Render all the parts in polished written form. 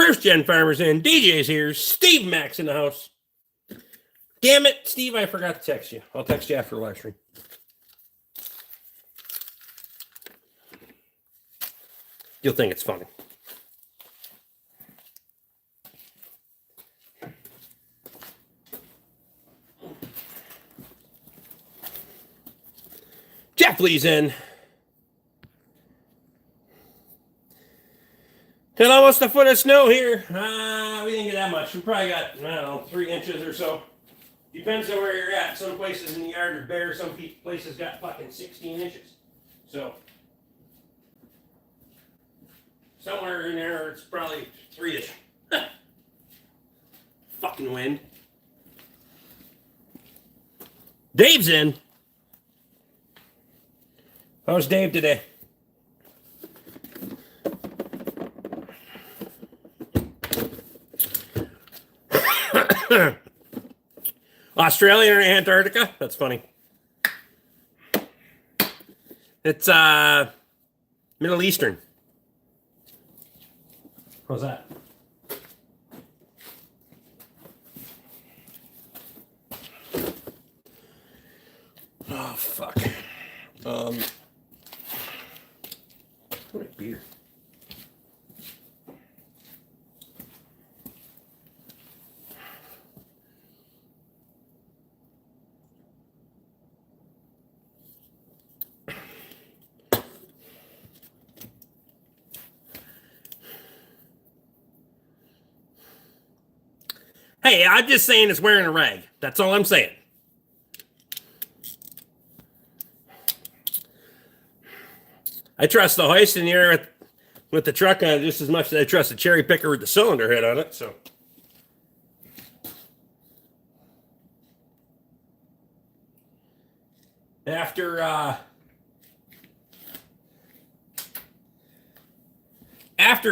First Gen Farmers in. DJ's here. Steve Max in the house. Damn it, Steve, I forgot to text you. I'll text you after the live stream. You'll think it's funny. Jeff Lee's in. Got almost a foot of snow here. We didn't get that much. We probably got, I don't know, 3 inches or so. Depends on where you're at. Some places in the yard are bare. Some places got fucking 16 inches. So, somewhere in there, it's probably 3-ish. Fucking wind. Dave's in. How's Dave today? Australia or Antarctica? That's funny. It's Middle Eastern. How's that? Oh fuck. What a beer. Hey, I'm just saying it's wearing a rag. That's all I'm saying. I trust the hoist in the air with the truck on it just as much as I trust the cherry picker with the cylinder head on it. So, after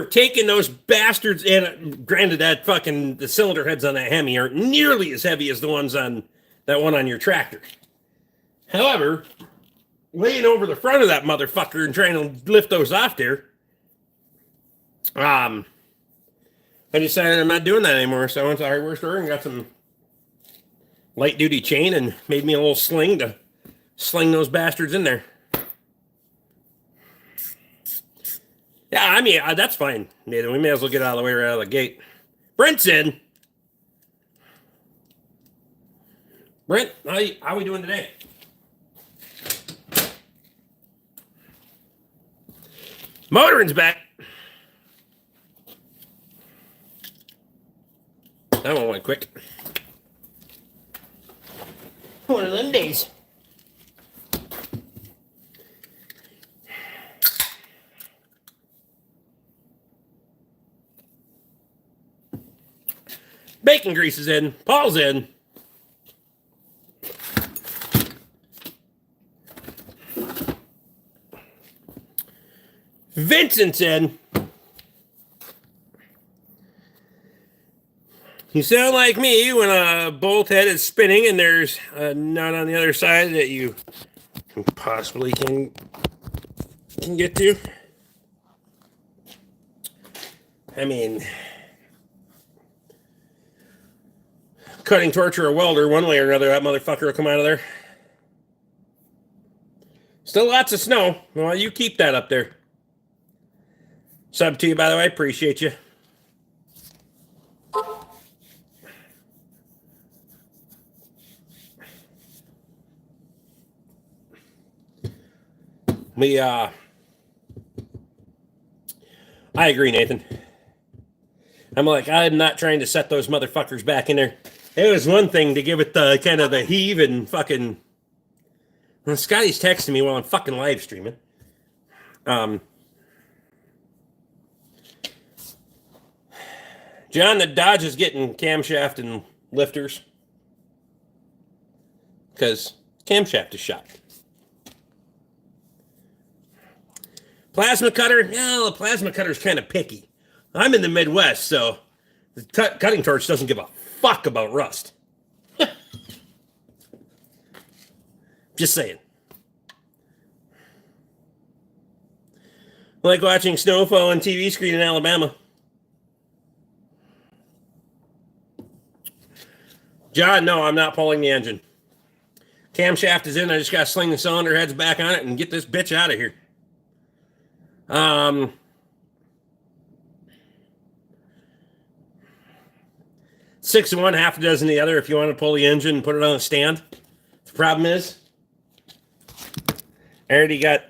taking those bastards in, granted that fucking the cylinder heads on that Hemi aren't nearly as heavy as the ones on that one on your tractor. However, laying over the front of that motherfucker and trying to lift those off there, I decided I'm not doing that anymore. So I went to the hardware store and got some light duty chain and made me a little sling to sling those bastards in there. Yeah, I mean, that's fine, Nathan. We may as well get out of the way right out of the gate. Brent's in. Brent, how we doing today? Motoring's back. That one went quick. One of them days. Bacon grease is in. Paul's in. Vincent's in. You sound like me when a bolt head is spinning and there's a nut on the other side that you possibly can get to. I mean, cutting torch or a welder, one way or another, that motherfucker will come out of there. Still lots of snow. Well, you keep that up there. Sub to you, by the way. Appreciate you. I agree, Nathan. I'm not trying to set those motherfuckers back in there. It was one thing to give it the kind of the heave and fucking. Well, Scotty's texting me while I'm fucking live streaming. John, the Dodge is getting camshaft and lifters because camshaft is shot. Plasma cutter, the plasma cutter's kind of picky. I'm in the Midwest, so the cutting torch doesn't give a fuck about rust. Just saying. Like watching snowfall on TV screen in Alabama. John, no, I'm not pulling the engine. Camshaft is in. I just got to sling the cylinder heads back on it and get this bitch out of here. 6 of one, half a dozen the other if you want to pull the engine and put it on a stand. The problem is, I already got,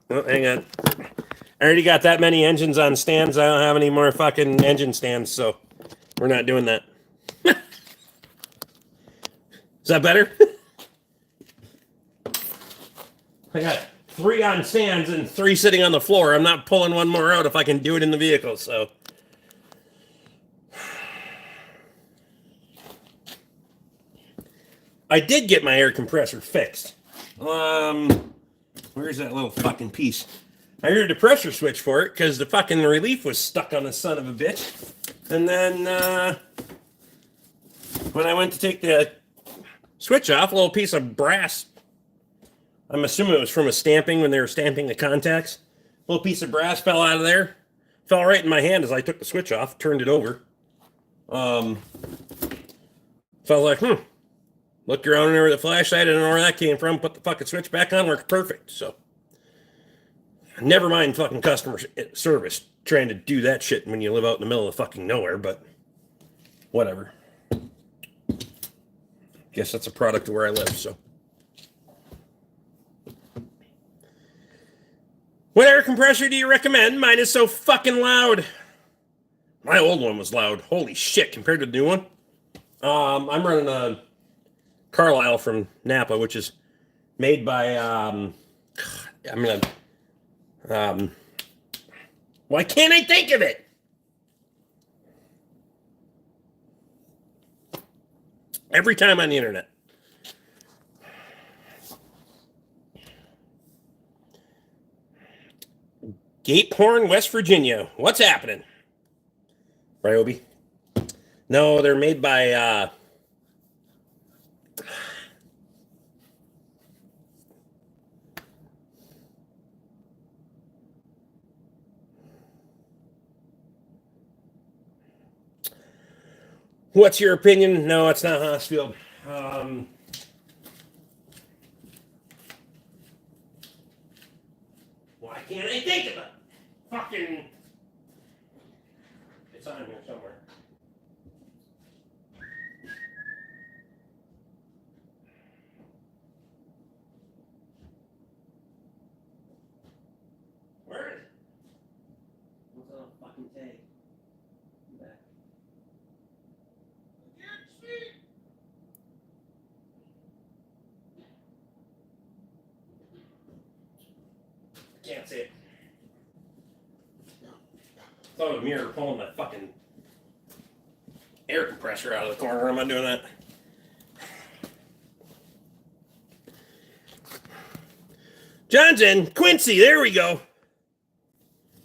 oh, hang on. I already got that many engines on stands. I don't have any more fucking engine stands, so we're not doing that. Is that better? I got 3 on stands and 3 sitting on the floor. I'm not pulling one more out if I can do it in the vehicle, so. I did get my air compressor fixed. Where's that little fucking piece? I heard a pressure switch for it because the fucking relief was stuck on the son of a bitch. And then when I went to take the switch off, a little piece of brass, I'm assuming it was from a stamping when they were stamping the contacts. A little piece of brass fell out of there. Fell right in my hand as I took the switch off, turned it over. So I was like, looked around there with the flashlight, I didn't know where that came from, put the fucking switch back on, worked perfect. So never mind fucking customer service trying to do that shit when you live out in the middle of fucking nowhere, but whatever. Guess that's a product of where I live, so. What air compressor do you recommend? Mine is so fucking loud. My old one was loud. Holy shit, compared to the new one. I'm running a Carlisle from Napa, which is made by, why can't I think of it? Every time on the internet. Gatehorn, West Virginia. What's happening? Ryobi? No, they're made by, what's your opinion? No, it's not Haasfield. Why can't I think of it? Fucking. It's on here somewhere. Where is it? What's on a fucking tag? Back. Can't see it. Thought of a mirror pulling my fucking air compressor out of the corner. I'm not doing that. Johnson, Quincy, there we go.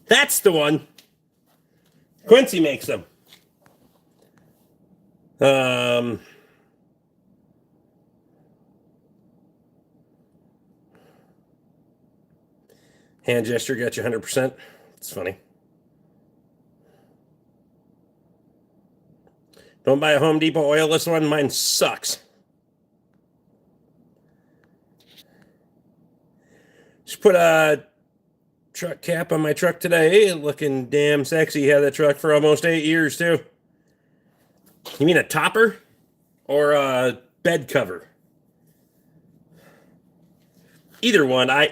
That's the one. Quincy makes them. Hand gesture got you 100%. It's funny. Don't buy a Home Depot oilless one. Mine sucks. Just put a truck cap on my truck today. Looking damn sexy. Had that truck for almost 8 years, too. You mean a topper or a bed cover? Either one. I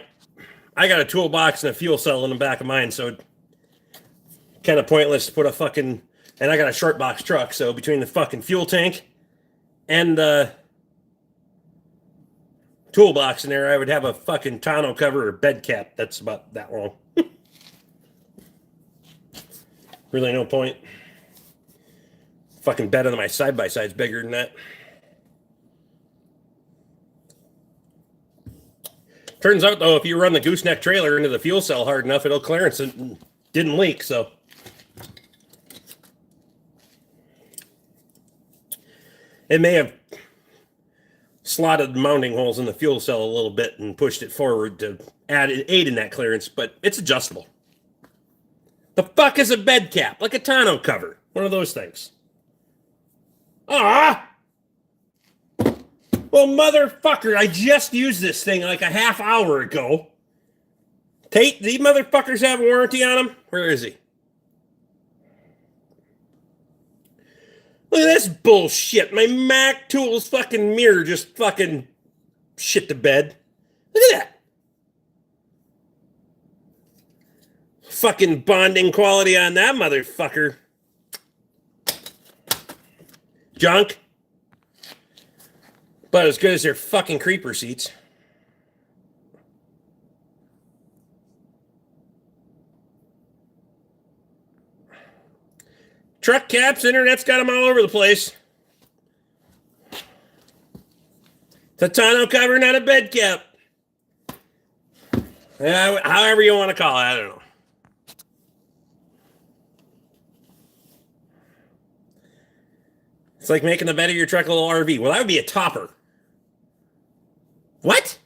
got a toolbox and a fuel cell in the back of mine, so kind of pointless to put a fucking... And I got a short box truck, so between the fucking fuel tank and the toolbox in there, I would have a fucking tonneau cover or bed cap that's about that long. Really no point. Fucking bed on my side-by-side's bigger than that. Turns out, though, if you run the gooseneck trailer into the fuel cell hard enough, it'll clearance it and didn't leak, so... It may have slotted mounting holes in the fuel cell a little bit and pushed it forward to aid in that clearance, but it's adjustable. The fuck is a bed cap? Like a tonneau cover. One of those things. Ah! Well, motherfucker, I just used this thing like a half hour ago. Tate, these motherfuckers have a warranty on them? Where is he? Look at this bullshit. My Mac Tools fucking mirror just fucking shit to bed. Look at that. Fucking bonding quality on that motherfucker. Junk. But as good as their fucking creeper seats. Truck caps, internet's got them all over the place. It's a tonneau cover, not a bed cap. However you want to call it, I don't know. It's like making the bed of your truck a little RV. Well, that would be a topper. What?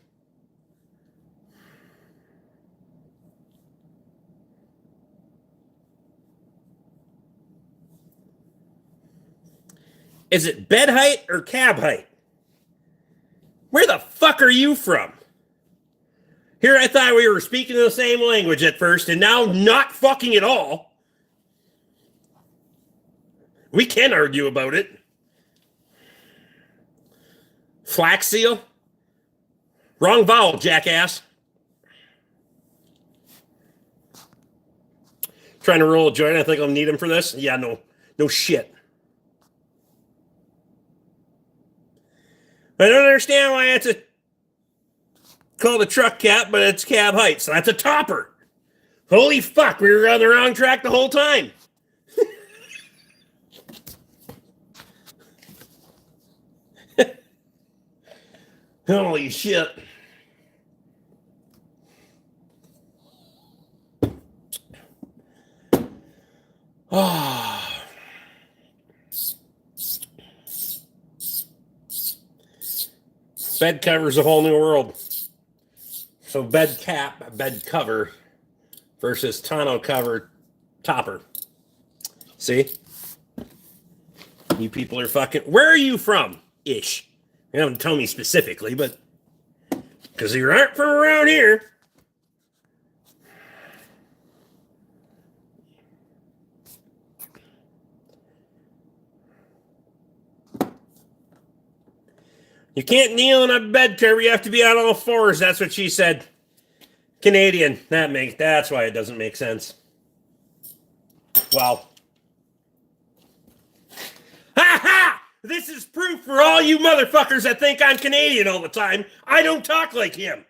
Is it bed height or cab height? Where the fuck are you from? Here I thought we were speaking the same language at first, and now not fucking at all. We can argue about it. Flax seal? Wrong vowel, jackass. Trying to roll a joint. I think I'll need him for this. Yeah, no shit. I don't understand why it's called a truck cap, but it's cab height. So that's a topper. Holy fuck, we were on the wrong track the whole time. Holy shit. Oh. Bed cover's a whole new world. So bed cap, bed cover versus tonneau cover topper. See? You people are fucking... Where are you from? Ish. You haven't told me specifically, but... Because you aren't from around here. You can't kneel in a bed cover. You have to be on all fours. That's what she said. Canadian. That's why it doesn't make sense. Wow. Ha ha! This is proof for all you motherfuckers that think I'm Canadian all the time. I don't talk like him.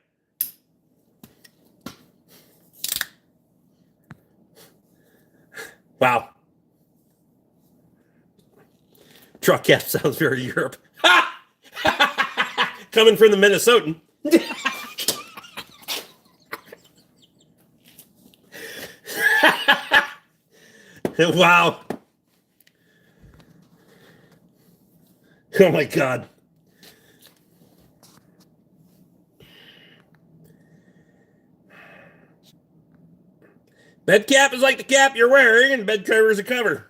Wow. Truck cap sounds very Europe. Ha! Coming from the Minnesotan. Wow. Oh my God. Bed cap is like the cap you're wearing, and bed cover is a cover.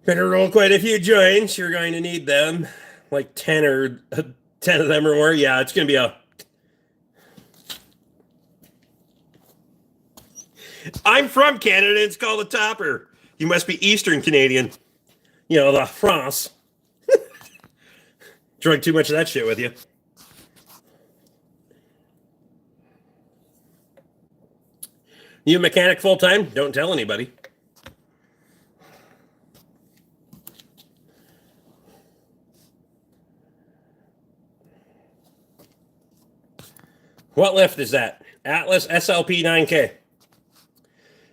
Better roll quite a few joints. You're going to need them. Like 10 of them or more. Yeah, it's going to be a... I'm from Canada. It's called a topper. You must be Eastern Canadian. You know, the France. Drunk too much of that shit with you. You a mechanic full time? Don't tell anybody. What lift is that? Atlas SLP 9K.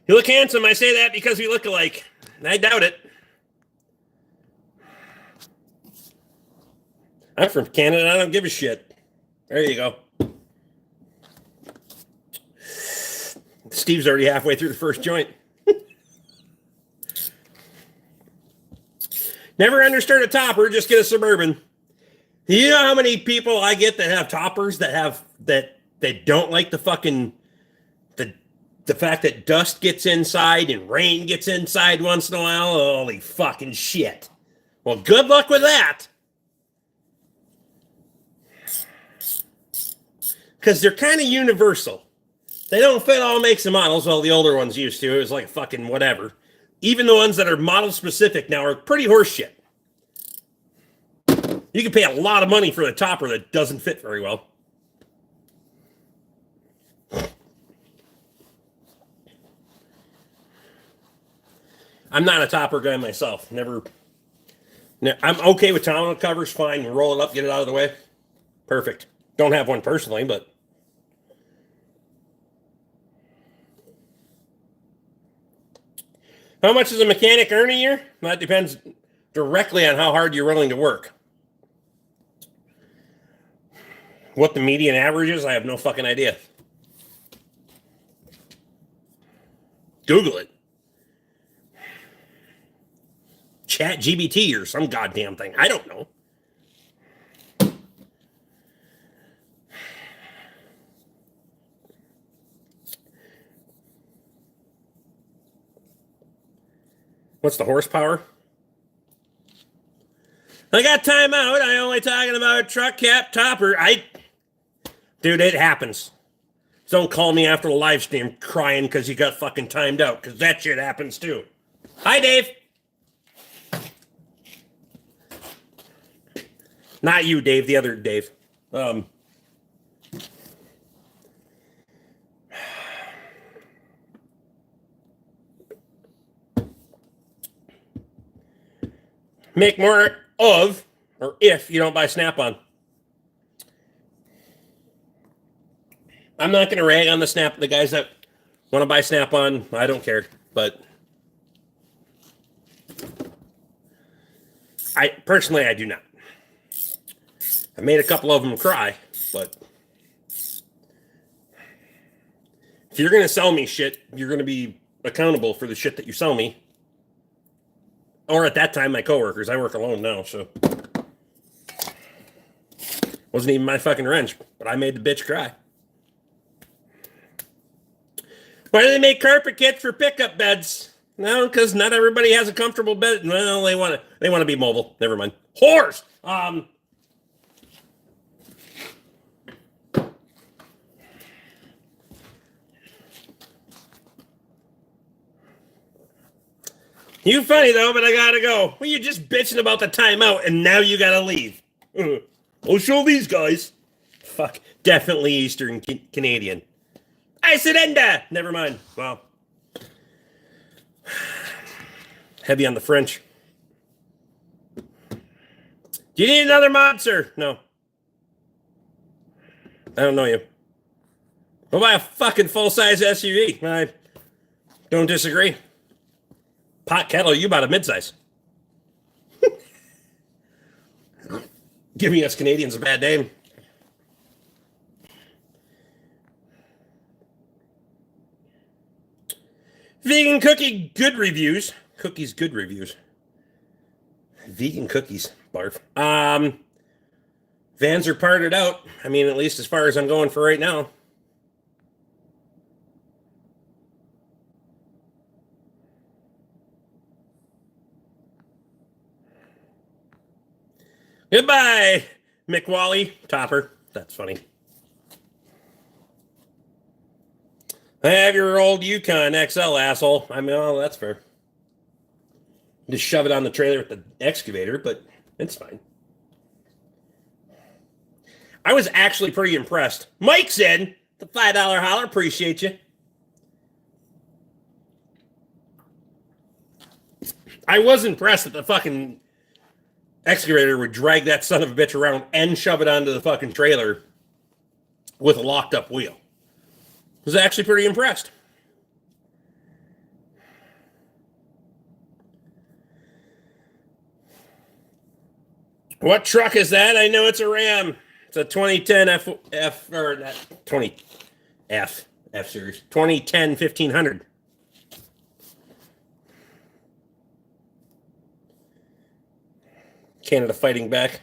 You look handsome. I say that because we look alike. I doubt it. I'm from Canada. I don't give a shit. There you go. Steve's already halfway through the first joint. Never understood a topper. Just get a Suburban. You know how many people I get that have toppers that don't like the fucking the fact that dust gets inside and rain gets inside once in a while? Holy fucking shit. Well, good luck with that. because they're kind of universal. They don't fit all makes and models. Well, the older ones used to. It was like fucking whatever. Even the ones that are model specific now are pretty horseshit. You can pay a lot of money for a topper that doesn't fit very well. I'm not a topper guy myself. Never. I'm okay with tonneau covers. Fine. You roll it up, get it out of the way. Perfect. Don't have one personally, but. How much does a mechanic earn a year? That depends directly on how hard you're willing to work. What the median average is, I have no fucking idea. Google it. Chat GBT or some goddamn thing. I don't know. What's the horsepower? I got time out. I only talking about truck cap topper. Dude, it happens. Don't call me after the live stream crying because you got fucking timed out, because that shit happens too. Hi, Dave. Not you, Dave. The other Dave. Make more of, or if you don't buy Snap-on. I'm not going to rag on the guys that want to buy Snap-on. I don't care, but I do not. I made a couple of them cry, but if you're going to sell me shit, you're going to be accountable for the shit that you sell me. Or at that time, my coworkers. I work alone now, so wasn't even my fucking wrench, but I made the bitch cry. Why do they make carpet kits for pickup beds? No, because not everybody has a comfortable bed. Well, they want to be mobile. Never mind. Whores. You funny though, but I gotta go. Well, you're just bitching about the timeout, and now you gotta leave. I'll show these guys. Fuck, definitely Eastern Canadian. I surrender. Never mind. Well, heavy on the French. Do you need another mod, sir? No. I don't know you. We'll buy a fucking full-size SUV. I don't disagree. Pot kettle, you bought a midsize. Giving us Canadians a bad name. Vegan cookie good reviews. Cookies good reviews. Vegan cookies. Barf. Vans are parted out. I mean, at least as far as I'm going for right now. Goodbye, McWally. Topper. That's funny. I have your old Yukon XL, asshole. I mean, oh, that's fair. Just shove it on the trailer with the excavator, but it's fine. I was actually pretty impressed. Mike said, the $5 holler, appreciate you. I was impressed that the fucking excavator would drag that son of a bitch around and shove it onto the fucking trailer with a locked up wheel. I was actually pretty impressed. What truck is that? I know it's a Ram. It's a 2010 F or not 20 F series. 2010 1500. Canada fighting back.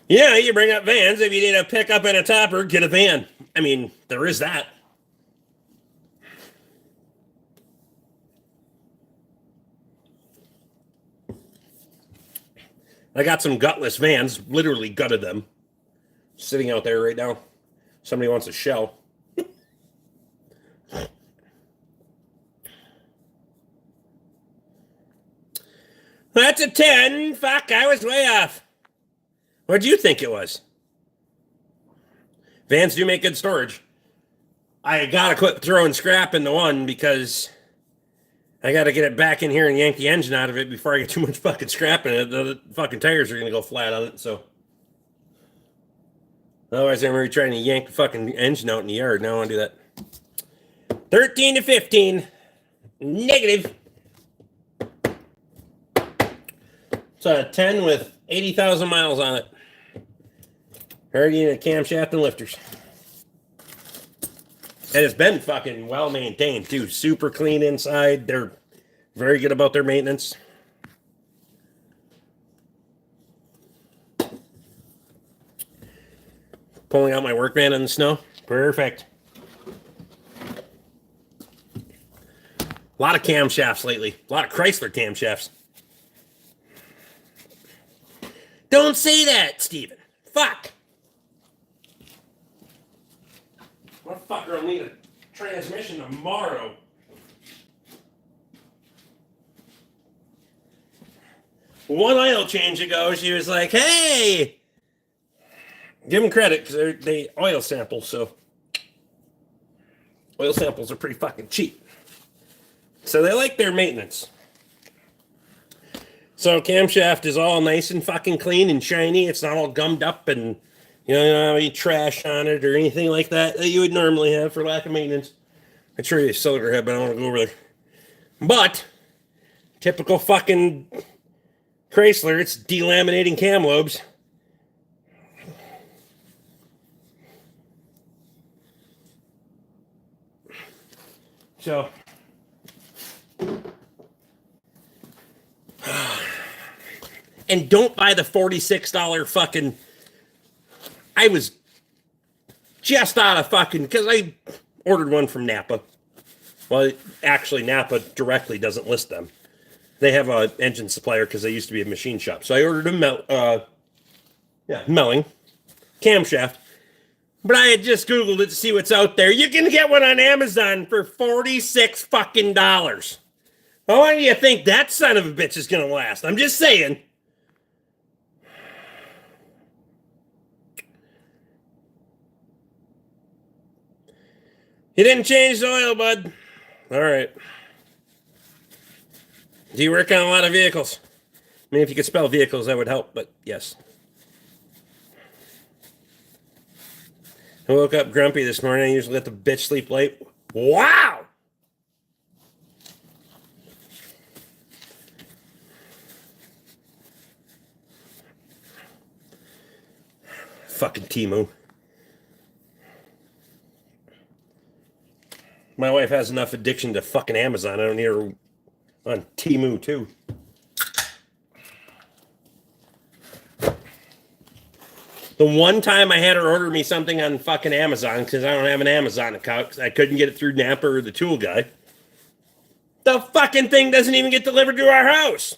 Yeah, you bring up vans. If you need a pickup and a topper, get a van. I mean, there is that. I got some gutless vans, literally gutted them, sitting out there right now. Somebody wants a shell. That's a 10. Fuck, I was way off. What do you think it was? Vans do make good storage. I gotta quit throwing scrap in the one because I gotta get it back in here and yank the engine out of it before I get too much fucking scrap in it. The fucking tires are gonna go flat on it, so. Otherwise, I'm already trying to yank the fucking engine out in the yard. Now I want to do that. 13 to 15. Negative. It's a 10 with 80,000 miles on it. Already in a camshaft and lifters. And it's been fucking well maintained too. Super clean inside. They're very good about their maintenance. Pulling out my work van in the snow. Perfect. A lot of camshafts lately. A lot of Chrysler camshafts. Don't say that, Steven. Fuck. Motherfucker will need a transmission tomorrow. One oil change ago, she was like, hey, give them credit because they oil sample, so oil samples are pretty fucking cheap. So they like their maintenance. So camshaft is all nice and fucking clean and shiny. It's not all gummed up and you don't have any trash on it or anything like that you would normally have for lack of maintenance. I'd show you a cylinder head, but I don't want to go over there. But typical fucking Chrysler, it's delaminating cam lobes. So and don't buy the $46 fucking. I was just out of fucking because I ordered one from Napa. Well, actually, Napa directly doesn't list them. They have an engine supplier because they used to be a machine shop. So I ordered a Melling camshaft. But I had just Googled it to see what's out there. You can get one on Amazon for $46 fucking dollars. How long do you think that son of a bitch is going to last? I'm just saying. You didn't change the oil, bud. All right. Do you work on a lot of vehicles? I mean, if you could spell vehicles, that would help, but yes. I woke up grumpy this morning. I usually let the bitch sleep late. Wow! Fucking Temu. My wife has enough addiction to fucking Amazon. I don't need her on Temu too. The one time I had her order me something on fucking Amazon because I don't have an Amazon account because I couldn't get it through Napa or the tool guy. The fucking thing doesn't even get delivered to our house.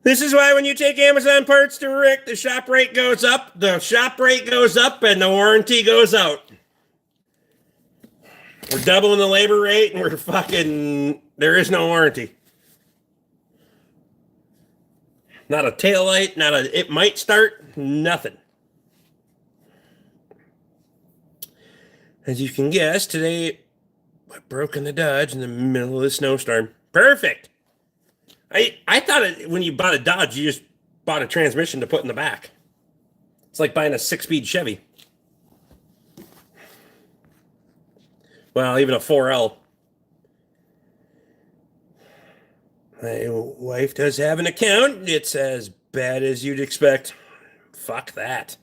This is why when you take Amazon parts to Rick, the shop rate goes up, and the warranty goes out. We're doubling the labor rate, and we're fucking, there is no warranty. Not a taillight, not a, it might start, nothing. As you can guess, today, I broke in the Dodge in the middle of the snowstorm. Perfect. I thought when you bought a Dodge, you just bought a transmission to put in the back. It's like buying a 6-speed Chevy. Well, even a 4L. My wife does have an account. It's as bad as you'd expect. Fuck that.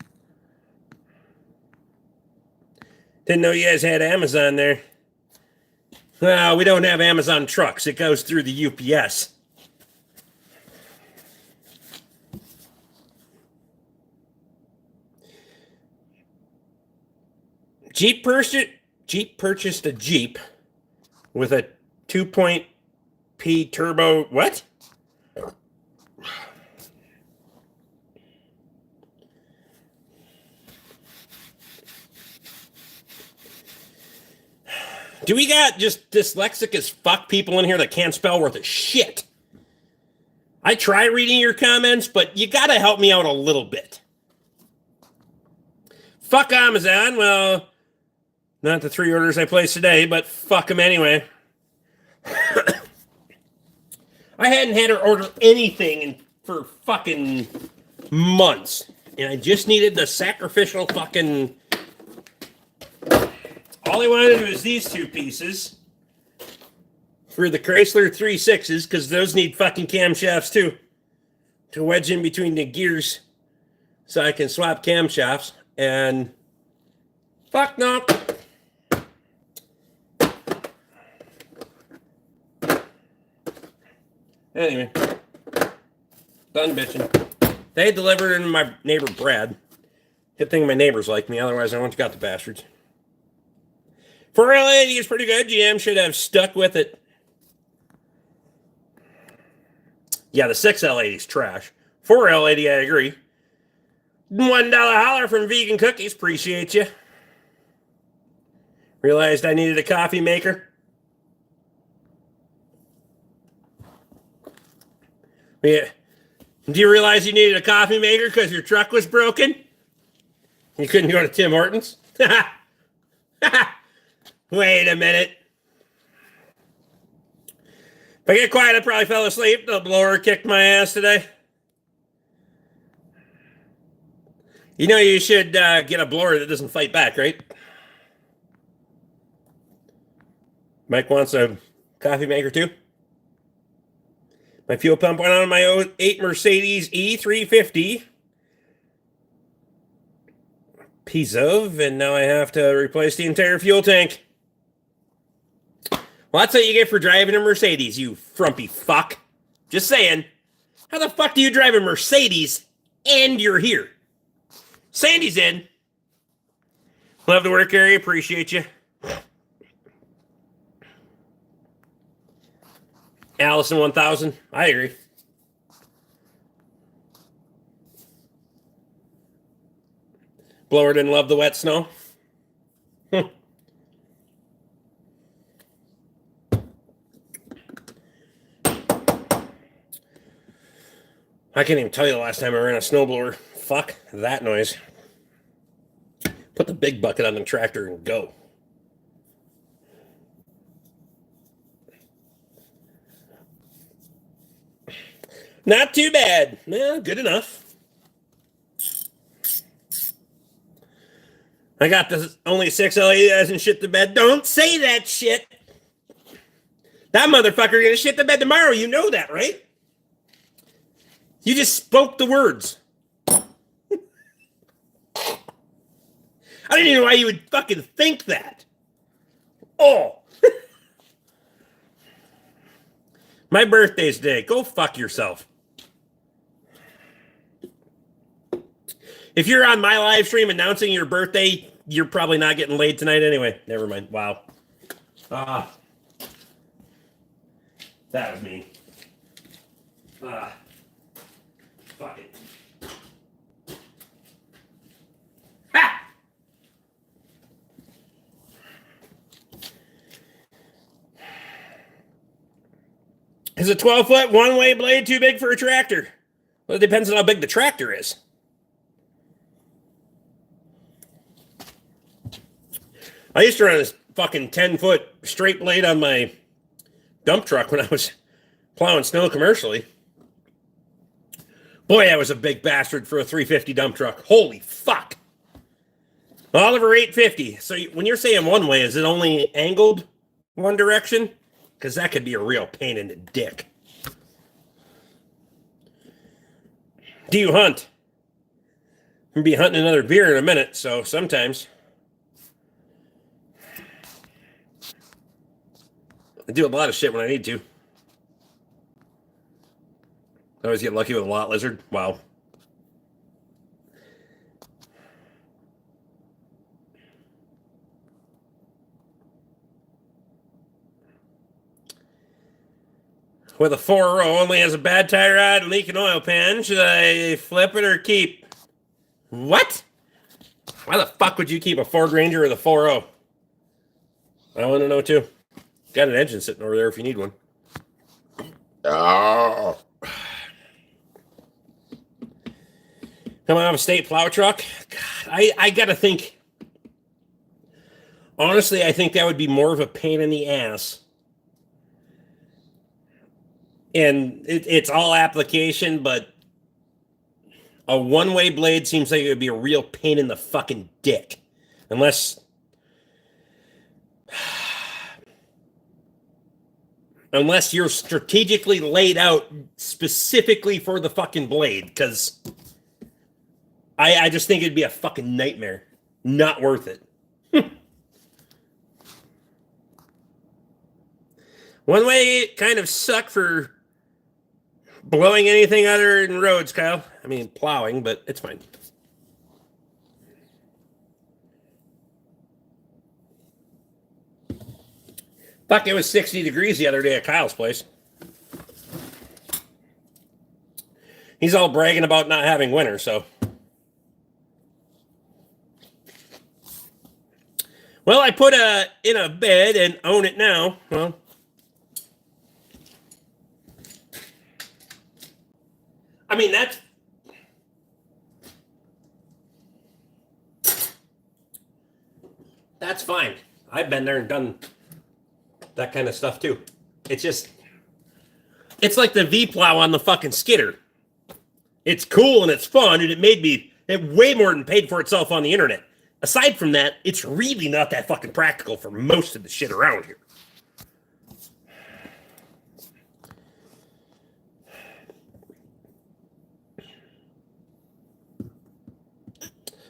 Didn't know you guys had Amazon there. Well, we don't have Amazon trucks. It goes through the UPS. Jeep purchased a Jeep with a 2.0 P turbo. What? Do we got just dyslexic as fuck people in here that can't spell worth a shit? I try reading your comments, but you gotta help me out a little bit. Fuck Amazon. Well, not the 3 orders I placed today, but fuck them anyway. I hadn't had her order anything for fucking months. And I just needed the sacrificial fucking... All I wanted was these 2 pieces for the Chrysler 3.6s, because those need fucking camshafts too, to wedge in between the gears so I can swap camshafts. And fuck no. Anyway, done bitching. They delivered in my neighbor Brad. Good thing my neighbors like me, otherwise I wouldn't have got the bastards. 4L80 is pretty good. GM should have stuck with it. Yeah, the 6L80 is trash. 4L80, I agree. $1 holler from Vegan Cookies. Appreciate you. Realized I needed a coffee maker. Yeah. Do you realize you needed a coffee maker because your truck was broken? You couldn't go to Tim Hortons? Wait a minute. If I get quiet, I probably fell asleep. The blower kicked my ass today. You know you should get a blower that doesn't fight back, right? Mike wants a coffee maker too. My fuel pump went on my 08 Mercedes E350. Piece of, and now I have to replace the entire fuel tank. Well, that's what you get for driving a Mercedes, you frumpy fuck. Just saying. How the fuck do you drive a Mercedes and you're here? Sandy's in. Love the work area. Appreciate you. Allison 1000. I agree. Blower didn't love the wet snow. I can't even tell you the last time I ran a snowblower. Fuck that noise. Put the big bucket on the tractor and go. Not too bad. Well, good enough. I got the only 6L80 that hasn't shit the bed. Don't say that shit. That motherfucker gonna shit the bed tomorrow. You know that, right? You just spoke the words. I don't even know why you would fucking think that. Oh. My birthday's today. Go fuck yourself. If you're on my live stream announcing your birthday, you're probably not getting laid tonight anyway. Never mind. Wow. That was mean. Fuck it. Ha! Is a 12-foot one-way blade too big for a tractor? Well, it depends on how big the tractor is. I used to run this fucking 10-foot straight blade on my dump truck when I was plowing snow commercially. Boy, that was a big bastard for a 350 dump truck. Holy fuck. Oliver 850. So when you're saying one way, is it only angled one direction? Because that could be a real pain in the dick. Do you hunt? I'm going to be hunting another beer in a minute, so sometimes I do a lot of shit when I need to. I always get lucky with a lot lizard. Wow. with a 4 only has a bad tie rod and leaking oil pan. Should I flip it or keep? What? Why the fuck would you keep a Ford Ranger with a 4.0? I want to know too. Got an engine sitting over there if you need one. Oh. Come on, a state plow truck. God, I gotta think. Honestly, I think that would be more of a pain in the ass. And it's all application, but a one-way blade seems like it would be a real pain in the fucking dick. Unless you're strategically laid out specifically for the fucking blade, because I just think it'd be a fucking nightmare. Not worth it. One way kind of suck for blowing anything other than roads, Kyle. I mean, plowing, but it's fine. Fuck, it was 60 degrees the other day at Kyle's place. He's all bragging about not having winter, so. Well, I put in a bed and own it now. Well, I mean, that's fine. I've been there and done that kind of stuff too. It's like the V-plow on the fucking skidder. It's cool and it's fun, and it way more than paid for itself on the internet. Aside from that, it's really not that fucking practical for most of the shit around here.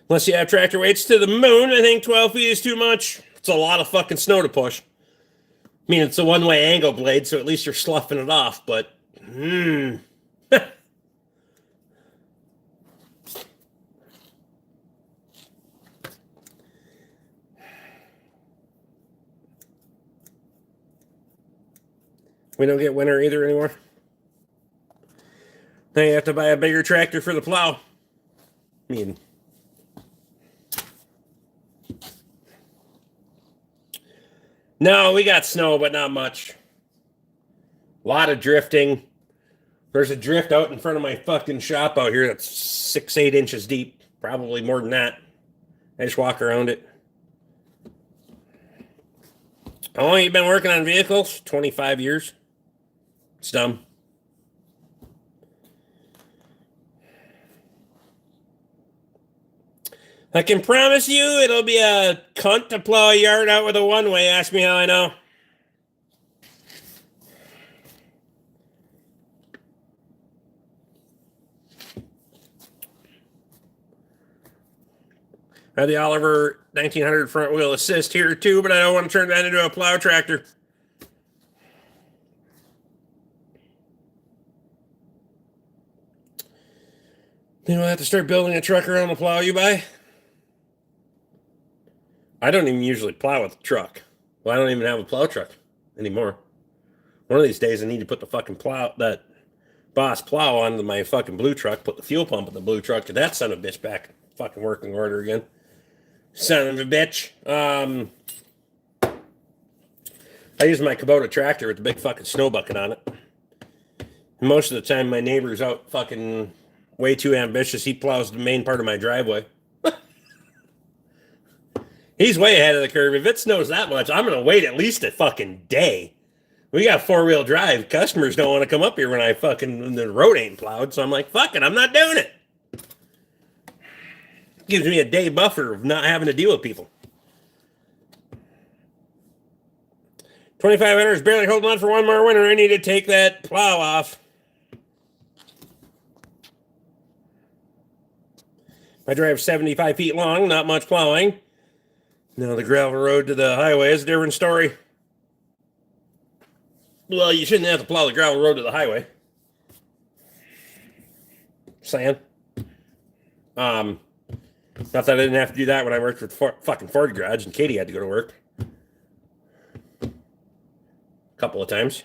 Unless you have tractor weights to the moon, I think 12 feet is too much. It's a lot of fucking snow to push. I mean, it's a one-way angle blade, so at least you're sloughing it off, but... We don't get winter either anymore. Now you have to buy a bigger tractor for the plow. I mean... No, we got snow, but not much. A lot of drifting. There's a drift out in front of my fucking shop out here that's 6-8 inches deep. Probably more than that. I just walk around it. How long have you been working on vehicles? 25 years. It's dumb. I can promise you it'll be a cunt to plow a yard out with a one-way. Ask me how I know. I have the Oliver 1900 front wheel assist here too, but I don't want to turn that into a plow tractor. You know, I have to start building a truck around the plow you buy. I don't even usually plow with a truck. Well, I don't even have a plow truck anymore. One of these days I need to put the fucking that Boss plow onto my fucking blue truck, put the fuel pump in the blue truck, get that son of a bitch back fucking working order again. Son of a bitch. I use my Kubota tractor with the big fucking snow bucket on it. And most of the time my neighbor's out fucking way too ambitious. He plows the main part of my driveway. He's way ahead of the curve. If it snows that much, I'm going to wait at least a fucking day. We got 4-wheel drive. Customers don't want to come up here when the road ain't plowed. So I'm like, fuck it, I'm not doing it. Gives me a day buffer of not having to deal with people. 2,500 is barely holding on for one more winter. I need to take that plow off. My drive's 75 feet long, not much plowing. Now the gravel road to the highway is a different story. Well, you shouldn't have to plow the gravel road to the highway. Saying. Not that I didn't have to do that when I worked with fucking Ford Garage and Katie had to go to work. A couple of times.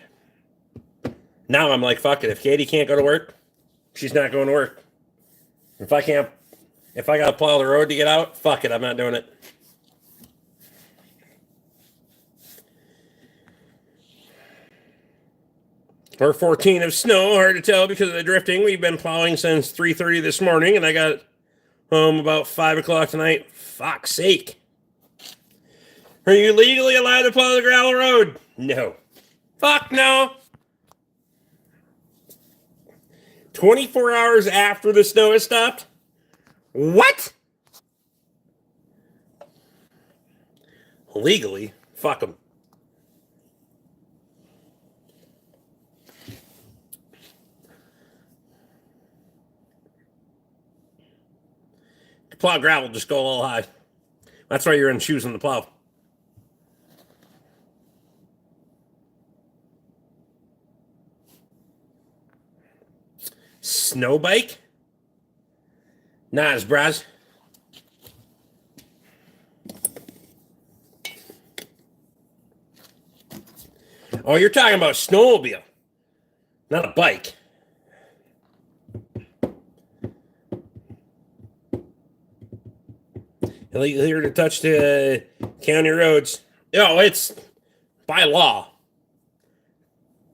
Now I'm like, fuck it. If Katie can't go to work, she's not going to work. If I got to plow the road to get out, fuck it. I'm not doing it. Or 14 of snow, hard to tell because of the drifting. We've been plowing since 3:30 this morning, and I got home about 5 o'clock tonight. Fuck's sake. Are you legally allowed to plow the gravel road? No. Fuck no. 24 hours after the snow has stopped? What? Legally? Fuck them. Plow gravel, just go a little high. That's why you're in shoes on the plow. Snow bike? Nas, bras. Oh, you're talking about snowmobile, not a bike. Illegal here to touch the county roads. Oh, it's by law.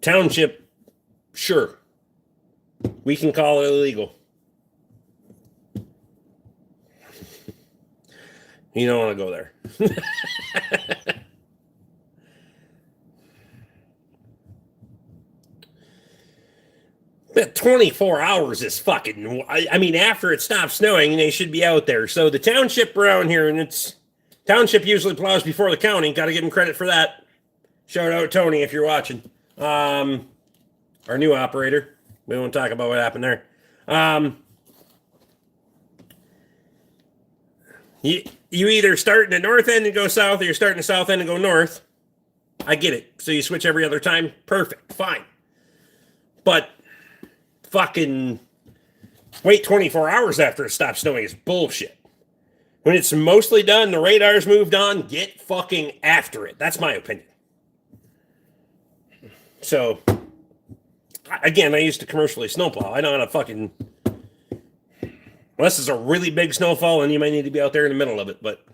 Township, sure. We can call it illegal. You don't want to go there. But 24 hours is fucking... I mean, after it stops snowing, they should be out there. So the township around here, and it's... Township usually plows before the county. Got to give them credit for that. Shout out Tony if you're watching. Our new operator. We won't talk about what happened there. You either start in the north end and go south, or you're starting the south end and go north. I get it. So you switch every other time. Perfect. Fine. But... fucking wait 24 hours after it stops snowing is bullshit. When it's mostly done, the radar's moved on, get fucking after it. That's my opinion. So, again, I used to commercially snowplow. I know how to fucking... unless it's a really big snowfall, and you might need to be out there in the middle of it, but...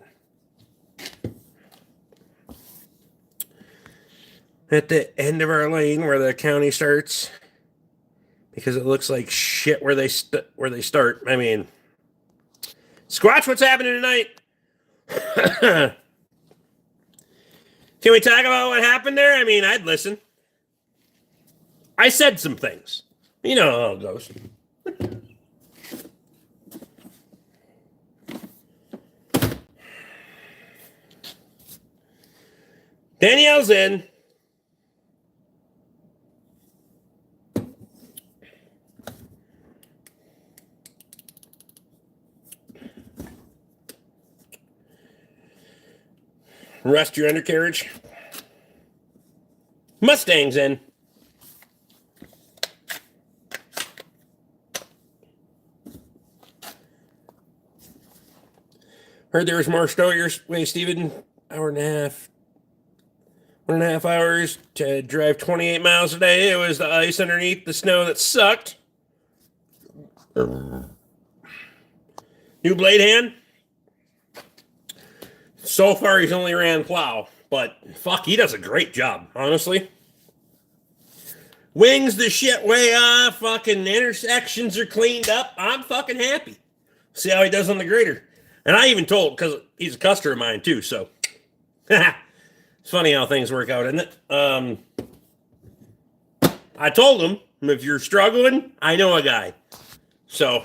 at the end of our lane where the county starts... because it looks like shit where they start. I mean, Squatch, what's happening tonight? Can we talk about what happened there? I mean, I'd listen. I said some things. You know how it goes. Danielle's in. Rest your undercarriage. Mustang's in. Heard there was more snow your way, Steven. Hour and a half. 1.5 hours to drive 28 miles a day. It was the ice underneath the snow that sucked. New blade hand. So far, he's only ran plow, but fuck, he does a great job, honestly. Wings the shit way off. Fucking intersections are cleaned up. I'm fucking happy. See how he does on the grader. And I even told, because he's a customer of mine too, so. It's funny how things work out, isn't it? I told him, if you're struggling, I know a guy. So.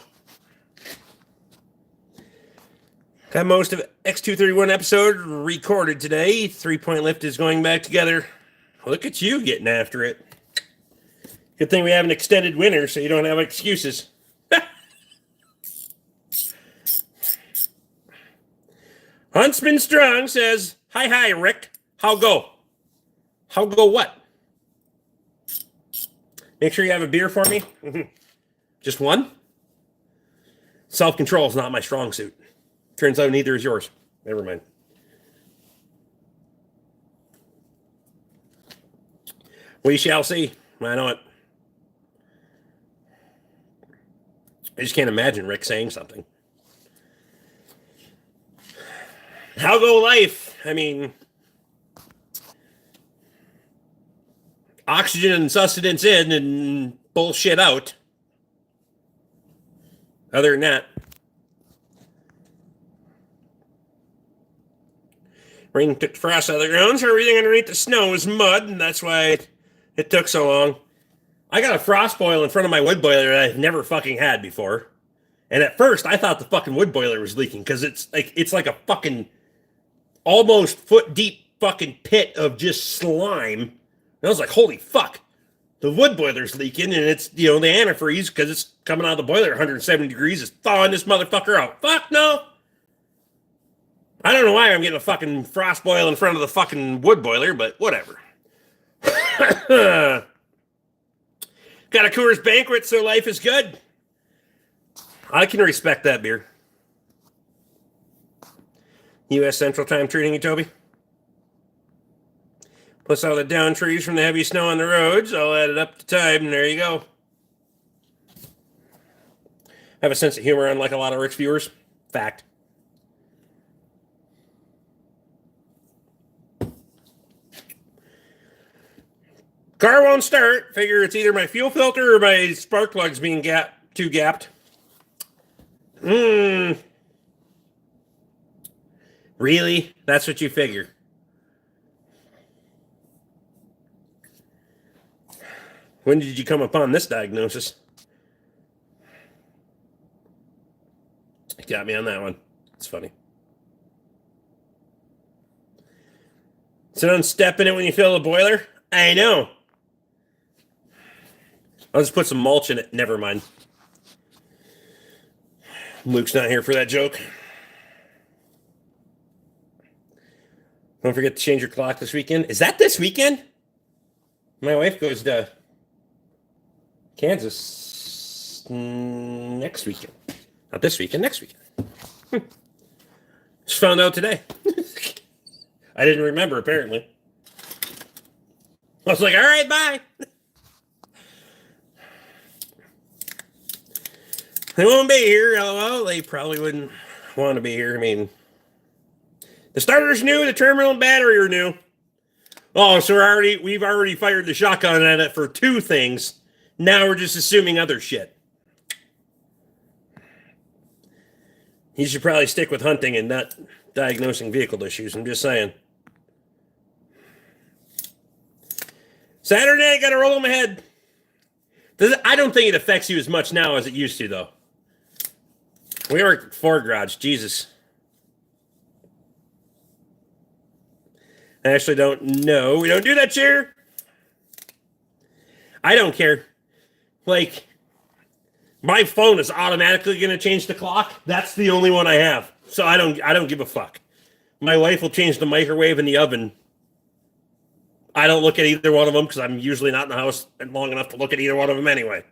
Got most of X231 episode recorded today. 3-point lift is going back together. Look at you getting after it. Good thing we have an extended winter so you don't have excuses. Huntsman Strong says, hi, Rick. How go? How go what? Make sure you have a beer for me. Just one? Self-control is not my strong suit. Turns out neither is yours. Never mind. We shall see. I know it. I just can't imagine Rick saying something. How go life? I mean, oxygen and sustenance in and bullshit out. Other than that, rain took the frost out of the ground, so everything underneath the snow is mud, and that's why it took so long. I got a frost boil in front of my wood boiler that I've never fucking had before. And at first, I thought the fucking wood boiler was leaking because it's like a fucking almost foot deep fucking pit of just slime. And I was like, holy fuck, the wood boiler's leaking, and it's, the antifreeze, because it's coming out of the boiler 170 degrees, is thawing this motherfucker out. Fuck no. I don't know why I'm getting a fucking frost boil in front of the fucking wood boiler, but whatever. Got a Coors Banquet, so life is good. I can respect that beer. U.S. Central Time treating you, Toby. Plus all the down trees from the heavy snow on the roads, all added up to time, and there you go. Have a sense of humor, unlike a lot of Rick's viewers. Fact. Car won't start. Figure it's either my fuel filter or my spark plugs being too gapped. Really? That's what you figure? When did you come upon this diagnosis? You got me on that one. It's funny. So don't step in it when you fill the boiler? I know. I'll just put some mulch in it. Never mind. Luke's not here for that joke. Don't forget to change your clock this weekend. Is that this weekend? My wife goes to Kansas next weekend. Not this weekend, next weekend. Just found out today. I didn't remember, apparently. I was like, all right, bye. They won't be here. LOL. They probably wouldn't want to be here. I mean, the starter's new, the terminal and battery are new. Oh, so we've already fired the shotgun at it for 2 things. Now we're just assuming other shit. You should probably stick with hunting and not diagnosing vehicle issues. I'm just saying. Saturday, I got to roll my head. I don't think it affects you as much now as it used to, though. We worked at Ford Garage. Jesus. I actually don't know. We don't do that, chair. I don't care. Like, my phone is automatically going to change the clock. That's the only one I have. So I don't give a fuck. My wife will change the microwave and the oven. I don't look at either one of them because I'm usually not in the house long enough to look at either one of them anyway.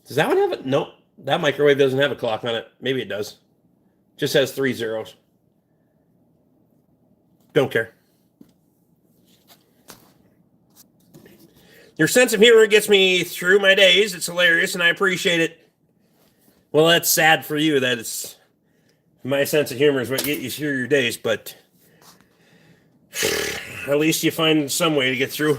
Does that one have it? Nope. That microwave doesn't have a clock on it. Maybe it does. Just has 3 zeros. Don't care. Your sense of humor gets me through my days. It's hilarious, and I appreciate it. Well, that's sad for you. That it's my sense of humor is what gets you through your days, but at least you find some way to get through.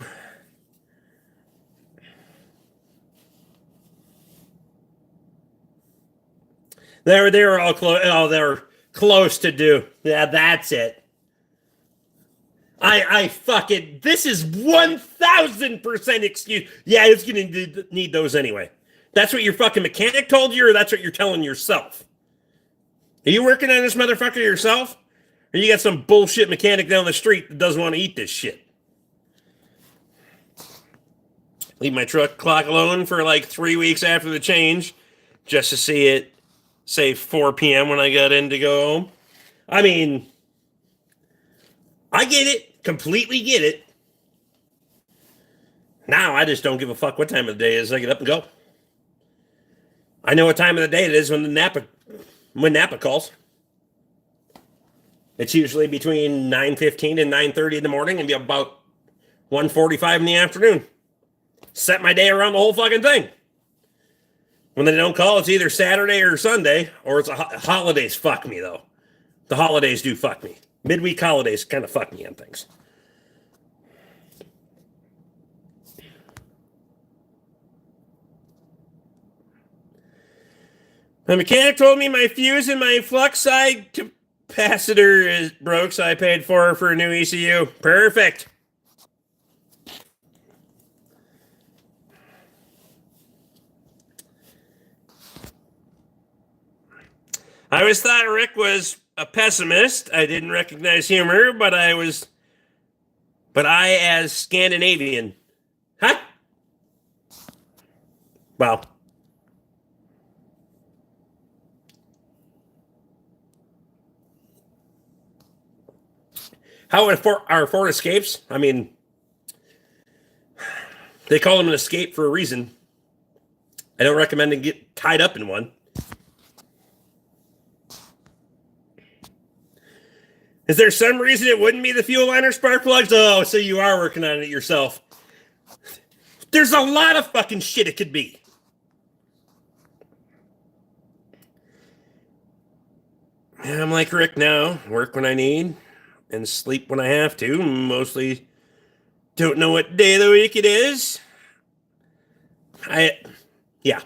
They were all close. Oh, they were close to do. Yeah, that's it. I fucking, this is 1,000% excuse. Yeah, it's going to need those anyway. That's what your fucking mechanic told you, or that's what you're telling yourself? Are you working on this motherfucker yourself? Or you got some bullshit mechanic down the street that doesn't want to eat this shit? Leave my truck clock alone for like 3 weeks after the change just to see it say 4 p.m. when I got in to go home. I mean, I get it. Completely get it. Now I just don't give a fuck what time of the day it is. I get up and go. I know what time of the day it is when Napa calls. It's usually between 9:15 and 9:30 in the morning and be about 1:45 in the afternoon. Set my day around the whole fucking thing. When they don't call, it's either Saturday or Sunday, or it's holidays. Fuck me, though. The holidays do fuck me. Midweek holidays kind of fuck me on things. The mechanic told me my fuse in my flux side capacitor is broke, so I paid for a new ECU. Perfect. I always thought Rick was a pessimist. I didn't recognize humor, but I as Scandinavian. Huh? Well. How are Ford Escapes? I mean, they call them an escape for a reason. I don't recommend to get tied up in one. Is there some reason it wouldn't be the fuel line or spark plugs? Oh, so you are working on it yourself. There's a lot of fucking shit it could be. And I'm like Rick now. Work when I need and sleep when I have to. Mostly don't know what day of the week it is. Yeah.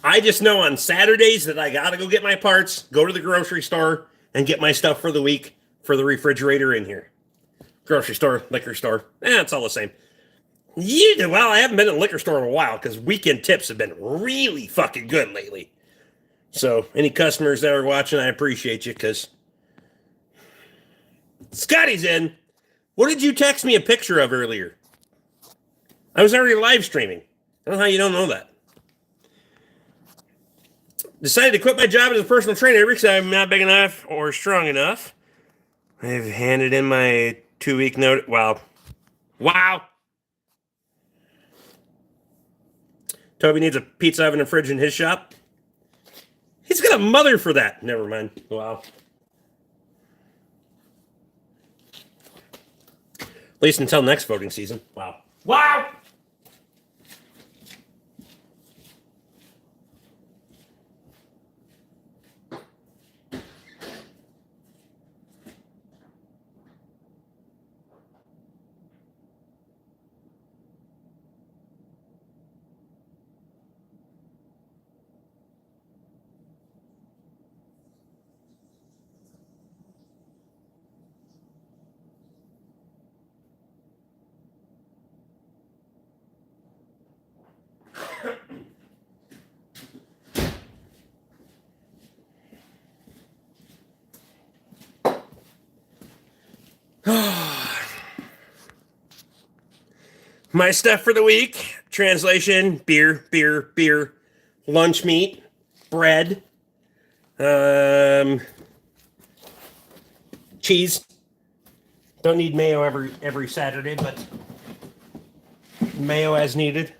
I just know on Saturdays that I got to go get my parts, go to the grocery store, and get my stuff for the week for the refrigerator in here. Grocery store, liquor store. It's all the same. Well, I haven't been in a liquor store in a while because weekend tips have been really fucking good lately. So any customers that are watching, I appreciate you because Scotty's in. What did you text me a picture of earlier? I was already live streaming. I don't know how you don't know that. Decided to quit my job as a personal trainer because I'm not big enough or strong enough. I've handed in my 2-week notice. Wow. Toby needs a pizza oven and fridge in his shop. He's got a mother for that. Never mind. Wow. At least until next voting season. Wow. My stuff for the week. Translation, beer, lunch meat, bread, cheese. Don't need mayo every Saturday, but mayo as needed.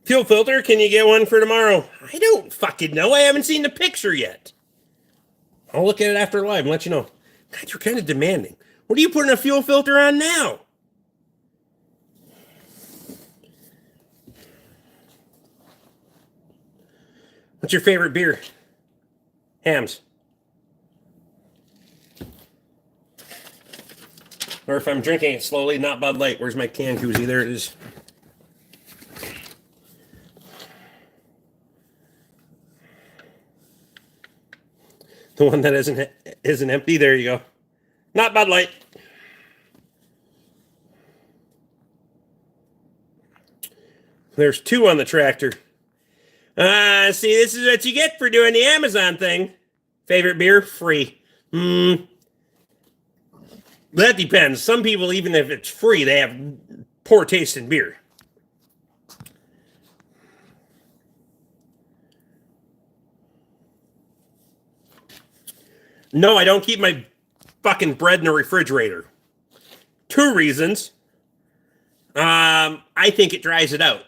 Fuel filter, can you get one for tomorrow? I don't fucking know. I haven't seen the picture yet. I'll look at it after live and let you know. God, you're kind of demanding. What are you putting a fuel filter on now? What's your favorite beer? Hams. Or if I'm drinking it slowly, not Bud Light. Where's my can koozie? There it is. The one that isn't empty. There you go. Not Bud Light. There's 2 on the tractor. See, this is what you get for doing the Amazon thing. Favorite beer? Free. That depends. Some people, even if it's free, they have poor taste in beer. No, I don't keep my fucking bread in a refrigerator. 2 reasons. I think it dries it out.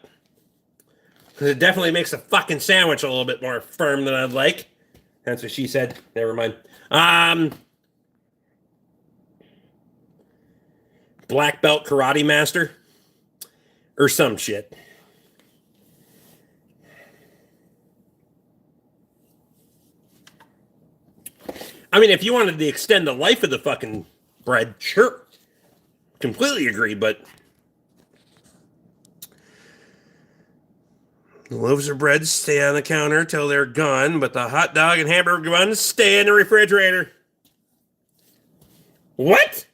Because it definitely makes a fucking sandwich a little bit more firm than I'd like. That's what she said. Never mind. Black belt karate master. Or some shit. I mean, if you wanted to extend the life of the fucking bread, sure. Completely agree, but the loaves of bread stay on the counter till they're gone, but the hot dog and hamburger buns stay in the refrigerator. What?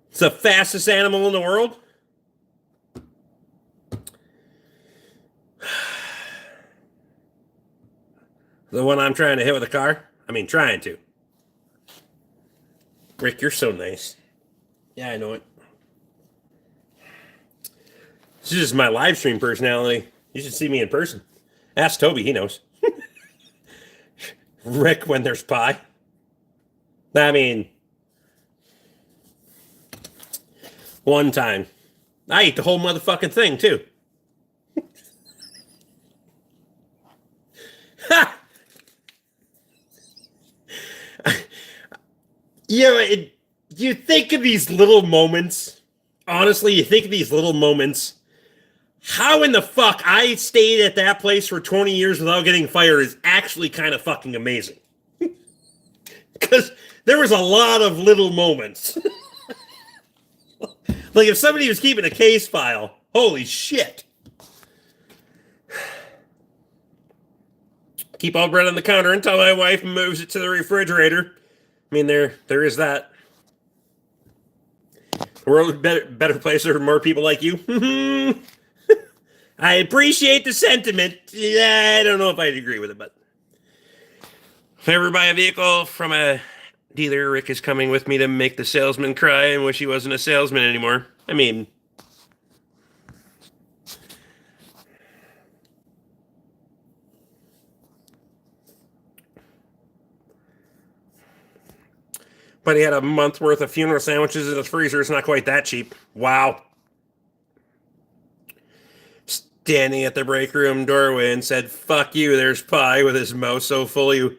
It's the fastest animal in the world? The one I'm trying to hit with a car? I mean, trying to. Rick, you're so nice. Yeah, I know it. This is just my live stream personality. You should see me in person. Ask Toby, he knows. Rick, when there's pie. I mean, one time. I ate the whole motherfucking thing, too. Ha! You think of these little moments. Honestly, you think of these little moments. How in the fuck I stayed at that place for 20 years without getting fired is actually kind of fucking amazing. Because there was a lot of little moments. Like if somebody was keeping a case file, holy shit. Keep all bread on the counter until my wife moves it to the refrigerator. I mean, there is that. The world is a better place for more people like you. I appreciate the sentiment. I don't know if I'd agree with it, but if I ever buy a vehicle from a dealer, Rick is coming with me to make the salesman cry and wish he wasn't a salesman anymore. I mean, but he had a month worth of funeral sandwiches in his freezer. It's not quite that cheap. Wow. Standing at the break room doorway and said, "Fuck you, there's pie," with his mouth so full you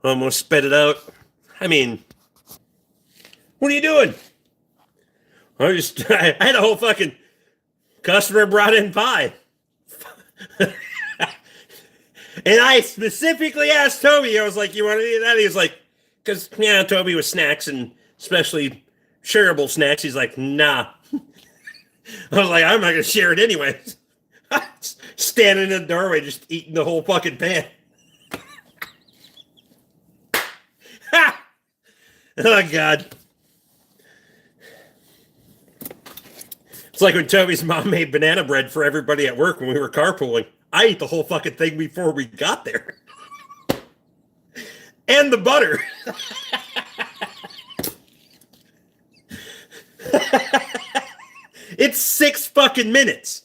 almost spit it out. I mean, what are you doing? I had a whole fucking customer brought in pie. And I specifically asked Toby, I was like, "You want to eat that?" He was like, because, yeah, Toby with snacks and especially shareable snacks. He's like, "Nah." I was like, "I'm not going to share it anyway." Standing in the doorway, just eating the whole fucking pan. Oh, God. It's like when Toby's mom made banana bread for everybody at work when we were carpooling. I ate the whole fucking thing before we got there. And the butter. It's 6 fucking minutes.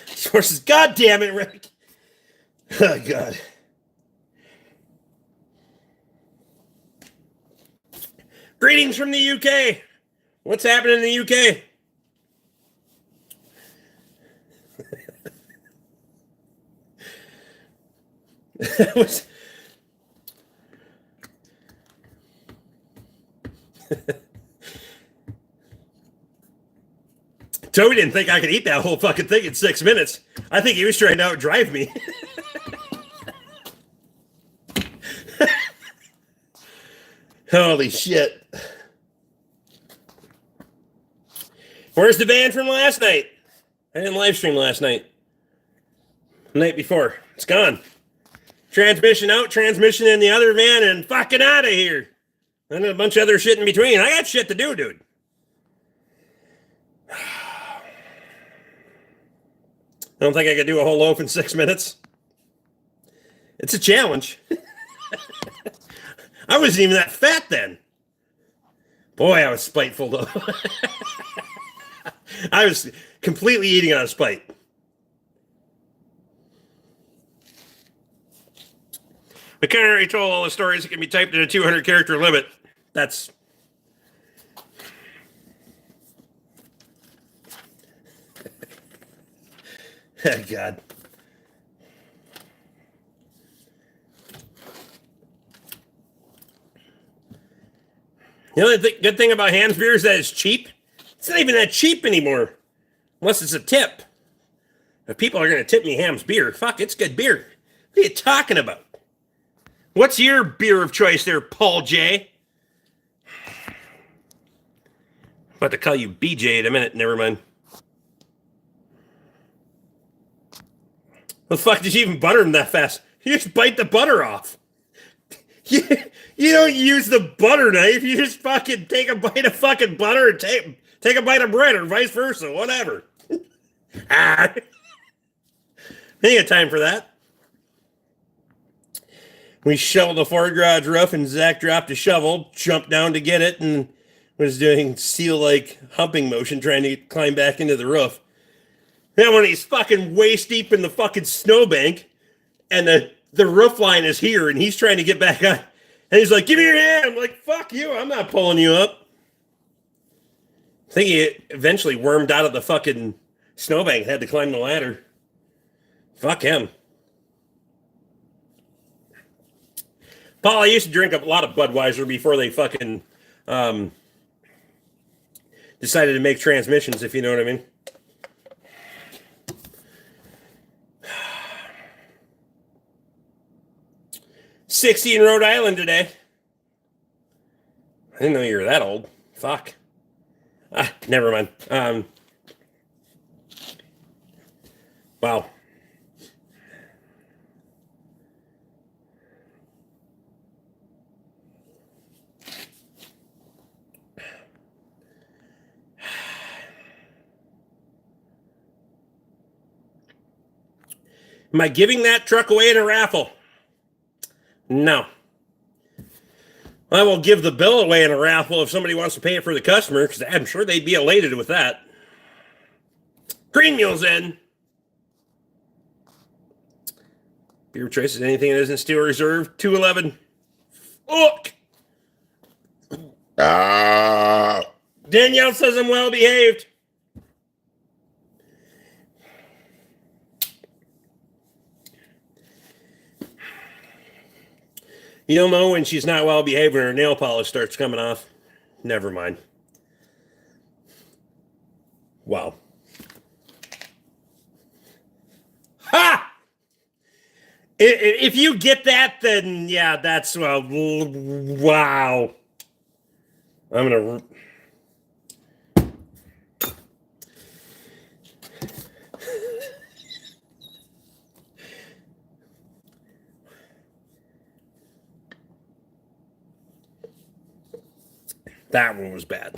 Sources, God damn it, Rick. Oh, God. Greetings from the UK. What's happening in the UK? Toby didn't think I could eat that whole fucking thing in 6 minutes. I think he was trying to outdrive me. Holy shit. Where's the van from last night? I didn't live stream last night. The night before. It's gone. Transmission out, transmission in the other van, and fucking out of here. And a bunch of other shit in between. I got shit to do, dude. I don't think I could do a whole loaf in 6 minutes. It's a challenge. I wasn't even that fat then. Boy, I was spiteful, though. I was completely eating on spite. We kind of already told all the stories that can be typed in a 200 character limit. That's... Oh, God. The only good thing about Ham's beer is that it's cheap. It's not even that cheap anymore. Unless it's a tip. If people are going to tip me Ham's beer, fuck, it's good beer. What are you talking about? What's your beer of choice there, Paul J? I'm about to call you BJ in a minute. Never mind. What the fuck did you even butter him that fast? You just bite the butter off. You don't use the butter knife. You just fucking take a bite of fucking butter and take a bite of bread or vice versa. Whatever. Ain't got time for that. We shoveled the Ford garage roof, and Zach dropped a shovel, jumped down to get it, and was doing seal-like humping motion, trying to climb back into the roof. Then when he's fucking waist deep in the fucking snowbank, and the roof line is here, and he's trying to get back on, and he's like, "Give me your hand." I'm like, "Fuck you, I'm not pulling you up." I think he eventually wormed out of the fucking snowbank, had to climb the ladder. Fuck him. Paul, I used to drink a lot of Budweiser before they fucking decided to make transmissions, if you know what I mean. '60 in Rhode Island today. I didn't know you were that old. Fuck. Never mind. Wow. Am I giving that truck away in a raffle? No. I will give the bill away in a raffle if somebody wants to pay it for the customer, because I'm sure they'd be elated with that. Green Mule's in. Beer choice is anything that isn't Steel Reserve. 211. Fuck. Danielle says I'm well behaved. You'll know when she's not well behaved when her nail polish starts coming off. Never mind. Wow. Ha! If you get that, then yeah, that's wow. I'm gonna. That one was bad.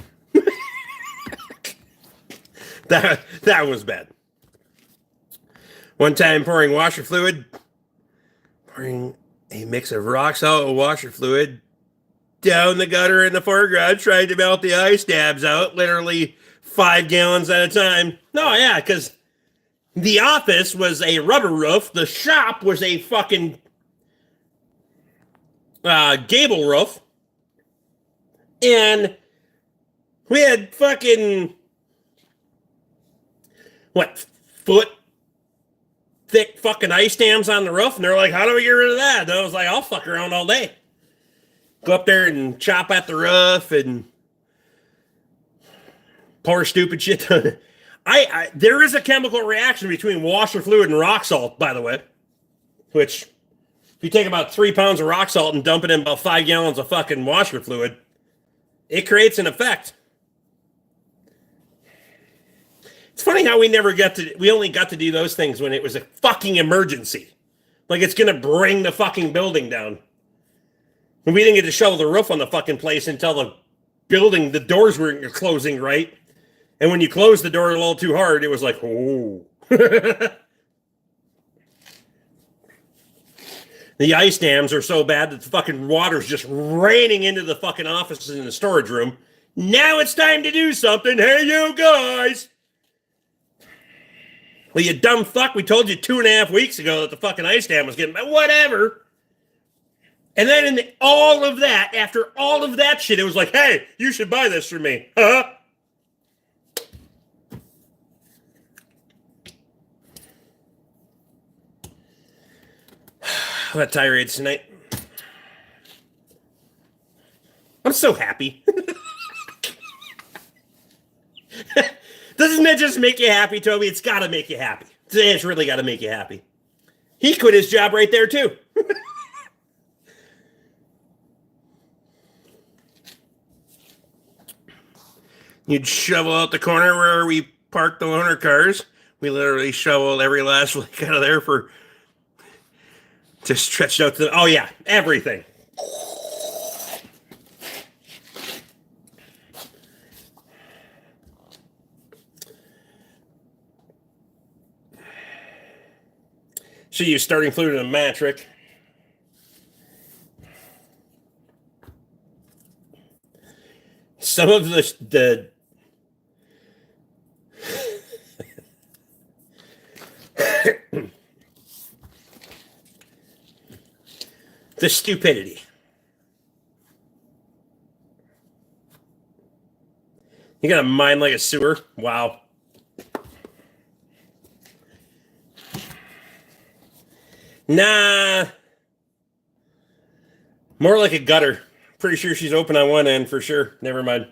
that was bad. One time pouring washer fluid, pouring a mix of rock salt and washer fluid down the gutter in the Ford garage, trying to melt the ice dabs out, literally 5 gallons at a time. No, yeah, because the office was a rubber roof. The shop was a fucking gable roof. And we had fucking, foot thick fucking ice dams on the roof. And they're like, how do we get rid of that? And I was like, I'll fuck around all day. Go up there and chop at the roof and pour stupid shit on it. There is a chemical reaction between washer fluid and rock salt, by the way. Which, if you take about 3 pounds of rock salt and dump it in about 5 gallons of fucking washer fluid, it creates an effect. It's funny how we only got to do those things when it was a fucking emergency. Like it's going to bring the fucking building down. And we didn't get to shovel the roof on the fucking place until the doors weren't closing right. And when you closed the door a little too hard, it was like, oh. The ice dams are so bad that the fucking water's just raining into the fucking offices in the storage room. Now it's time to do something. Hey, you guys. Well, you dumb fuck, we told you 2.5 weeks ago that the fucking ice dam was getting, whatever. And then all of that, after all of that shit, it was like, hey, you should buy this from me. Huh? What tirades tonight? I'm so happy. Doesn't that just make you happy, Toby? It's got to make you happy. It's really got to make you happy. He quit his job right there, too. You'd shovel out the corner where we parked the loaner cars. We literally shoveled every last lick out of there for just stretched out to the, oh yeah, everything. So you starting fluid in a matric. Some of the the stupidity. You got a mind like a sewer? Wow. Nah. More like a gutter. Pretty sure she's open on one end for sure. Never mind.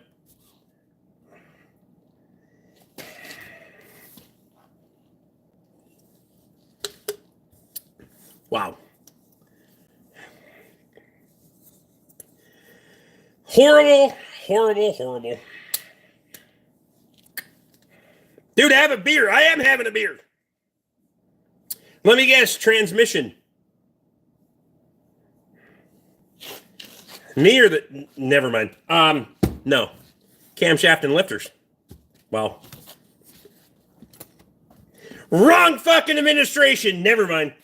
Wow. Horrible, horrible, horrible. Dude, have a beer. I am having a beer. Let me guess, transmission. Me or the... Never mind. No. Camshaft and lifters. Wow. Wrong fucking administration. Never mind.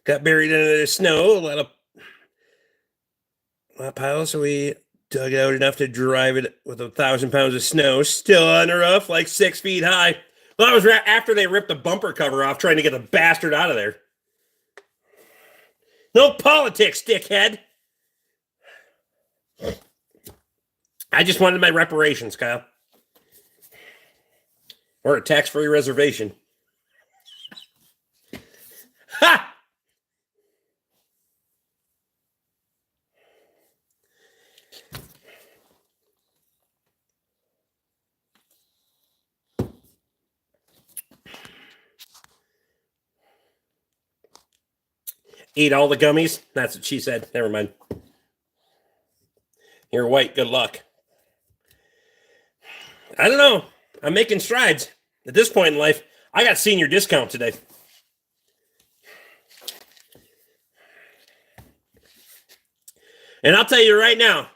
Got buried in the snow, a lot of piles, so we dug out enough to drive it with 1,000 pounds of snow, still on the roof, like 6 feet high. Well, that was right after they ripped the bumper cover off, trying to get the bastard out of there. No politics, dickhead. I just wanted my reparations, Kyle. Or a tax-free reservation. Ha! Eat all the gummies? That's what she said. Never mind. You're white. Good luck. I don't know. I'm making strides. At this point in life, I got senior discount today. And I'll tell you right now,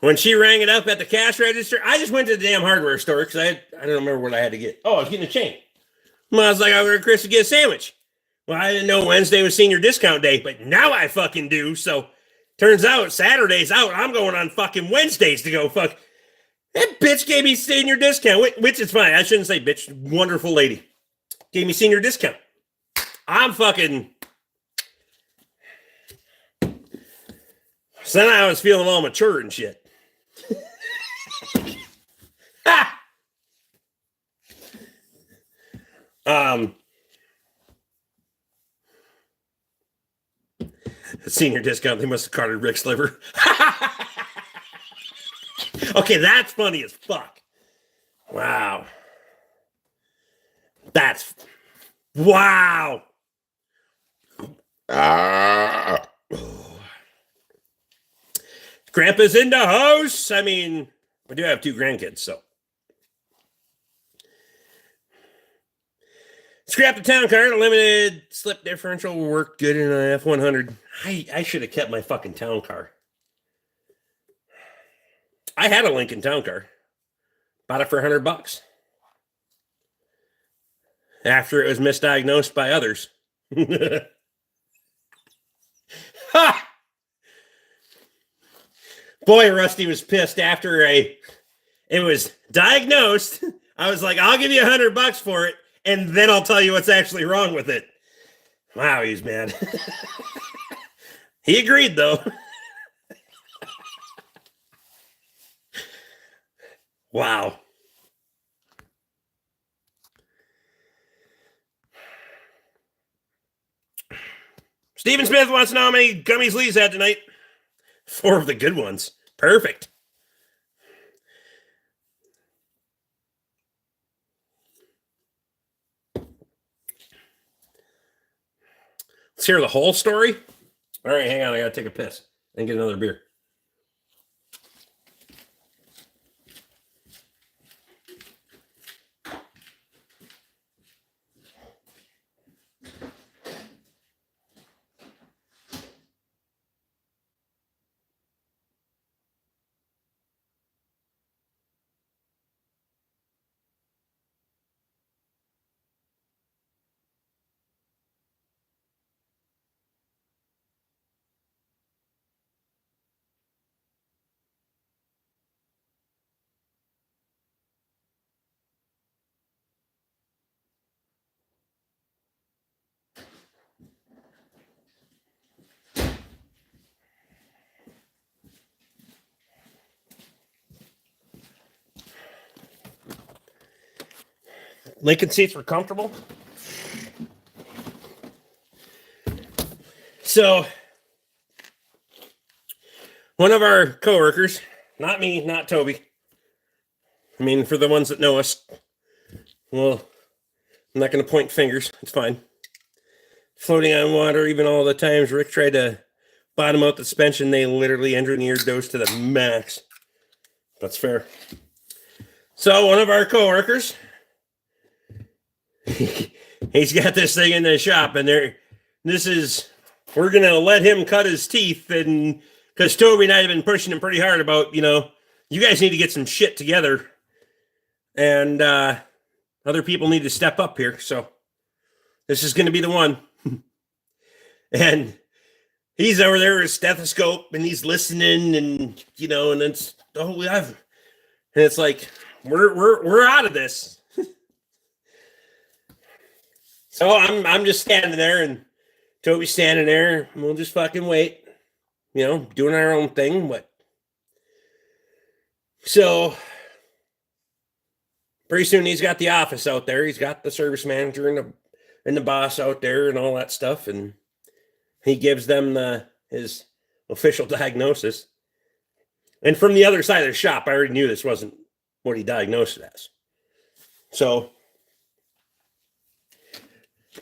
when she rang it up at the cash register, I just went to the damn hardware store because I don't remember what I had to get. Oh, I was getting a chain. Well, I was like, I'll go to Chris to get a sandwich. Well, I didn't know Wednesday was senior discount day, but now I fucking do. So turns out Saturday's out. I'm going on fucking Wednesdays to go fuck. That bitch gave me senior discount, which is fine. I shouldn't say bitch. Wonderful lady. Gave me senior discount. I'm fucking. So then I was feeling all mature and shit. Ha! Senior discount. They must have carded Rick's liver. Okay, that's funny as fuck. Wow. That's... Wow. Grandpa's in the house. I mean, we do have 2 grandkids, so. Scrap the town car. The limited slip differential worked good in an F100. I should have kept my fucking town car. I had a Lincoln town car. Bought it for $100. After it was misdiagnosed by others. Ha! Boy, Rusty was pissed after it was diagnosed. I was like, I'll give you $100 for it, and then I'll tell you what's actually wrong with it. Wow, he's mad. He agreed, though. Wow. Stephen Smith wants to know how many gummies Lee's had tonight. 4 of the good ones. Perfect. Let's hear the whole story. All right, hang on. I got to take a piss and get another beer. Lincoln seats were comfortable. So, one of our coworkers, not me, not Toby. I mean, for the ones that know us, well, I'm not going to point fingers. It's fine. Floating on water, even all the times Rick tried to bottom out the suspension, they literally engineered those to the max. That's fair. So, one of our coworkers, he's got this thing in the shop, and we're going to let him cut his teeth, and because Toby and I have been pushing him pretty hard about, you guys need to get some shit together, and other people need to step up here, so this is going to be the one. And he's over there with his stethoscope, and he's listening, and, and it's, and it's like, we're out of this. So I'm just standing there, and Toby's standing there, and we'll just fucking wait, doing our own thing. So pretty soon he's got the office out there. He's got the service manager and the boss out there and all that stuff, and he gives them his official diagnosis. And from the other side of the shop, I already knew this wasn't what he diagnosed it as. So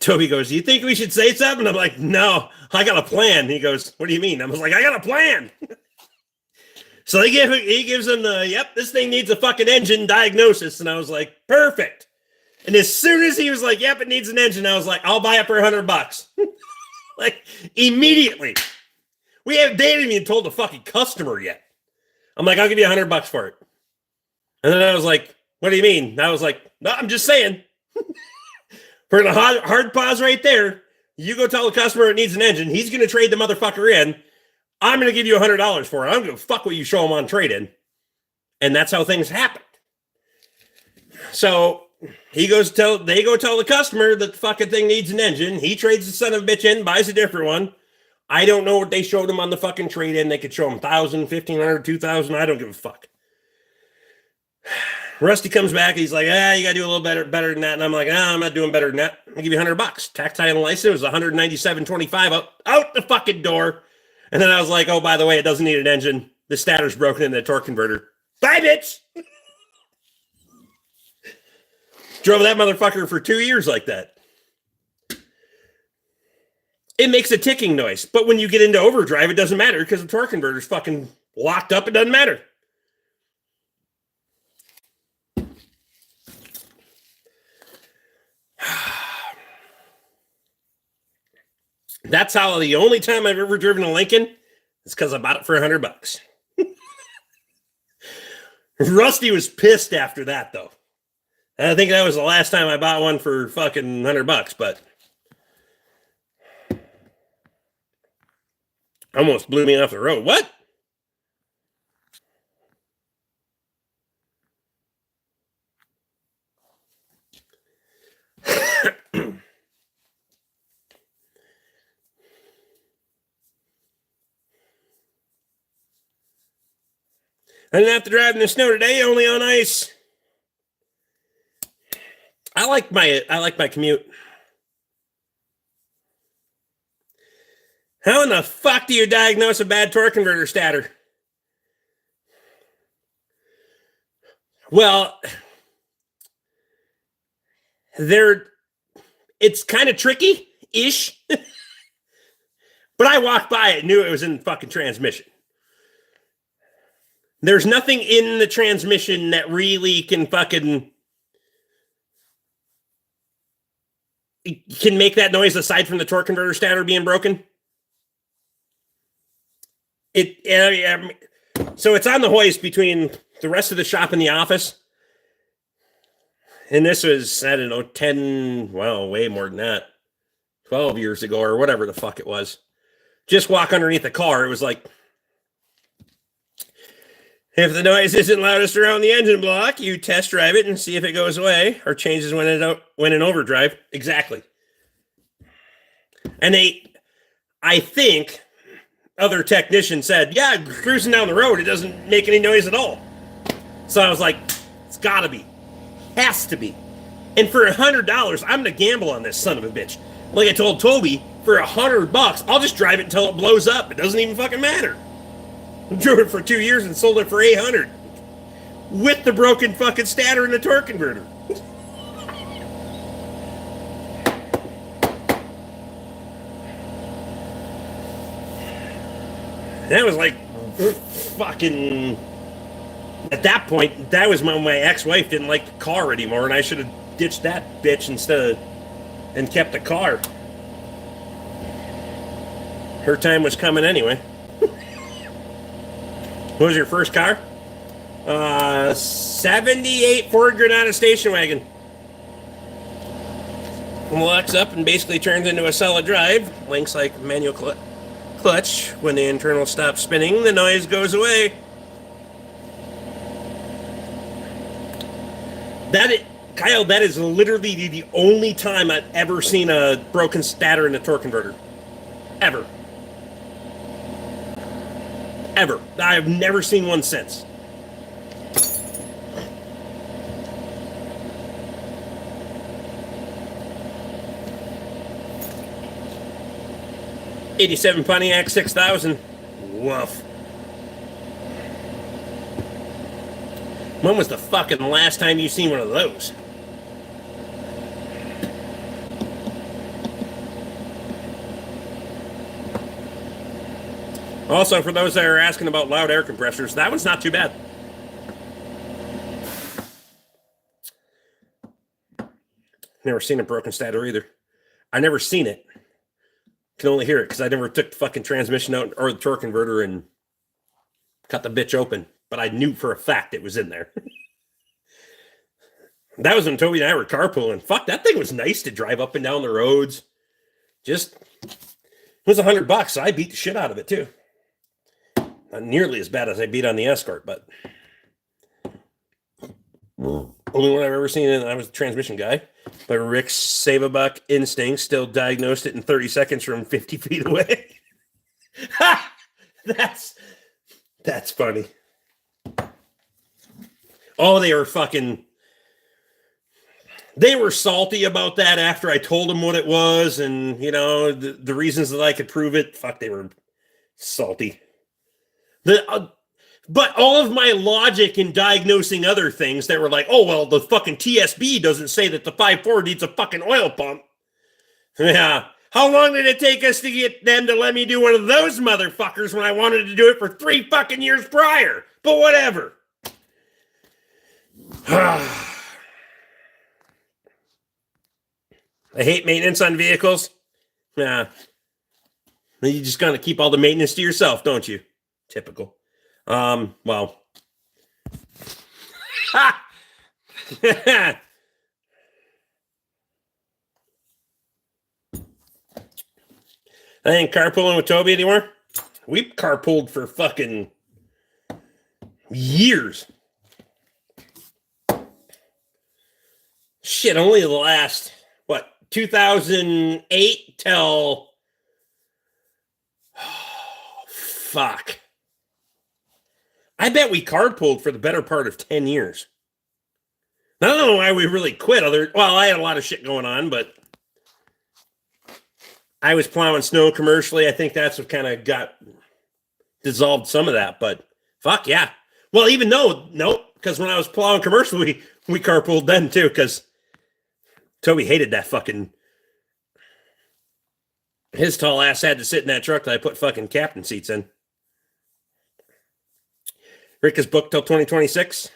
Toby goes, "Do you think we should say something?" I'm like, "No, I got a plan." He goes, "What do you mean?" I was like, "I got a plan." So he gives him this thing needs a fucking engine diagnosis. And I was like, perfect. And as soon as he was like, yep, it needs an engine, I was like, I'll buy it for $100. Like, immediately. They hadn't even told the fucking customer yet. I'm like, I'll give you $100 for it. And then I was like, what do you mean? And I was like, no, I'm just saying. For the hard pause right there, you go tell the customer it needs an engine. He's going to trade the motherfucker in. I'm going to give you $100 for it. I'm going to fuck what you show him on trade-in. And that's how things happened. So they go tell the customer that the fucking thing needs an engine. He trades the son of a bitch in, buys a different one. I don't know what they showed him on the fucking trade-in. They could show him $1,000, $1,500, $2,000. I don't give a fuck. Rusty comes back. He's like, you got to do a little better than that. And I'm like, I'm not doing better than that. I'll give you $100. Tax, title, and license was $197.25 out the fucking door. And then I was like, oh, by the way, it doesn't need an engine. The stator's broken in the torque converter. Bye, bitch. Drove that motherfucker for 2 years like that. It makes a ticking noise. But when you get into overdrive, it doesn't matter because the torque converter's fucking locked up. It doesn't matter. That's how the only time I've ever driven a Lincoln is because I bought it for $100. Rusty was pissed after that, though. I think that was the last time I bought one for fucking $100, but Almost blew me off the road. What? I didn't have to drive in the snow today, only on ice. I like my commute. How in the fuck do you diagnose a bad torque converter stator? Well, it's kind of tricky-ish. But I walked by it, knew it was in the fucking transmission. There's nothing in the transmission that really can make that noise aside from the torque converter stator being broken. So it's on the hoist between the rest of the shop and the office. And this was, I don't know, way more than that. 12 years ago or whatever the fuck it was. Just walk underneath the car. It was like, if the noise isn't loudest around the engine block, you test drive it and see if it goes away or changes when in overdrive. Exactly. And I think other technicians said, yeah, cruising down the road, it doesn't make any noise at all. So I was like, it's gotta be. Has to be. And for $100, I'm gonna gamble on this son of a bitch. Like I told Toby, for $100, I'll just drive it until it blows up. It doesn't even fucking matter. I drove it for 2 years and sold it for $800 with the broken fucking stator and the torque converter. That was like fucking. At that point, that was when my ex-wife didn't like the car anymore, and I should have ditched that bitch and kept the car. Her time was coming anyway. What was your first car? 78 Ford Granada station wagon. Locks up and basically turns into a solid drive. Links like manual clutch. When the internal stops spinning, the noise goes away. Kyle, that is literally the only time I've ever seen a broken stator in a torque converter. Ever. Ever. I have never seen one since. '87 Pontiac 6000. Woof. When was the fucking last time you seen one of those? Also, for those that are asking about loud air compressors, that one's not too bad. Never seen a broken stator either. I never seen it. Can only hear it because I never took the fucking transmission out or the torque converter and cut the bitch open. But I knew for a fact it was in there. That was when Toby and I were carpooling. Fuck, that thing was nice to drive up and down the roads. It was $100, so I beat the shit out of it too. Not nearly as bad as I beat on the Escort, but only one I've ever seen, and I was the transmission guy. But Rick's Save-A-Buck instinct still diagnosed it in 30 seconds from 50 feet away. Ha! That's funny. Oh, they were salty about that after I told them what it was and, you know, the reasons that I could prove it. Fuck, they were salty. But all of my logic in diagnosing other things that were like, oh, well, the fucking TSB doesn't say that the 5.4 needs a fucking oil pump. Yeah. How long did it take us to get them to let me do one of those motherfuckers when I wanted to do it for 3 fucking years prior? But whatever. I hate maintenance on vehicles. Yeah. You just gotta keep all the maintenance to yourself, don't you? Typical. Well. Ha! I ain't carpooling with Toby anymore. We carpooled for fucking years. Shit, only the last, 2008 till... Oh, fuck. I bet we carpooled for the better part of 10 years. I don't know why we really quit. I had a lot of shit going on, but I was plowing snow commercially. I think that's what kind of dissolved some of that, but fuck yeah. Well, even though, because when I was plowing commercially, we carpooled then too, because Toby hated that fucking... His tall ass had to sit in that truck that I put fucking captain seats in. Rick is booked till 2026.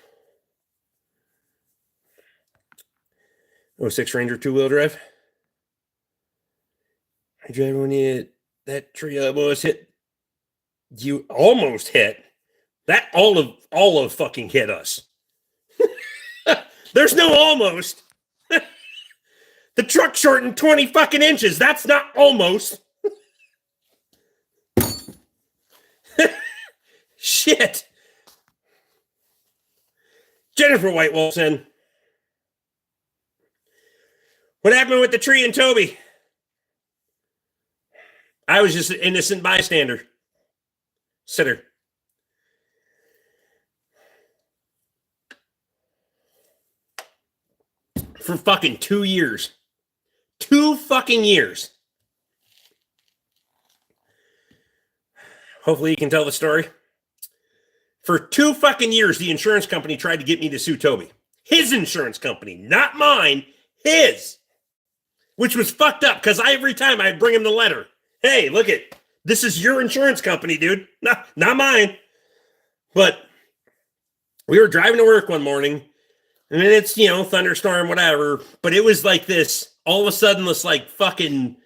06 Ranger two-wheel drive. I drive when that tree almost hit. You almost hit. That olive fucking hit us. There's no almost. The truck shortened 20 fucking inches. That's not almost. Shit. Jennifer White Wilson. What happened with the tree and Toby? I was just an innocent bystander. Sitter. For fucking 2 years. 2 fucking years. Hopefully you can tell the story. For 2 fucking years, the insurance company tried to get me to sue Toby. His insurance company, not mine, his. Which was fucked up, because every time I'd bring him the letter. Hey, look it. This is your insurance company, dude. Not mine. But we were driving to work one morning, and it's, thunderstorm, whatever. But it was like this, all of a sudden, this like fucking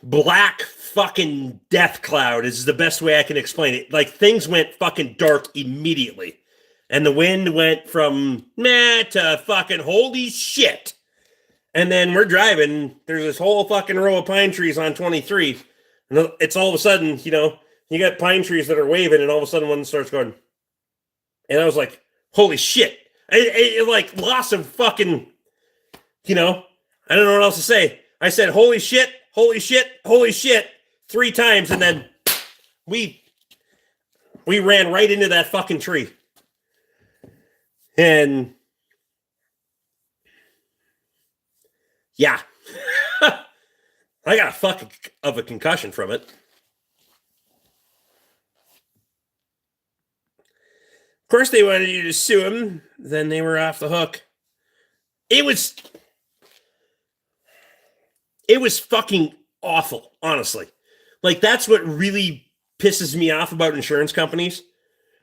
black fucking death cloud is the best way I can explain it. Like things went fucking dark immediately. And the wind went from meh to fucking holy shit. And then we're driving. There's this whole fucking row of pine trees on 23. And it's all of a sudden, you got pine trees that are waving, and all of a sudden one starts going. And I was like, holy shit. It like loss of fucking, I don't know what else to say. I said, holy shit, holy shit, holy shit, 3 times. And then we ran right into that fucking tree. And yeah, I got a fuck of a concussion from it. Of course, they wanted you to sue him. Then they were off the hook. It was fucking awful, honestly. Like, that's what really pisses me off about insurance companies.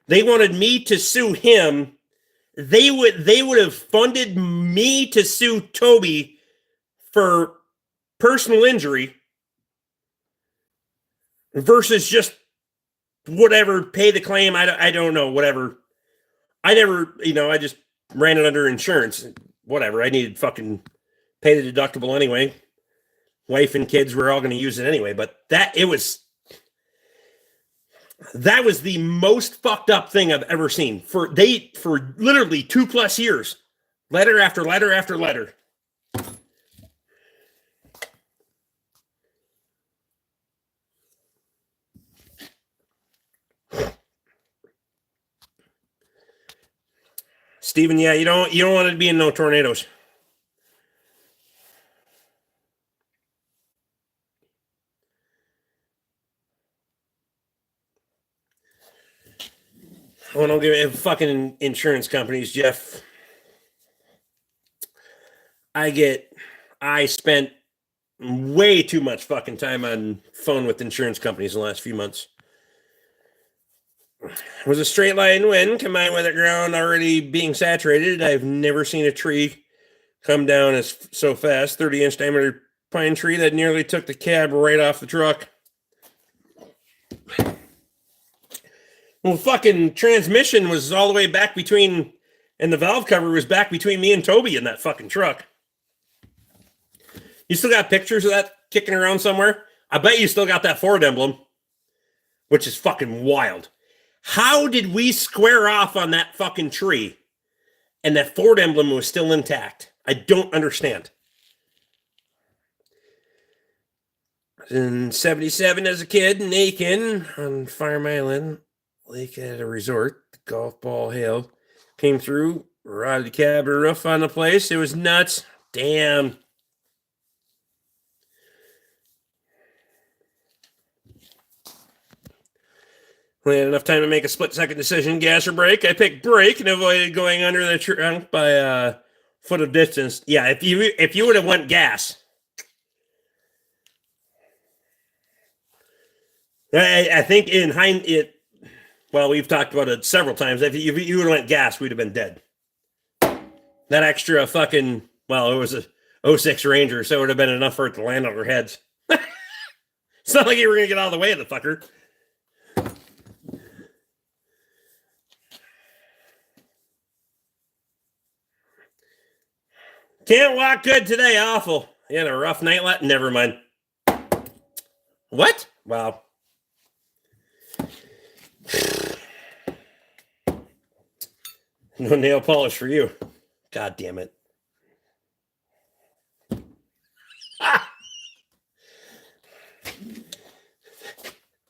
They wanted me to sue him. They would have funded me to sue Toby for personal injury versus just whatever, pay the claim. I don't know, whatever. I never, I just ran it under insurance. Whatever. I needed fucking pay the deductible anyway. Wife and kids were all going to use it anyway. But that was the most fucked up thing I've ever seen. For literally 2+ years. Letter after letter after letter. Steven, yeah, you don't want to be in no tornadoes. Oh, don't give it fucking insurance companies, Jeff. I spent way too much fucking time on phone with insurance companies in the last few months. It was a straight line wind combined with the ground already being saturated. I've never seen a tree come down so fast. 30-inch diameter pine tree that nearly took the cab right off the truck. Well, fucking transmission was all the way back between, and the valve cover was back between me and Toby in that fucking truck. You still got pictures of that kicking around somewhere? I bet you still got that Ford emblem. which is fucking wild. How did we square off on that fucking tree and that Ford emblem was still intact? I don't understand. In 77 as a kid in Aiken on Farm Island, lake at a resort, the golf ball hailed, came through, rotted the cabin roof on the place. It was nuts. Damn. We had enough time to make a split-second decision, gas or brake. I picked brake and avoided going under the trunk by a foot of distance. Yeah, if you would have went gas, I think in hindsight, well, we've talked about it several times. If you would have went gas, we'd have been dead. That extra fucking, well, it was a 06 Ranger, so it would have been enough for it to land on our heads. It's not like you were going to get out of the way of the fucker. Can't walk good today. Awful. You had a rough night. Never mind. What? Wow. No nail polish for you. God damn it.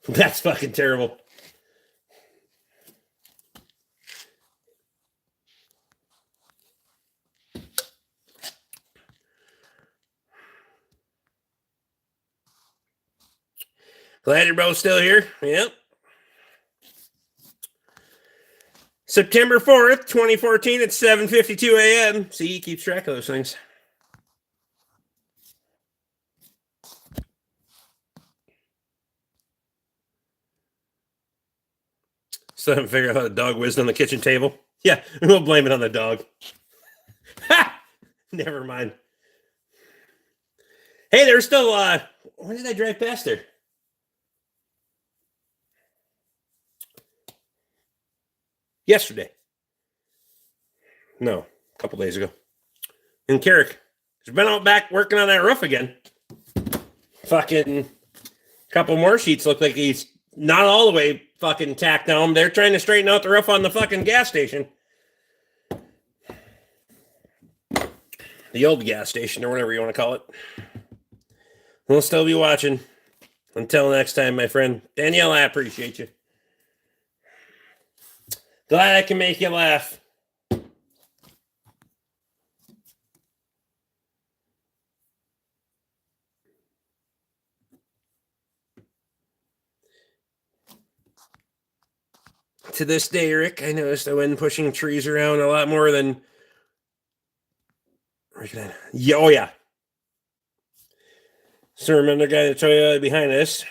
That's fucking terrible. Glad you're both still here. Yep. September 4th, 2014 at 7:52 a.m. See, he keeps track of those things. Still haven't figured out how the dog whizzed on the kitchen table. Yeah, we'll blame it on the dog. Ha! Never mind. Hey, there's still, when did I drive past there? Yesterday. No, a couple days ago. In Carrick. He's been out back working on that roof again. Fucking couple more sheets look like he's not all the way fucking tacked down. They're trying to straighten out the roof on the fucking gas station. The old gas station, or whatever you want to call it. We'll still be watching. Until next time, my friend. Danielle, I appreciate you. Glad I can make you laugh. To this day, Rick, I noticed the wind pushing trees around a lot more than... Yeah, oh, yeah. So remember the guy that told you behind us?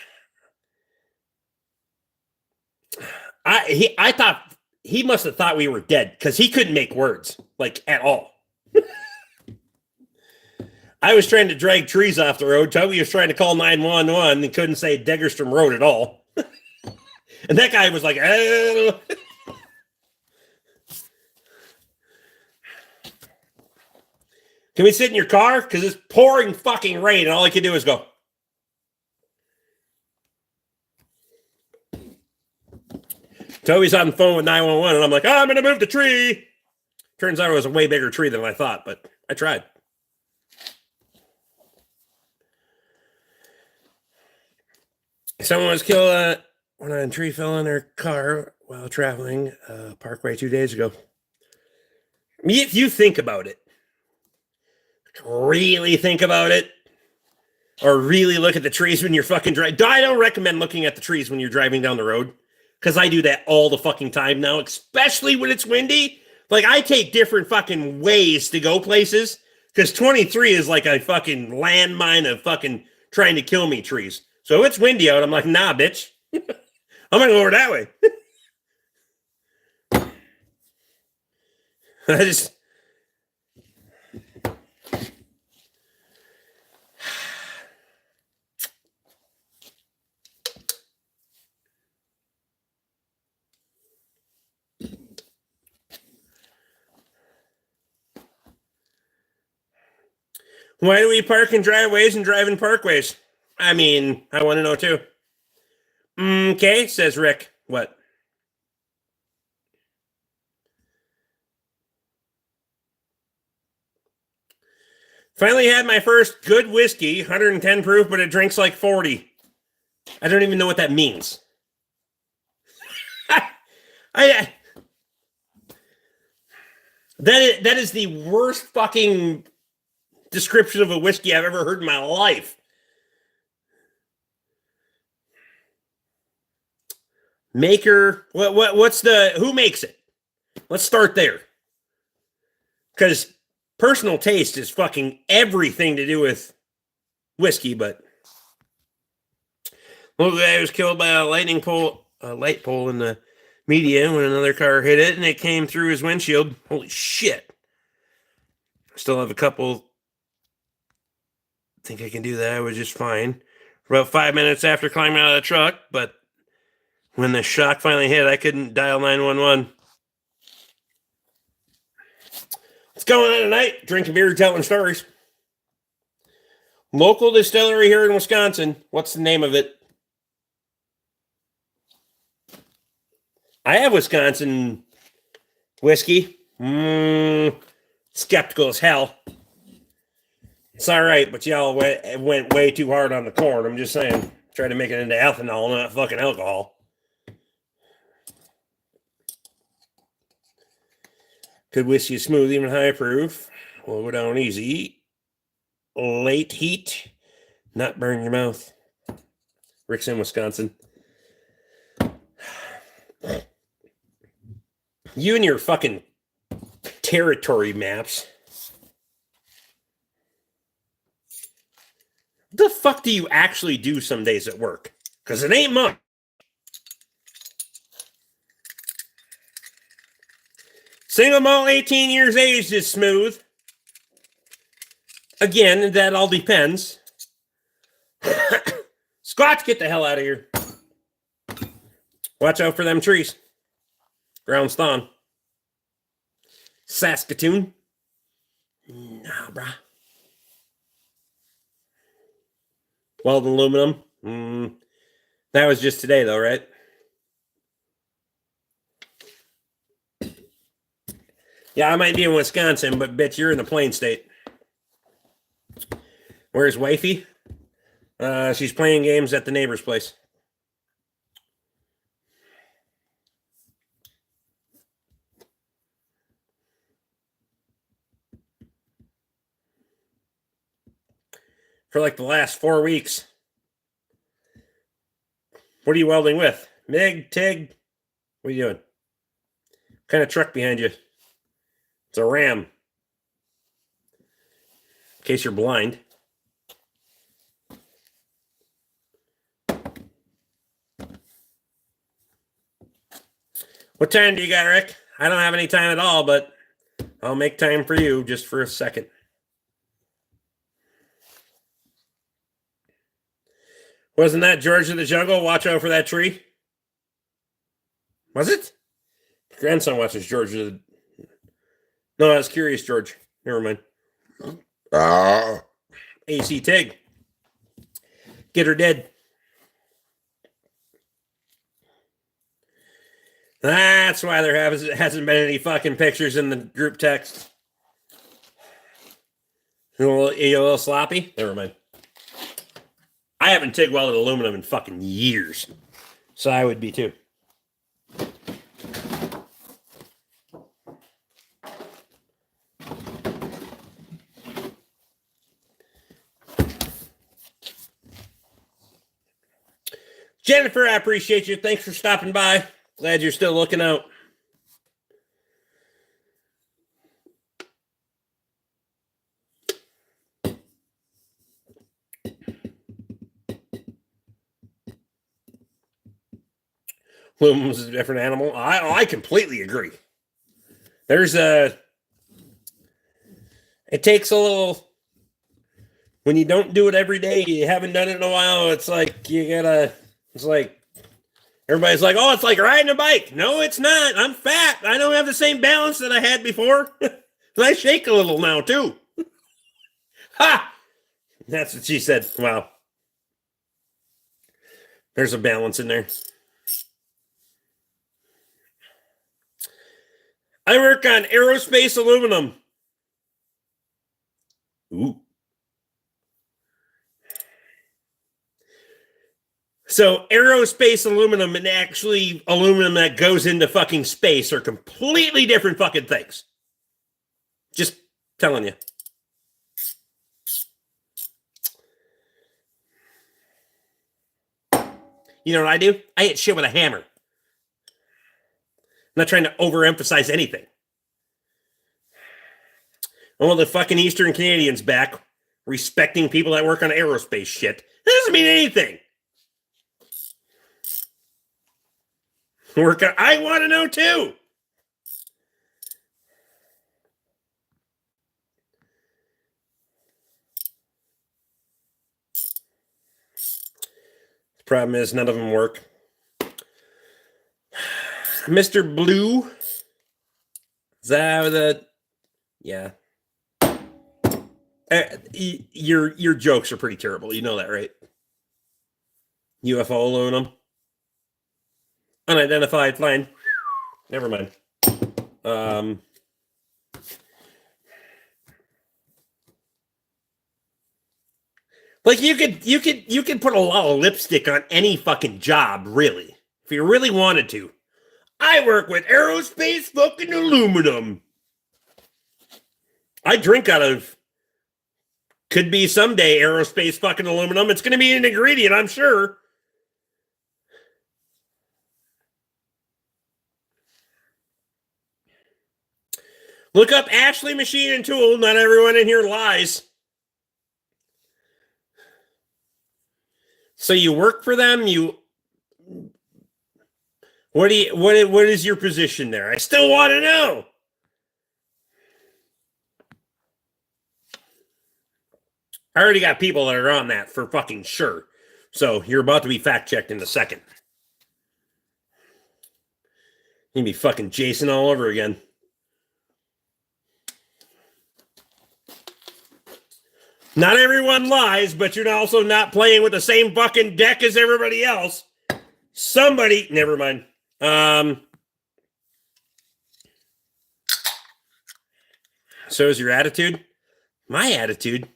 I thought... He must have thought we were dead because he couldn't make words, like, at all. I was trying to drag trees off the road. Toby was trying to call 911 and couldn't say Deggerstrom Road at all. And that guy was like, oh. Can we sit in your car? Because it's pouring fucking rain and all I can do is go. Toby's on the phone with 911 and I'm like, I'm going to move the tree. Turns out it was a way bigger tree than I thought, but I tried. Someone was killed when a tree fell on their car while traveling Parkway 2 days ago. If you think about it, really think about it, or really look at the trees when you're fucking driving. I don't recommend looking at the trees when you're driving down the road. Because I do that all the fucking time now, especially when it's windy. Like, I take different fucking ways to go places. Because 23 is like a fucking landmine of fucking trying to kill me trees. So if it's windy out, I'm like, nah, bitch. I'm going to go over that way. I just... Why do we park in driveways and drive in parkways? I mean, I want to know too. Okay, says Rick. What? Finally had my first good whiskey, 110 proof, but it drinks like 40. I don't even know what that means. That is the worst fucking description of a whiskey I've ever heard in my life. Maker, what's the, who makes it? Let's start there. Because personal taste is fucking everything to do with whiskey, but one guy was killed by a light pole in the median when another car hit it and it came through his windshield. Holy shit. Still have a couple. Think I can do that. I was just fine. For about 5 minutes after climbing out of the truck, but when the shock finally hit, I couldn't dial 911. What's going on tonight? Drinking beer, telling stories. Local distillery here in Wisconsin. What's the name of it? I have Wisconsin whiskey. Skeptical as hell. It's all right, but y'all went way too hard on the corn. I'm just saying. Try to make it into ethanol, not fucking alcohol. Good whiskey is smooth, even high proof. Will go down easy. Late heat. Not burn your mouth. Rick's in Wisconsin. You and your fucking territory maps. What the fuck do you actually do some days at work? Because it ain't much. Single malt 18 years aged is smooth. Again, that all depends. Scotch, get the hell out of here. Watch out for them trees. Ground's thawing. Saskatoon. Nah, brah. Welded aluminum. That was just today, though, right? Yeah, I might be in Wisconsin, but bitch, you're in the Plain State. Where's wifey? She's playing games at the neighbor's place. For like the last 4 weeks. What are you welding with? MIG, TIG? What are you doing? What kind of truck behind you? It's a Ram. In case you're blind. What time do you got, Rick? I don't have any time at all, but I'll make time for you just for a second. Wasn't that George of the Jungle? Watch out for that tree. Was it? Your grandson watches George of the... No, I was Curious George. Never mind. AC Tig. Get her dead. That's why there hasn't been any fucking pictures in the group text. You a little sloppy? Never mind. I haven't TIG welded aluminum in fucking years. So I would be too. Jennifer, I appreciate you. Thanks for stopping by. Glad you're still looking out. Aluminum is a different animal. I completely agree. It takes a little, when you don't do it every day, you haven't done it in a while, it's like it's like, everybody's like, oh, it's like riding a bike. No, it's not. I'm fat. I don't have the same balance that I had before. I shake a little now, too. Ha! That's what she said. Wow. There's a balance in there. I work on aerospace aluminum. Ooh. So aerospace aluminum and actually aluminum that goes into fucking space are completely different fucking things. Just telling you. You know what I do? I hit shit with a hammer. I'm not trying to overemphasize anything. All the fucking Eastern Canadians back respecting people that work on aerospace shit. That doesn't mean anything. I want to know too. The problem is none of them work. Mr. Blue. Is that the... Yeah. Your jokes are pretty terrible. You know that, right? UFO aluminum. Unidentified flying. Never mind. Like you could put a lot of lipstick on any fucking job, really, if you really wanted to. I work with aerospace fucking aluminum. I drink out of, could be someday aerospace fucking aluminum. It's going to be an ingredient, I'm sure. Look up Ashley Machine and Tool. Not everyone in here lies. So you work for them? What is your position there? I still want to know. I already got people that are on that for fucking sure. So you're about to be fact checked in a second. You'd be fucking Jason all over again. Not everyone lies, but you're also not playing with the same fucking deck as everybody else. Somebody, never mind. So is your attitude? My attitude?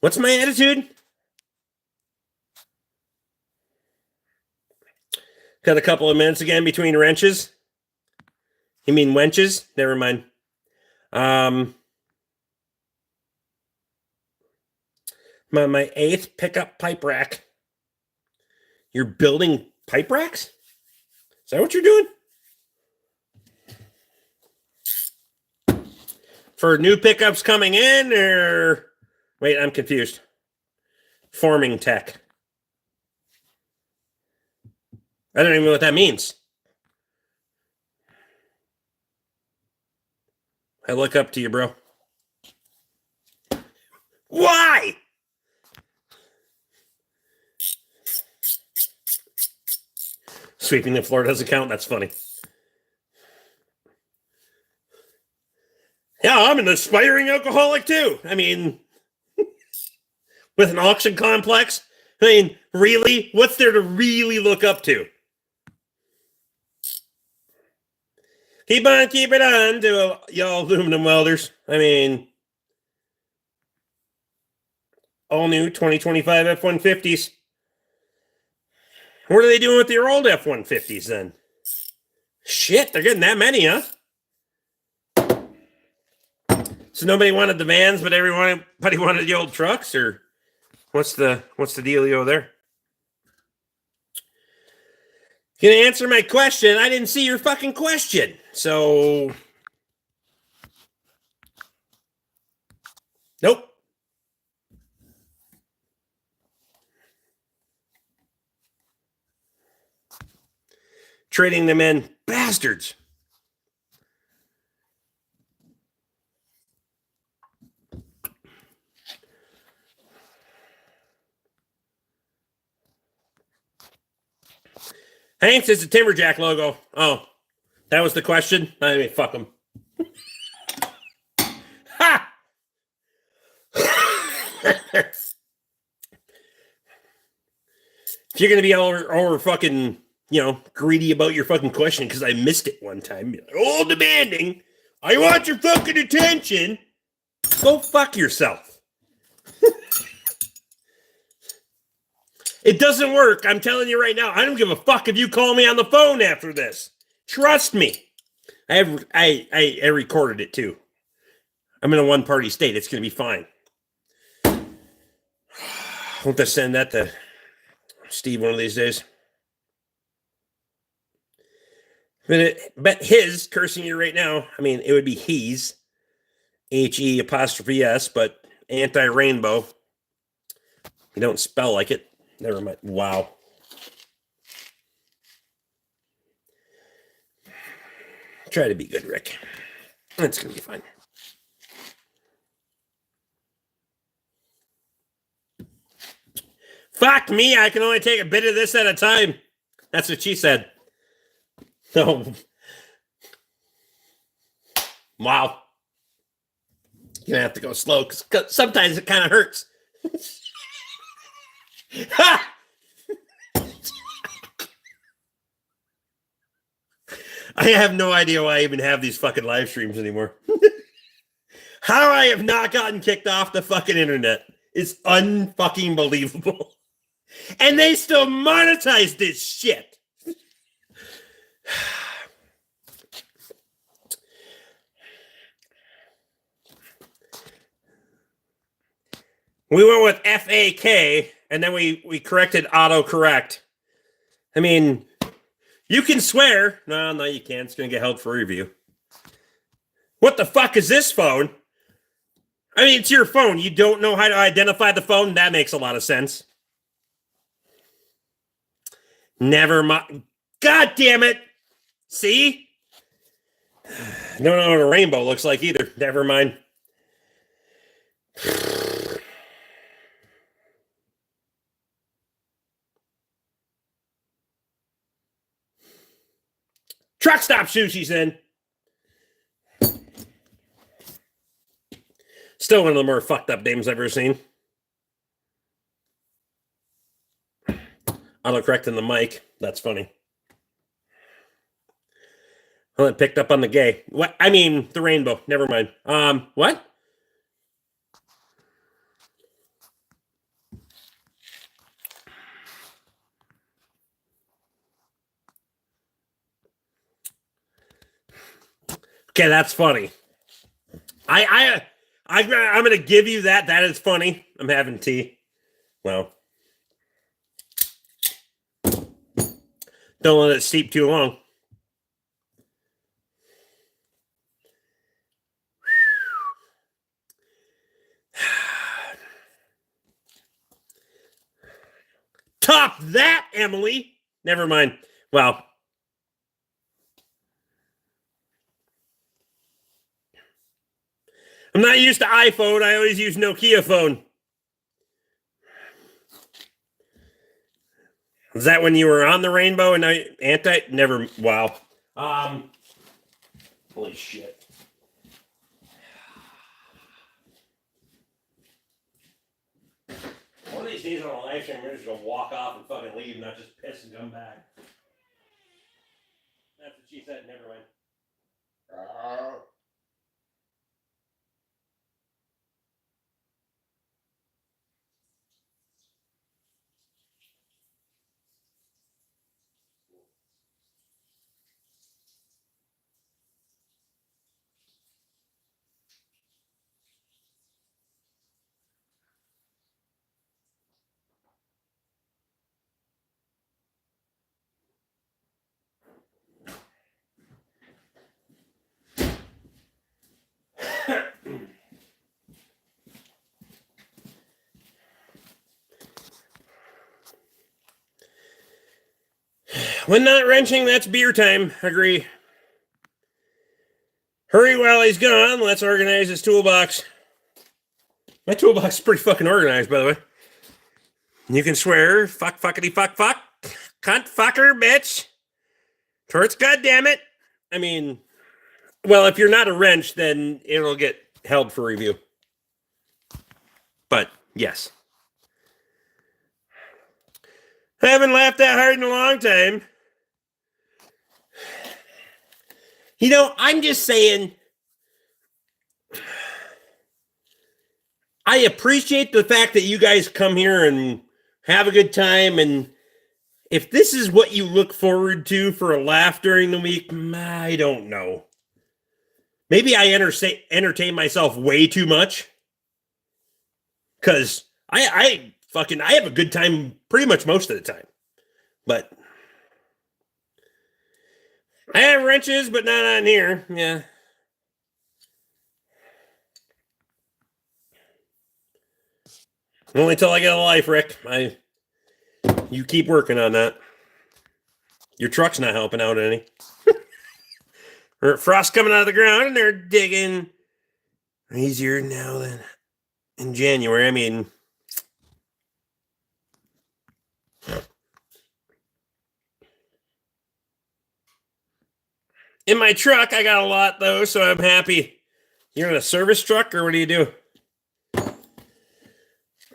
What's my attitude? Got a couple of minutes again between wrenches. You mean wenches? Never mind. My 8th pickup pipe rack. You're building pipe racks? Is that what you're doing? For new pickups coming in, or... Wait, I'm confused. Forming tech. I don't even know what that means. I look up to you, bro. Why? Sweeping the floor doesn't count. That's funny. Yeah, I'm an aspiring alcoholic too. I mean, with an auction complex. I mean, really? What's there to really look up to? Keep on keeping on to y'all aluminum welders. I mean, all new 2025 F-150s. What are they doing with your old F-150s then? Shit, they're getting that many, huh? So nobody wanted the vans, but everybody wanted the old trucks, or what's the dealio there? You can answer my question. I didn't see your fucking question. So nope. Trading them in, bastards. Hanks is the Timberjack logo. Oh, that was the question? I mean, fuck them. Ha! If you're going to be all fucking, greedy about your fucking question because I missed it one time. All demanding. I want your fucking attention. Go fuck yourself. It doesn't work. I'm telling you right now. I don't give a fuck if you call me on the phone after this. Trust me. I recorded it too. I'm in a one-party state. It's going to be fine. Won't I send that to Steve one of these days? But his, cursing you right now, I mean, it would be he's, He''S, but anti-rainbow. You don't spell like it. Never mind. Wow. Try to be good, Rick. It's going to be fine. Fuck me, I can only take a bit of this at a time. That's what she said. No. Wow. You're going to have to go slow because sometimes it kind of hurts. I have no idea why I even have these fucking live streams anymore. How I have not gotten kicked off the fucking internet is unfucking believable. And they still monetize this shit. We went with FAK, and then we corrected autocorrect. I mean, you can swear. No, you can't. It's going to get held for review. What the fuck is this phone? I mean, it's your phone. You don't know how to identify the phone? That makes a lot of sense. Never mind. God damn it. See? Don't know what a rainbow looks like either. Never mind. Truck stop sushi's in. Still one of the more fucked up names I've ever seen. Autocorrecting the mic. That's funny. Well, it picked up on the gay. What? I mean, the rainbow. Never mind. What? Okay, that's funny. I'm going to give you that. That is funny. I'm having tea. Well, don't let it steep too long. Top that, Emily. Never mind. Well, I'm not used to iPhone. I always use Nokia phone. Is that when you were on the rainbow and I never? Wow. Holy shit. One of these days on a live stream, I'm just gonna walk off and fucking leave, not just piss and come back. That's what she said. Never mind. When not wrenching, that's beer time. Agree. Hurry while he's gone. Let's organize his toolbox. My toolbox is pretty fucking organized, by the way. You can swear, fuck, fuckity, fuck, fuck, cunt, fucker, bitch, torts, goddammit. I mean, well, if you're not a wrench, then it'll get held for review. But, yes. I haven't laughed that hard in a long time. You know, I'm just saying, I appreciate the fact that you guys come here and have a good time. And if this is what you look forward to for a laugh during the week, I don't know. Maybe I entertain myself way too much. Because I have a good time pretty much most of the time. But I have wrenches, but not on here. Yeah. Only till I get a life, Rick. You keep working on that. Your truck's not helping out any. Frost coming out of the ground and they're digging easier now than in January. I mean, in my truck, I got a lot though, so I'm happy. You're in a service truck, or what do you do?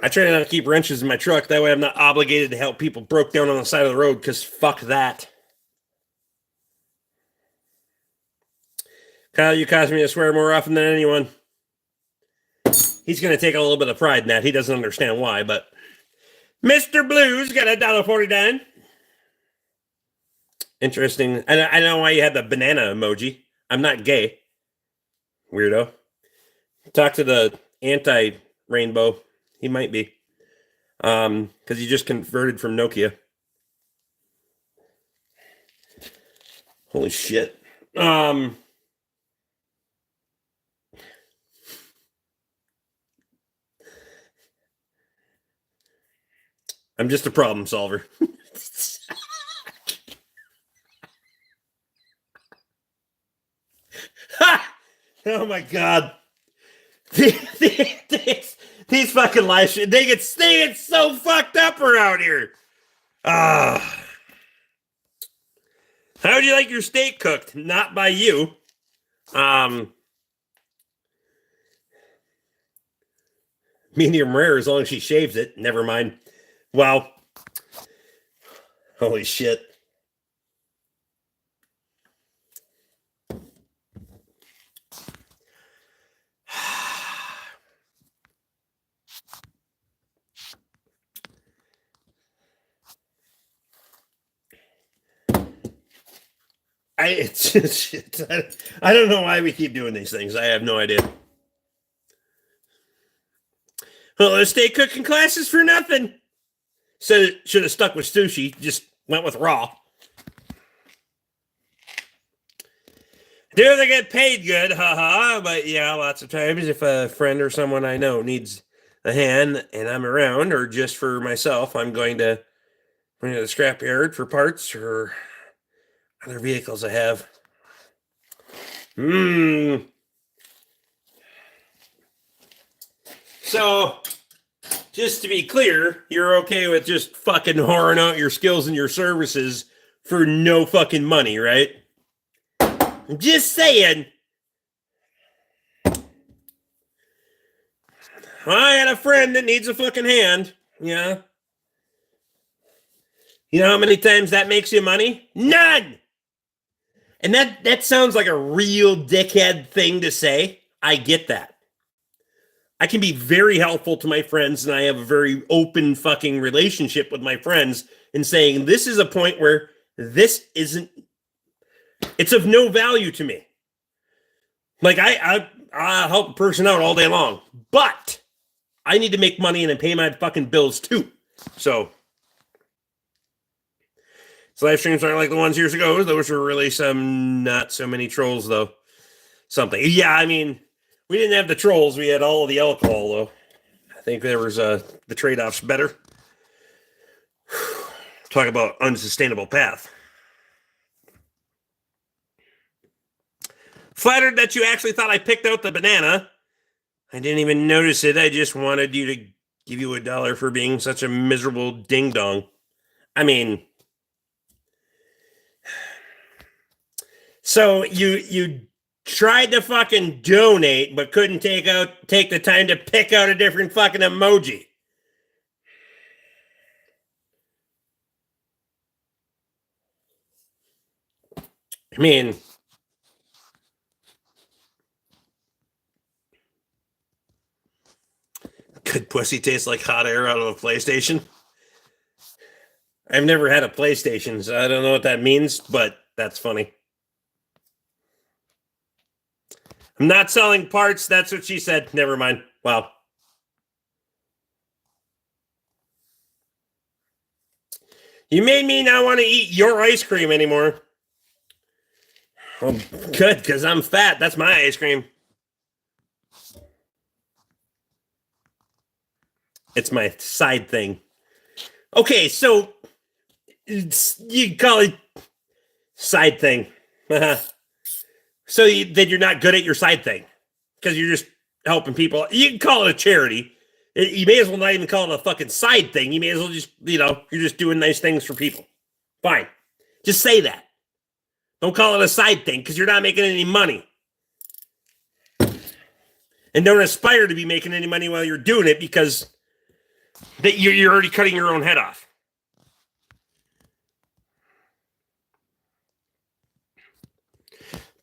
I try not to keep wrenches in my truck. That way I'm not obligated to help people broke down on the side of the road, because fuck that. Kyle, you caused me to swear more often than anyone. He's going to take a little bit of pride in that. He doesn't understand why, but Mr. Blues got $1.49. Interesting. I know why you had the banana emoji. I'm not gay. Weirdo. Talk to the anti-rainbow. He might be. Because he just converted from Nokia. Holy shit. I'm just a problem solver. Oh my god. These fucking live shit, they get so fucked up around here. How would you like your steak cooked? Not by you. Medium rare as long as she shaves it. Never mind. Well, holy shit. It's just shit. I don't know why we keep doing these things. I have no idea. Well, let's stay cooking classes for nothing. Said it should have stuck with sushi. Just went with raw. Do they get paid good? Haha. But yeah, lots of times if a friend or someone I know needs a hand and I'm around, or just for myself, I'm going to bring to the scrapyard for parts or other vehicles I have. So, just to be clear, you're okay with just fucking whoring out your skills and your services for no fucking money, right? I'm just saying. I had a friend that needs a fucking hand. Yeah. You know how many times that makes you money? None! And that sounds like a real dickhead thing to say. I get that. I can be very helpful to my friends, and I have a very open fucking relationship with my friends in saying this is a point where this isn't, it's of no value to me. Like I help a person out all day long, but I need to make money and pay my fucking bills too. So live streams aren't like the ones years ago. Those were really not so many trolls though. Something. Yeah, I mean, we didn't have the trolls. We had all of the alcohol though. I think there was the trade-offs better. Talk about unsustainable path. Flattered that you actually thought I picked out the banana. I didn't even notice it. I just wanted you to give you $1 for being such a miserable ding-dong. I mean, so you tried to fucking donate, but couldn't take the time to pick out a different fucking emoji. I mean, could pussy taste like hot air out of a PlayStation? I've never had a PlayStation, so I don't know what that means, but that's funny. I'm not selling parts. That's what she said. Never mind. Wow. You made me not want to eat your ice cream anymore. Well, good, because I'm fat. That's my ice cream. It's my side thing. Okay, so you call it side thing. So then you're not good at your side thing because you're just helping people. You can call it a charity. You may as well not even call it a fucking side thing. You may as well just, you're just doing nice things for people. Fine. Just say that. Don't call it a side thing because you're not making any money. And don't aspire to be making any money while you're doing it because you're already cutting your own head off.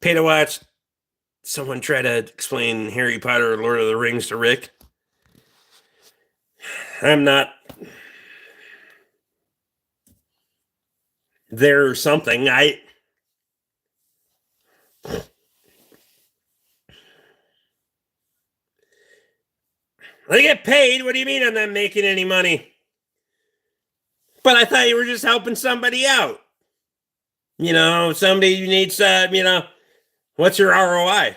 Pay to watch someone try to explain Harry Potter or Lord of the Rings to Rick. I'm not there or something. I get paid. What do you mean I'm not making any money? But I thought you were just helping somebody out. Somebody who needs, what's your ROI?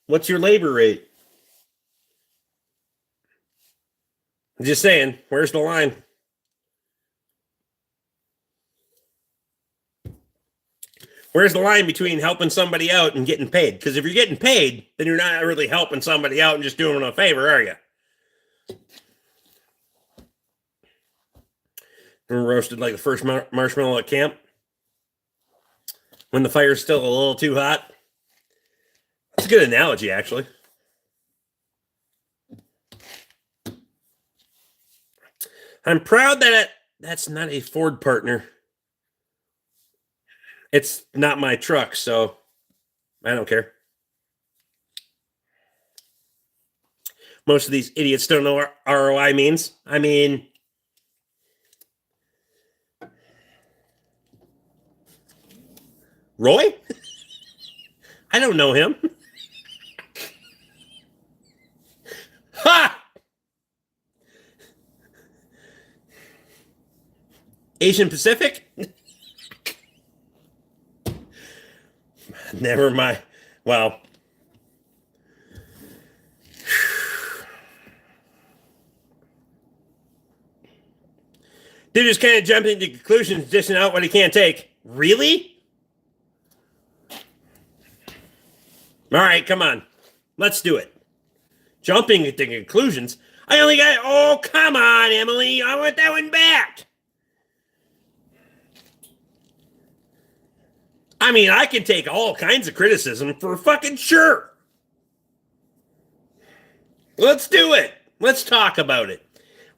What's your labor rate? I'm just saying, where's the line? Where's the line between helping somebody out and getting paid? Because if you're getting paid, then you're not really helping somebody out and just doing them a favor, are you? Roasted like the first marshmallow at camp when the fire's still a little too hot. That's a good analogy, actually. I'm proud that that's not a Ford partner. It's not my truck, so I don't care. Most of these idiots don't know what ROI means. I mean, Roy? I don't know him. Ha! Asian Pacific? Never mind. Well, dude just kind of jumping to conclusions, dishing out what he can't take. Really? All right, come on. Let's do it. Jumping to conclusions. I only got, oh, come on, Emily. I want that one back. I mean, I can take all kinds of criticism for fucking sure. Let's do it. Let's talk about it.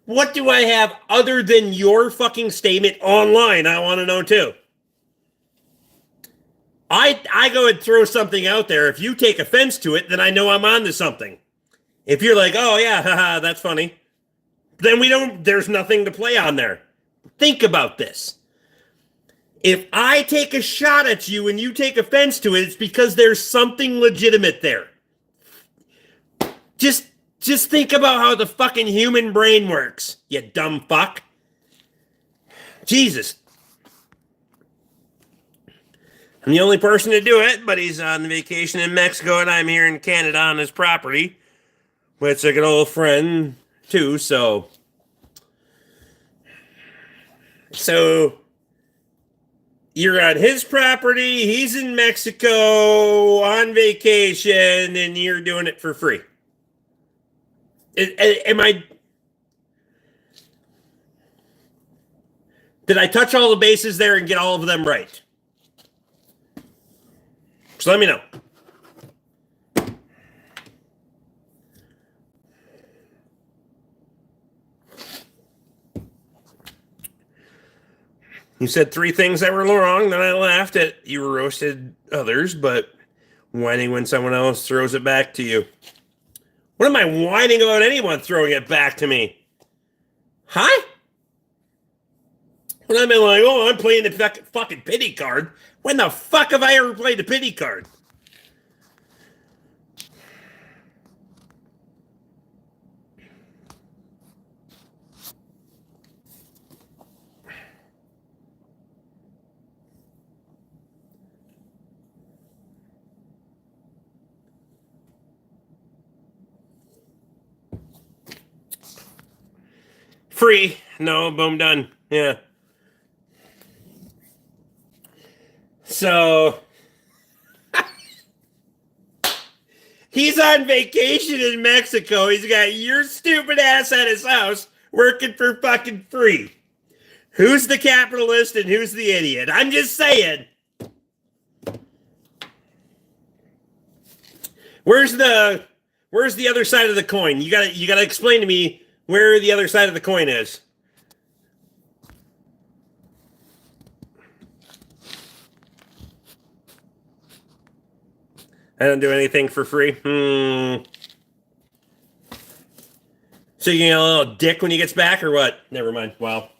What do I have other than your fucking statement online? I want to know too. I go and throw something out there. If you take offense to it, then I know I'm on to something. If you're like, oh yeah, haha, that's funny, then there's nothing to play on there. Think about this. If I take a shot at you and you take offense to it, it's because there's something legitimate there. Just think about how the fucking human brain works, you dumb fuck. Jesus. I'm the only person to do it, but he's on vacation in Mexico and I'm here in Canada on his property. Which I got an old friend too, so you're on his property, he's in Mexico on vacation, and you're doing it for free. Did I touch all the bases there and get all of them right? So let me know. You said 3 things that were wrong, then I laughed at you roasted others, but whining when someone else throws it back to you. What am I whining about anyone throwing it back to me? Huh? When I'm like, oh, I'm playing the fucking pity card. When the fuck have I ever played the pity card? Free. No, boom, done. Yeah. So he's on vacation in Mexico. He's got your stupid ass at his house working for fucking free. Who's the capitalist and who's the idiot? I'm just saying. Where's the other side of the coin? You gotta explain to me where the other side of the coin is. I don't do anything for free. So you get a little dick when he gets back or what? Never mind. Wow.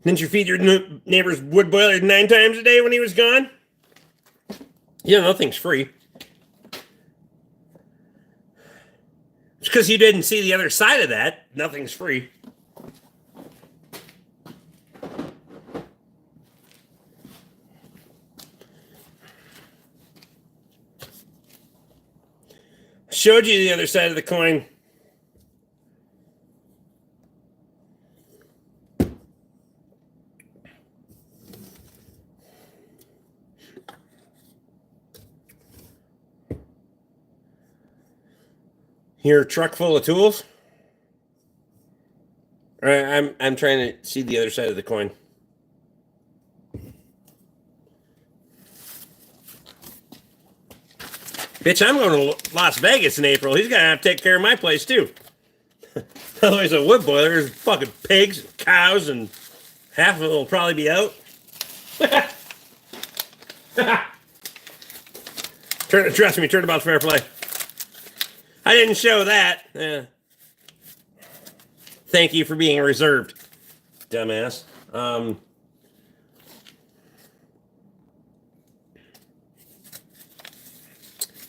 Didn't you feed your neighbor's wood boiler 9 times a day when he was gone? Yeah, nothing's free. It's because you didn't see the other side of that. Nothing's free. Showed you the other side of the coin. Your truck full of tools? All right, I'm trying to see the other side of the coin. Bitch, I'm going to Las Vegas in April. He's going to have to take care of my place, too. Otherwise, a wood boiler, there's fucking pigs, and cows, and half of it will probably be out. Trust me, turnabout's fair play. I didn't show that. Thank you for being reserved, dumbass.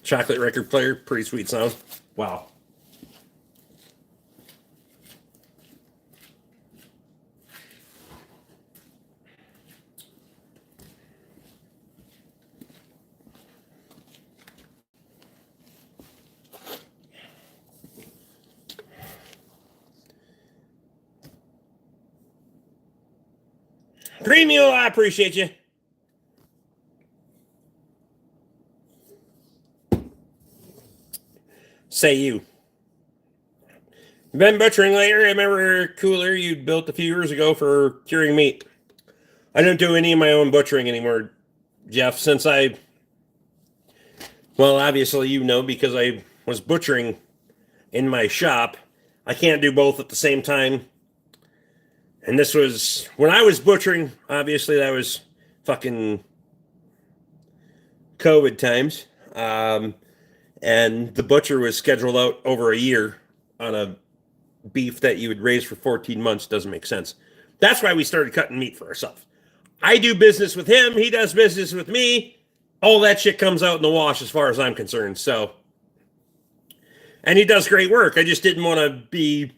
Chocolate record player, pretty sweet sound. Wow. Green Mule, I appreciate you. Say you. Been butchering later. I remember a cooler you'd built a few years ago for curing meat. I don't do any of my own butchering anymore, Jeff, since well, obviously you know, because I was butchering in my shop. I can't do both at the same time. And this was, when I was butchering, obviously that was fucking COVID times. And the butcher was scheduled out over a year on a beef that you would raise for 14 months. Doesn't make sense. That's why we started cutting meat for ourselves. I do business with him. He does business with me. All that shit comes out in the wash as far as I'm concerned. So, and he does great work. I just didn't want to be,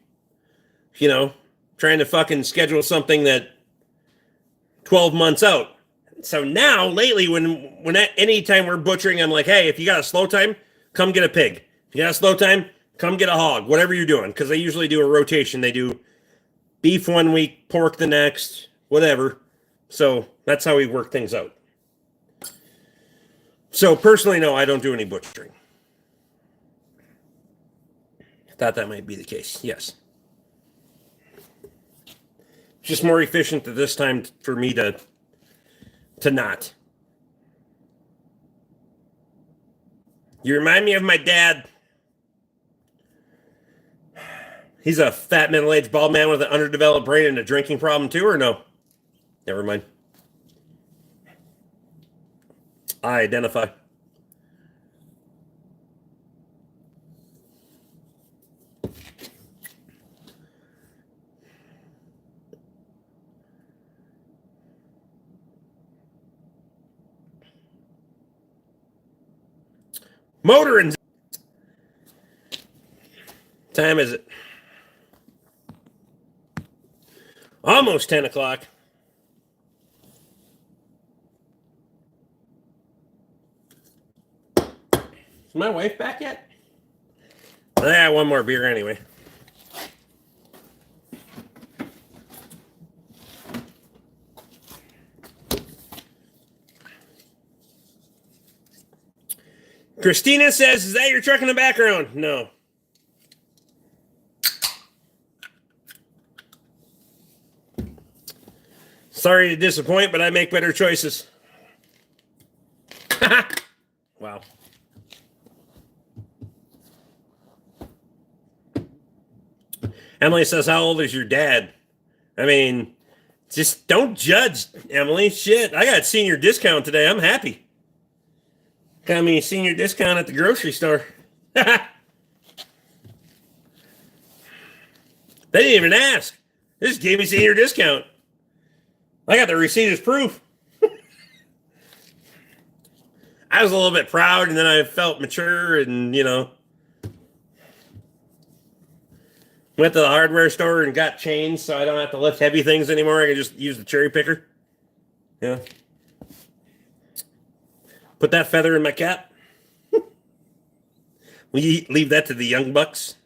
trying to fucking schedule something that 12 months out. So now, lately, when anytime we're butchering, I'm like, hey, if you got a slow time, come get a pig. If you got a slow time, come get a hog, whatever you're doing. Because they usually do a rotation. They do beef 1 week, pork the next, whatever. So that's how we work things out. So personally, no, I don't do any butchering. I thought that might be the case. Yes. It's just more efficient at this time for me to not. You remind me of my dad. He's a fat middle-aged bald man with an underdeveloped brain and a drinking problem too, or no? Never mind. I identify. Motoring. Time is it? Almost 10 o'clock. Is my wife back yet? One more beer anyway. Christina says, is that your truck in the background? No. Sorry to disappoint, but I make better choices. Wow. Emily says, how old is your dad? I mean, just don't judge, Emily. Shit, I got senior discount today. I'm happy. Got me a senior discount at the grocery store. They didn't even ask. They just gave me senior discount. I got the receipt as proof. I was a little bit proud, and then I felt mature, and, went to the hardware store and got chains so I don't have to lift heavy things anymore. I can just use the cherry picker. Yeah. Put that feather in my cap. We leave that to the young bucks.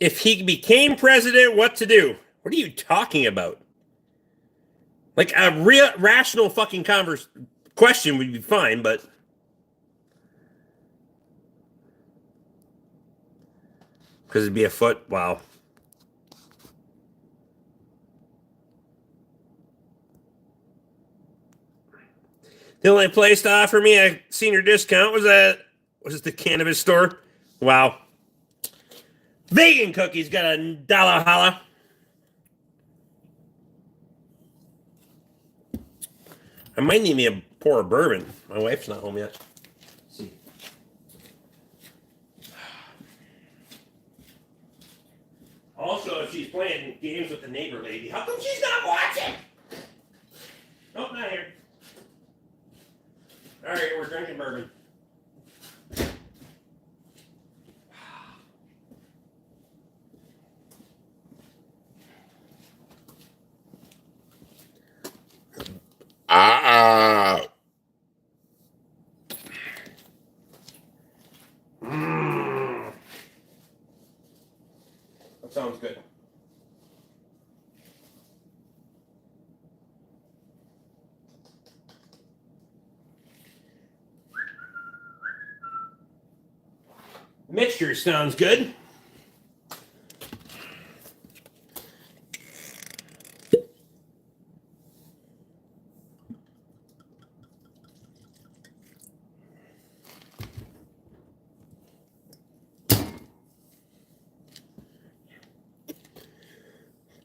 If he became president, what to do? What are you talking about? Like a real rational fucking question would be fine, but because it'd be a foot. Wow. The only place to offer me a senior discount was the cannabis store. Wow. Vegan cookies got $1 holla. I might need me a pour of bourbon. My wife's not home yet. Let's see. Also, if she's playing games with the neighbor lady, how come she's not watching? Nope, not here. All right, we're drinking bourbon. That sounds good. Mixture sounds good.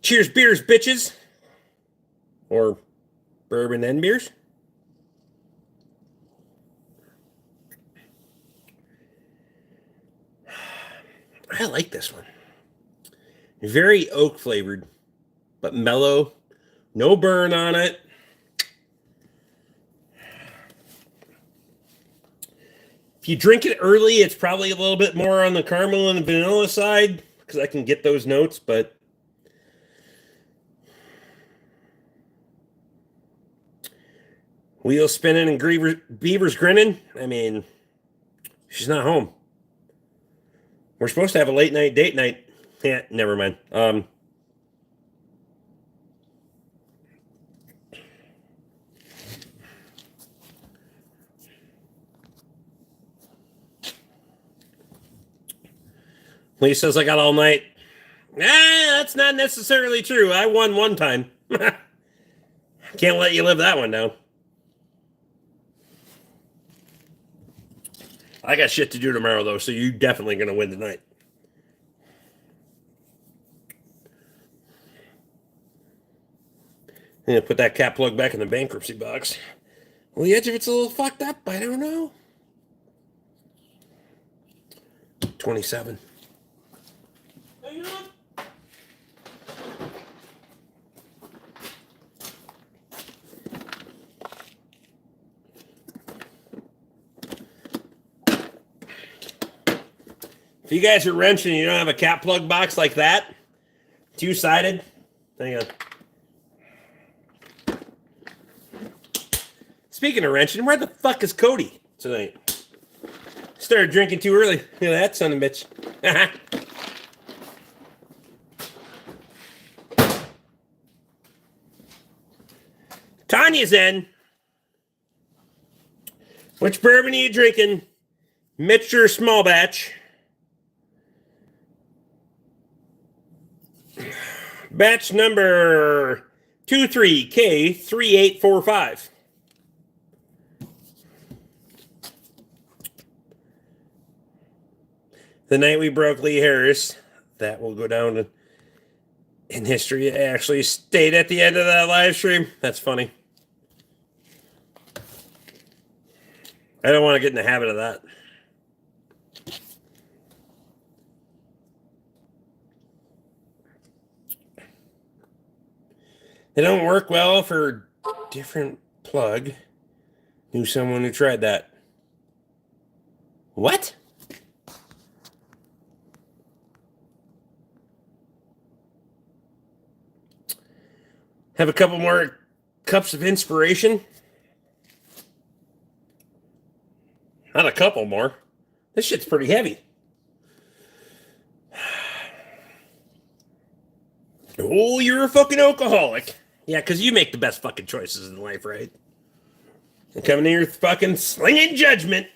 Cheers beers, bitches. Or bourbon and beers. I like this one. Very oak flavored, but mellow. No burn on it. If you drink it early, it's probably a little bit more on the caramel and the vanilla side because I can get those notes, but wheels spinning and beavers grinning. I mean, she's not home. We're supposed to have a late night date night. Yeah, never mind. Lee says I got all night. That's not necessarily true. I won one time. Can't let you live that one down. I got shit to do tomorrow, though, so you're definitely going to win tonight. I'm going to put that cat plug back in the bankruptcy box. Well, the edge of it's a little fucked up. I don't know. 27. Hang on. If you guys are wrenching and you don't have a cat plug box like that, two-sided, hang on. Speaking of wrenching, where the fuck is Cody tonight? Started drinking too early. Look at that son of a bitch. Tanya's in. Which bourbon are you drinking? Mixture small batch. Batch number 23K3845. The night we broke Lee Harris, that will go down in history. I actually stayed at the end of that live stream. That's funny. I don't want to get in the habit of that. They don't work well for different plug. Knew someone who tried that. What? Have a couple more cups of inspiration. Not a couple more. This shit's pretty heavy. Oh, you're a fucking alcoholic. Yeah, because you make the best fucking choices in life, right? And coming in here fucking slinging judgment.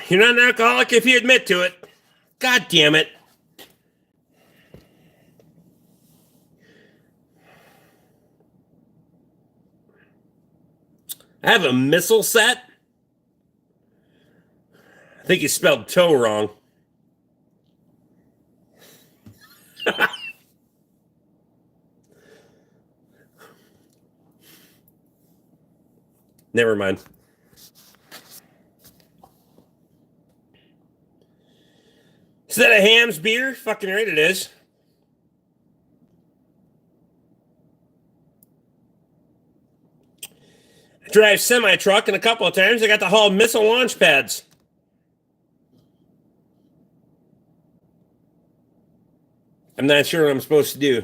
You're not an alcoholic if you admit to it. God damn it. I have a missile set. I think you spelled toe wrong. Never mind. Is that a Ham's beer? Fucking right it is. I drive semi-truck, and a couple of times I got to haul missile launch pads. I'm not sure what I'm supposed to do.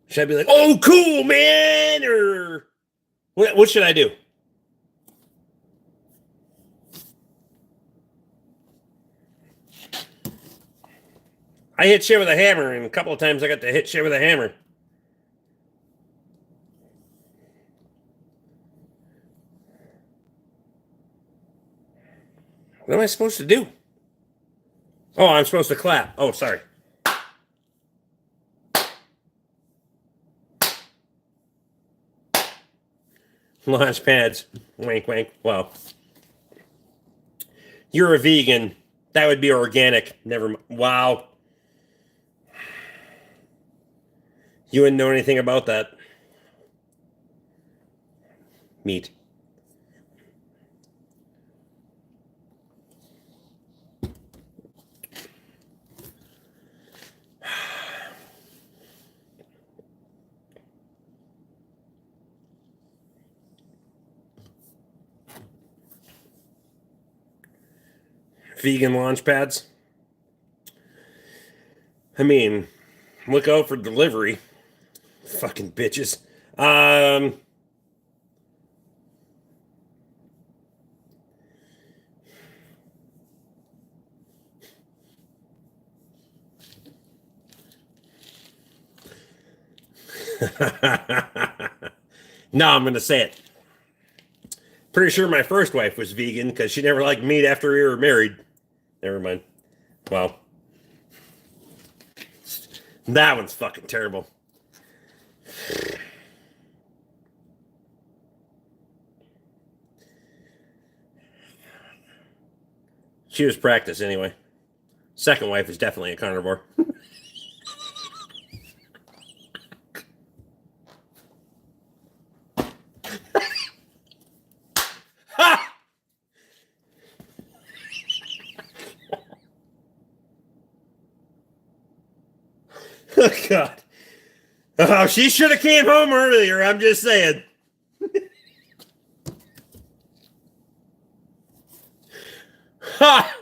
Should I be like, oh, cool, man? Or what should I do? I hit shit with a hammer, and a couple of times I got to hit shit with a hammer. What am I supposed to do? Oh, I'm supposed to clap. Oh, sorry. Launch pads. Wink, wink. Well, you're a vegan. That would be organic. Never mind. Wow. You wouldn't know anything about that. Meat. Vegan launch pads. I mean, look out for delivery. Fucking bitches. No, I'm going to say it. Pretty sure my first wife was vegan because she never liked meat after we were married. Never mind. Well, that one's fucking terrible. She was practice anyway. Second wife is definitely a carnivore. Ha! Oh, God. Oh, she should have came home earlier. I'm just saying. Ha!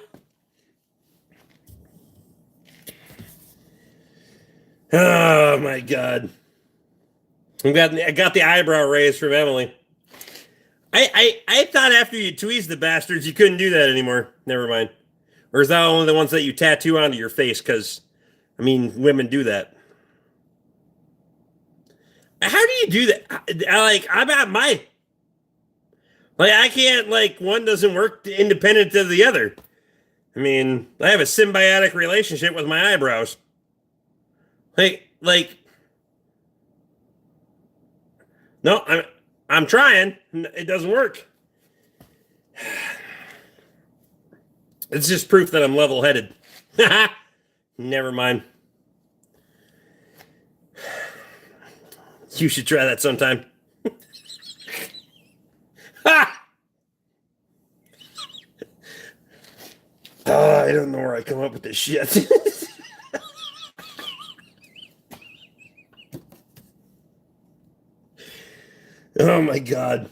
Oh, my God. I got the eyebrow raised from Emily. I thought after you tweezed the bastards, you couldn't do that anymore. Never mind. Or is that only the ones that you tattoo onto your face? Because, I mean, women do that. How do you do that? I'm at my... Like, I can't, one doesn't work independent of the other. I mean, I have a symbiotic relationship with my eyebrows. No, I'm trying. It doesn't work. It's just proof that I'm level-headed. Never mind. You should try that sometime. Ha! I don't know where I come up with this shit. Oh my God.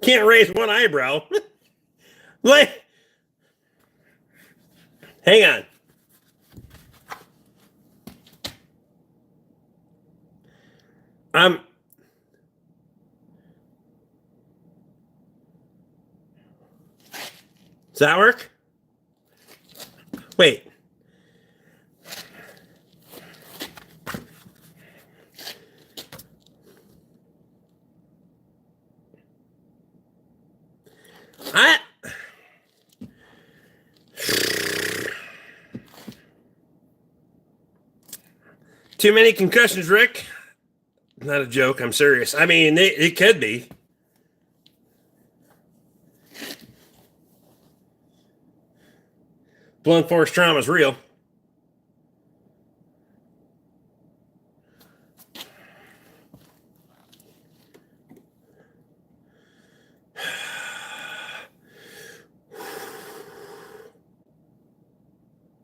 Can't raise one eyebrow. Hang on. Does that work? Wait. Too many concussions, Rick. Not a joke. I'm serious. I mean, it could be. Blunt force trauma is real.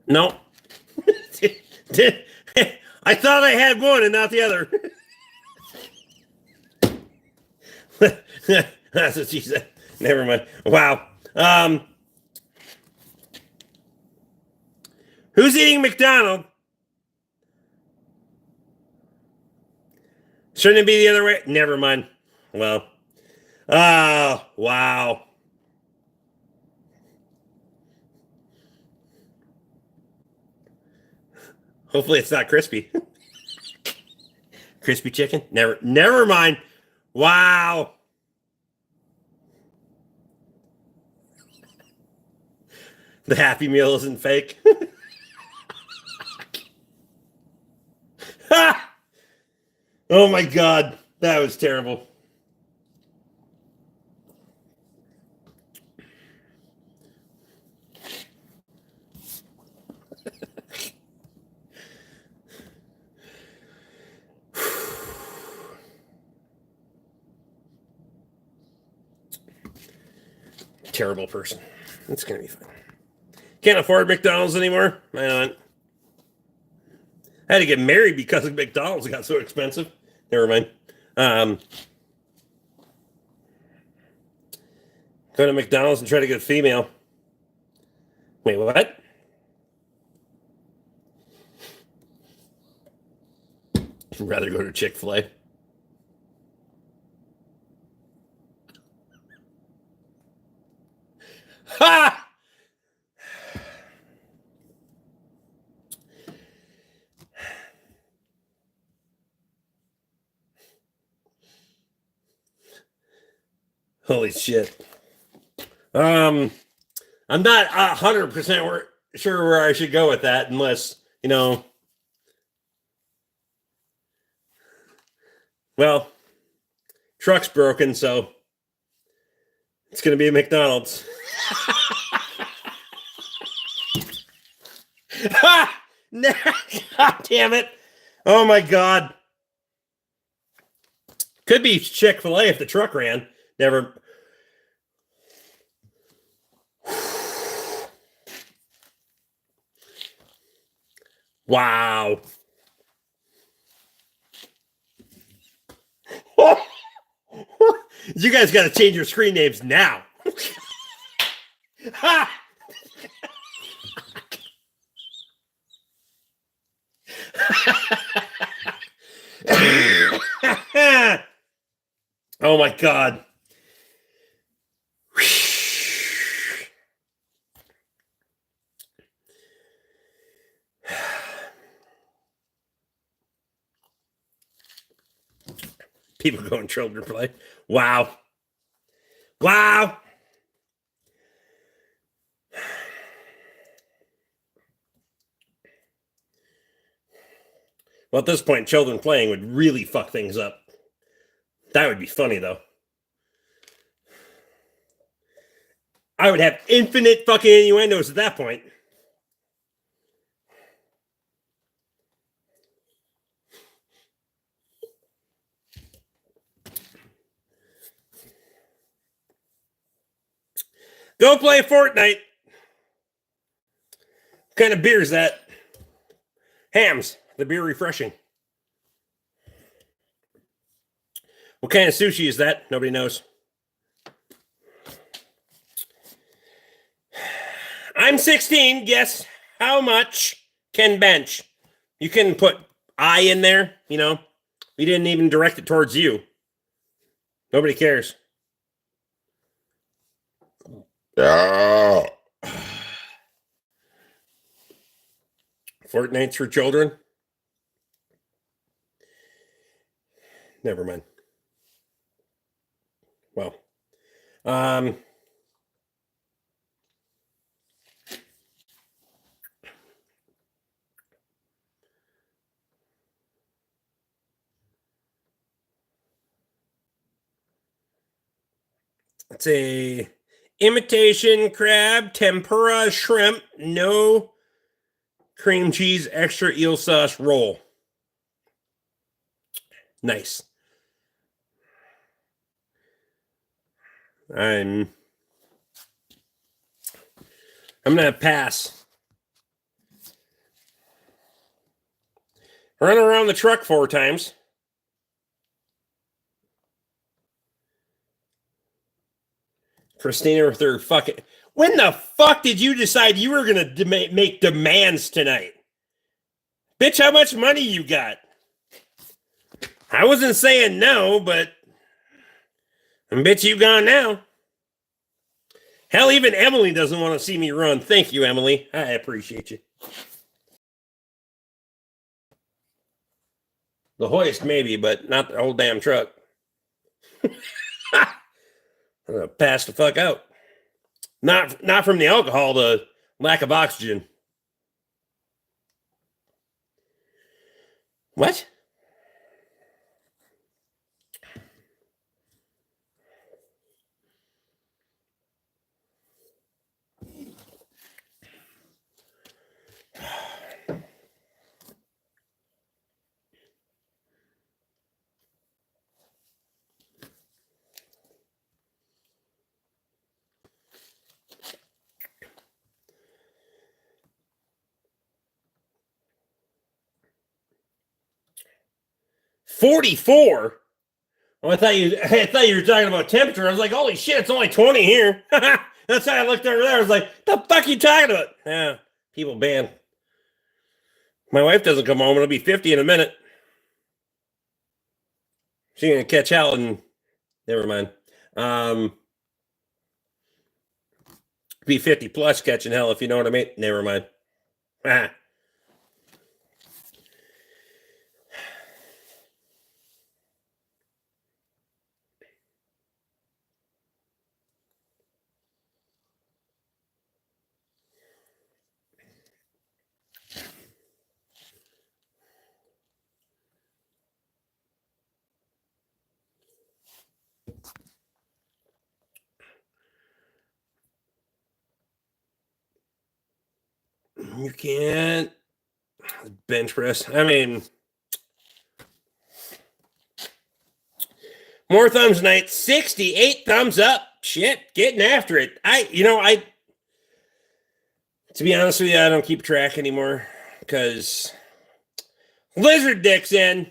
No. I thought I had one and not the other. That's what she said. Never mind. Wow. Who's eating McDonald's? Shouldn't it be the other way? Never mind. Well. Oh, wow. Hopefully it's not crispy. Crispy chicken? Never mind. Wow. The Happy Meal isn't fake. Oh my God. That was terrible. Terrible person. It's going to be fun. Can't afford McDonald's anymore. I had to get married because of McDonald's. It got so expensive. Never mind. Go to McDonald's and try to get a female. Wait, what? I'd rather go to Chick-fil-A. Ha! Holy shit. I'm not 100% sure where I should go with that unless, well, truck's broken, so it's going to be a McDonald's. God damn it. Oh my God. Could be Chick-fil-A if the truck ran. Never. Wow. You guys got to change your screen names now. Oh my God. People going children play. Wow. Wow. Well, at this point, children playing would really fuck things up. That would be funny, though. I would have infinite fucking innuendos at that point. Go play Fortnite. What kind of beer is that? Hams. The beer refreshing. What kind of sushi is that? Nobody knows. I'm 16. Guess how much can bench? You can put I in there, We didn't even direct it towards you. Nobody cares. Oh. Fortnite's for children? Never mind. Well, it's a imitation crab, tempura shrimp, no cream cheese, extra eel sauce roll. Nice. I'm gonna pass. Run around the truck 4 times. Christina with her fucking. When the fuck did you decide you were gonna make demands tonight? Bitch, how much money you got? I wasn't saying no, but I bet you gone now. Hell, even Emily doesn't want to see me run. Thank you, Emily. I appreciate you. The hoist, maybe, but not the whole damn truck. I'm gonna pass the fuck out. Not from the alcohol, the lack of oxygen. What? $44? Oh, I thought you were talking about temperature. I was like, holy shit, it's only 20 here. That's how I looked over there. I was like, the fuck are you talking about? Yeah, people banned. My wife doesn't come home. It'll be 50 in a minute. She's gonna catch hell and never mind. Be 50 plus catching hell, if you know what I mean. Never mind. Ah. You can't bench press. I mean, more thumbs tonight. 68 thumbs up. Shit, getting after it. To be honest with you, I don't keep track anymore because Lizard Dick's in.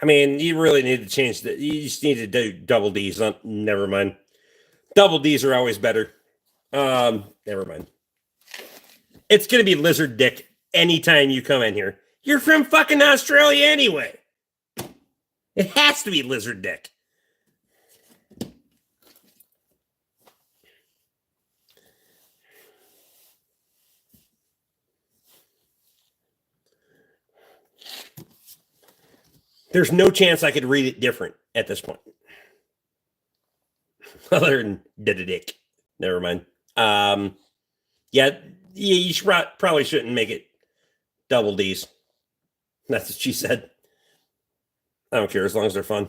I mean, you really need to change that. You just need to do double D's. Never mind. Double D's are always better. Never mind. It's going to be Lizard Dick anytime you come in here. You're from fucking Australia anyway. It has to be Lizard Dick. There's no chance I could read it different at this point. Other than Dick. Never mind. Yeah, you probably shouldn't make it double D's. That's what she said. I don't care as long as they're fun.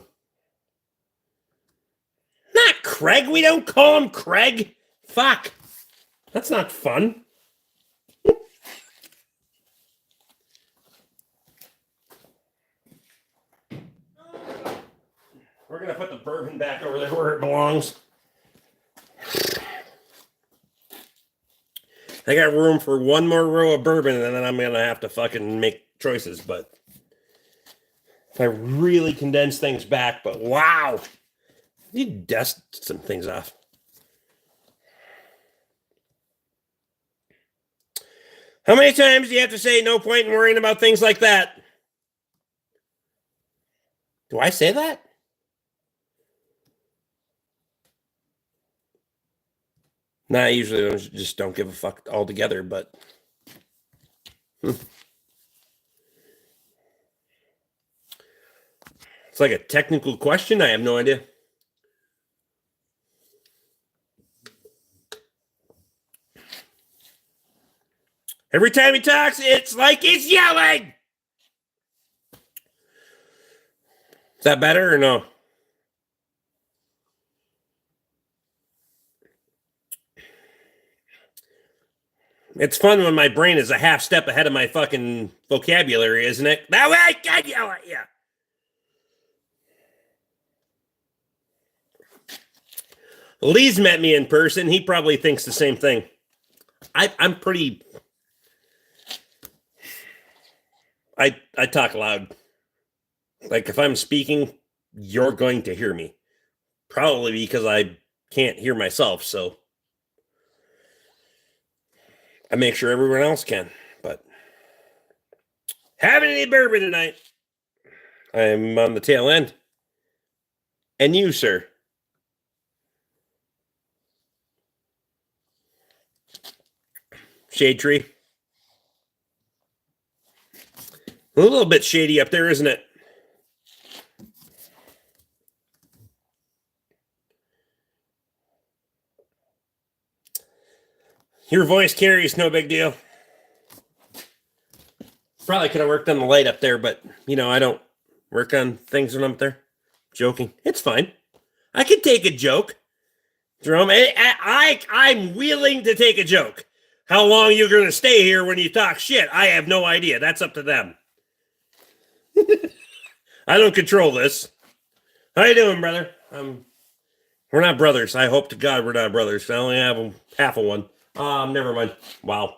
Not Craig. We don't call him Craig. Fuck. That's not fun. We're going to put the bourbon back over there where it belongs. I got room for one more row of bourbon, and then I'm going to have to fucking make choices. But if I really condense things back, but wow. You dust some things off. How many times do you have to say no point in worrying about things like that? Do I say that? Nah, I usually just don't give a fuck altogether, but... It's like a technical question. I have no idea. Every time he talks, it's like he's yelling. Is that better or no? It's fun when my brain is a half step ahead of my fucking vocabulary, isn't it? That way I can yell at you. Lee's met me in person. He probably thinks the same thing. I'm pretty... I talk loud. Like, if I'm speaking, you're going to hear me. Probably because I can't hear myself, so... I make sure everyone else can, but... Having any bourbon tonight? I'm on the tail end. And you, sir? Shade tree. A little bit shady up there, isn't it? Your voice carries, no big deal. Probably could have worked on the light up there, but, I don't work on things when I'm up there. Joking. It's fine. I can take a joke. Jerome, I'm willing to take a joke. How long you're going to stay here when you talk shit, I have no idea. That's up to them. I don't control this. How you doing, brother? We're not brothers. I hope to God we're not brothers. I only have half of one. Never mind. Wow.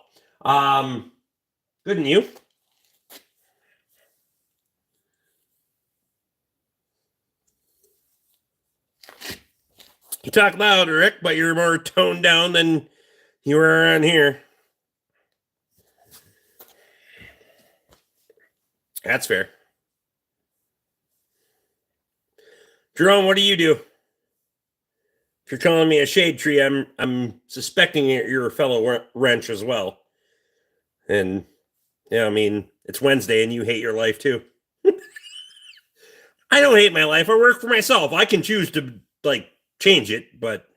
Good and you? You talk loud, Rick, but you're more toned down than you were around here. That's fair. Jerome, what do you do? If you're calling me a shade tree, I'm suspecting you're a fellow wrench as well. And it's Wednesday and you hate your life too. I don't hate my life. I work for myself. I can choose to change it, but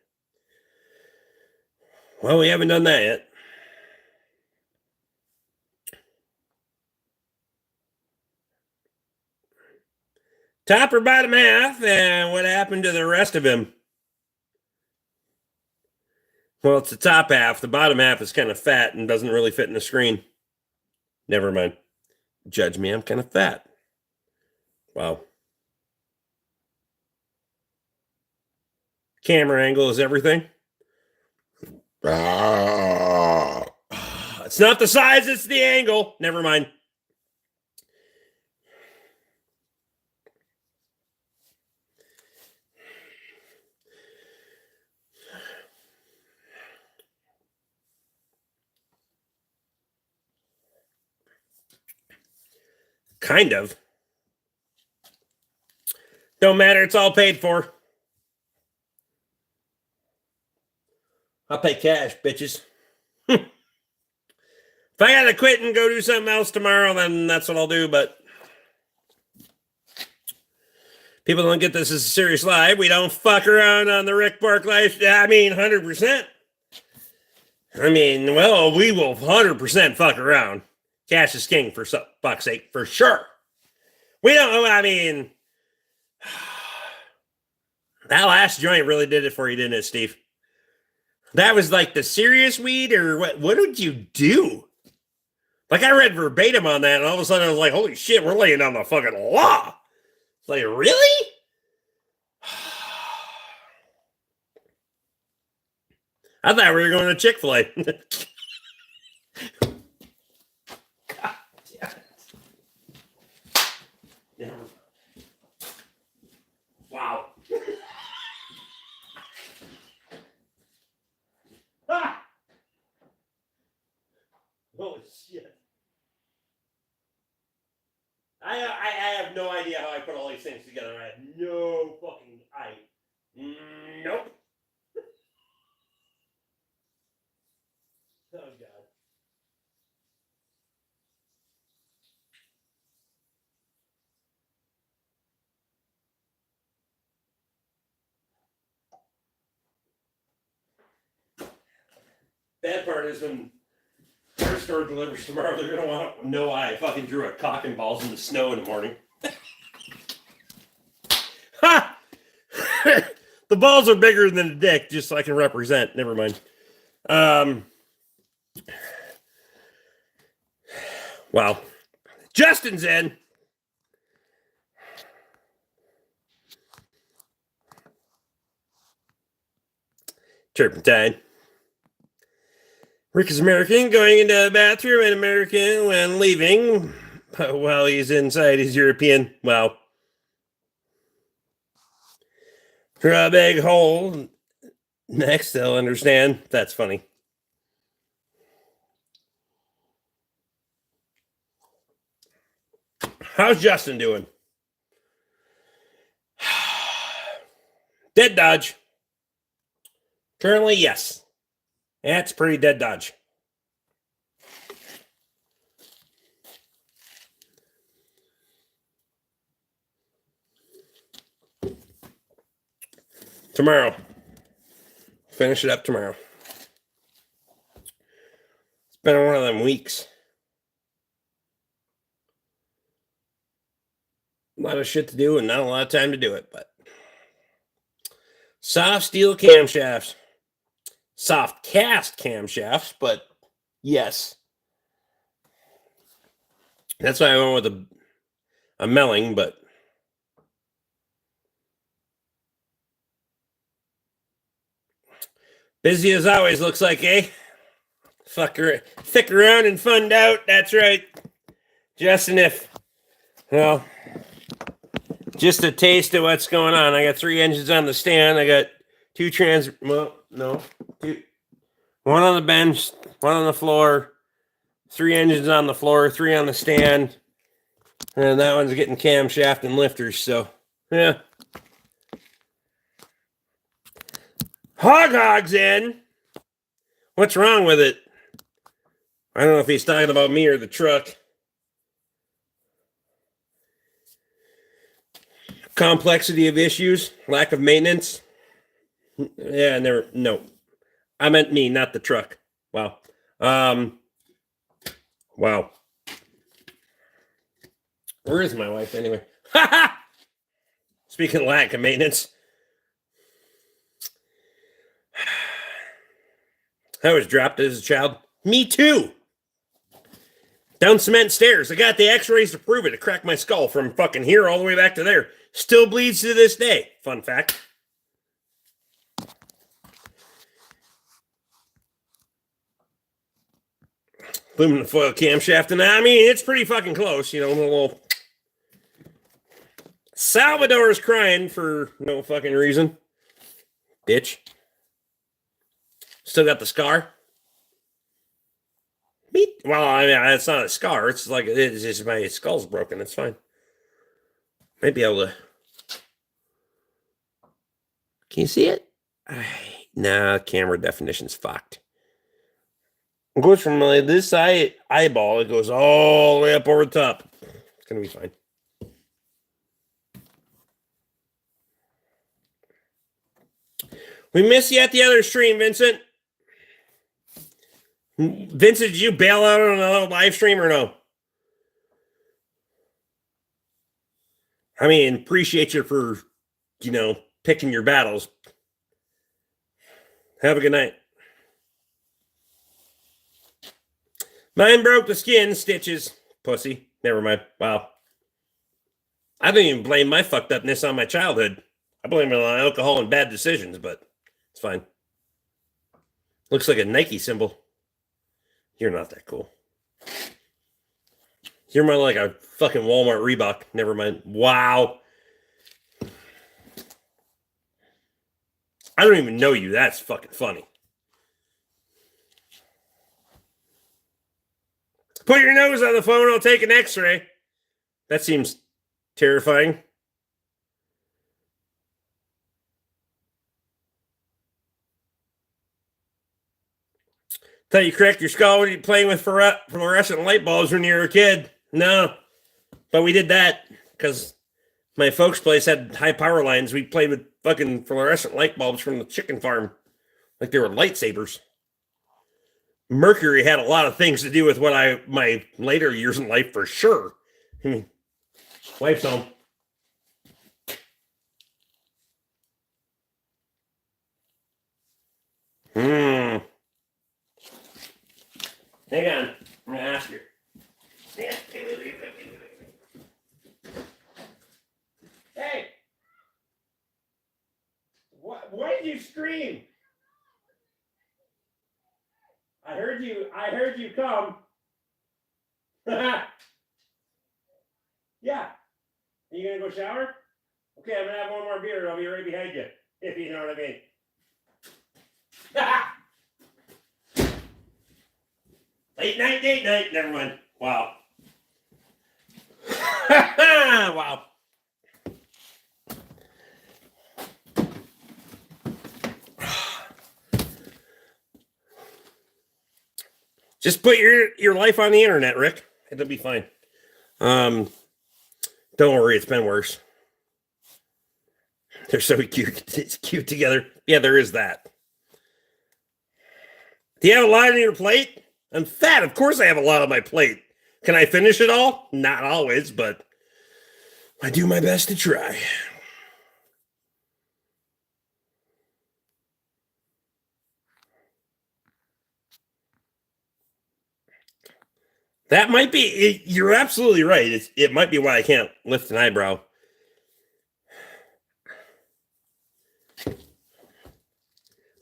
we haven't done that yet. Top or bottom half, and what happened to the rest of him? Well, it's the top half. The bottom half is kind of fat and doesn't really fit in the screen. Never mind. Judge me, I'm kind of fat. Wow. Camera angle is everything. It's not the size, it's the angle. Never mind. Kind of. Don't matter, it's all paid for. I'll pay cash, bitches. If I gotta quit and go do something else tomorrow, then that's what I'll do, but people don't get this as a serious live. We don't fuck around on the Rick BORK life. I mean, 100%. I mean, well, we will 100% fuck around. Cash is king, for fuck's sake, for sure. We don't, I mean, that last joint really did it for you, didn't it, Steve? That was like the serious weed, or what? What did you do? Like, I read verbatim on that, and all of a sudden I was like, holy shit, we're laying down the fucking law. It's like, really? I thought we were going to Chick-fil-A. God damn it. Wow. Ah! Holy shit. I have no idea how I put all these things together. I have no fucking nope. Oh god. Bad part is when our store delivers tomorrow, they're gonna want to know why I fucking drew a cock and balls in the snow in the morning. Ha! The balls are bigger than the dick, just so I can represent. Never mind. Wow. Justin's in. Turpentine. Rick is American, going into the bathroom, and American when leaving. While he's inside, he's European. Wow. Draw a big hole. Next, they'll understand. That's funny. How's Justin doing? Dead dodge. Currently, yes. That's pretty dead dodge. Tomorrow. Finish it up tomorrow. It's been one of them weeks. A lot of shit to do and not a lot of time to do it, but soft steel camshafts. Soft cast camshafts, but yes. That's why I went with a melling, but busy as always, looks like, eh? Thick around and fund out. That's right. Justin, well, just a taste of what's going on. I got 3 engines on the stand. I got 2 one on the bench, 1 on the floor, 3 engines on the floor, 3 on the stand, and that one's getting camshaft and lifters. So, yeah. Hog's in. What's wrong with it? I don't know if he's talking about me or the truck. Complexity of issues, lack of maintenance. Yeah, no. I meant me, not the truck. Wow. Wow. Where is my wife anyway? Speaking of lack of maintenance, I was dropped as a child. Me too. Down cement stairs. I got the x-rays to prove it. It cracked my skull from fucking here all the way back to there. Still bleeds to this day. Fun fact. Aluminum foil camshaft. And I mean, it's pretty fucking close. You know, a little... Salvador's crying for no fucking reason. Bitch. Still got the scar. Well, I mean, it's not a scar. It's like, it's just my skull's broken. It's fine. Might be able to. Can you see it? Nah, camera definition's fucked. It goes from like this eyeball, it goes all the way up over the top. It's going to be fine. We miss you at the other stream, Vincent. Vincent, did you bail out on another live stream or no? I mean, appreciate you for, you know, picking your battles. Have a good night. Mine broke the skin, stitches. Pussy. Never mind. Wow. I didn't even blame my fucked upness on my childhood. I blame it on alcohol and bad decisions, but it's fine. Looks like a Nike symbol. You're not that cool. You're more like a fucking Walmart Reebok. Never mind. Wow. I don't even know you. That's fucking funny. Put your nose on the phone. I'll take an x-ray. That seems terrifying. Thought you cracked your skull when you were playing with fluorescent light bulbs when you were a kid. No, but we did that because my folks' place had high power lines. We played with fucking fluorescent light bulbs from the chicken farm like they were lightsabers. Mercury had a lot of things to do with my later years in life for sure. Wife's home. Hang on. I'm going to ask her. Hey! Why did you scream? I heard you come. Yeah. Are you going to go shower? Okay, I'm going to have one more beer and I'll be right behind you. If you know what I mean. Late night, date night. Never mind. Wow. Wow. Just put your life on the internet, Rick. It'll be fine. Don't worry, it's been worse. They're so cute. It's cute together. Yeah, there is that. Do you have a lot on your plate? I'm fat. Of course I have a lot on my plate. Can I finish it all? Not always, but I do my best to try. That might be, you're absolutely right. It might be why I can't lift an eyebrow.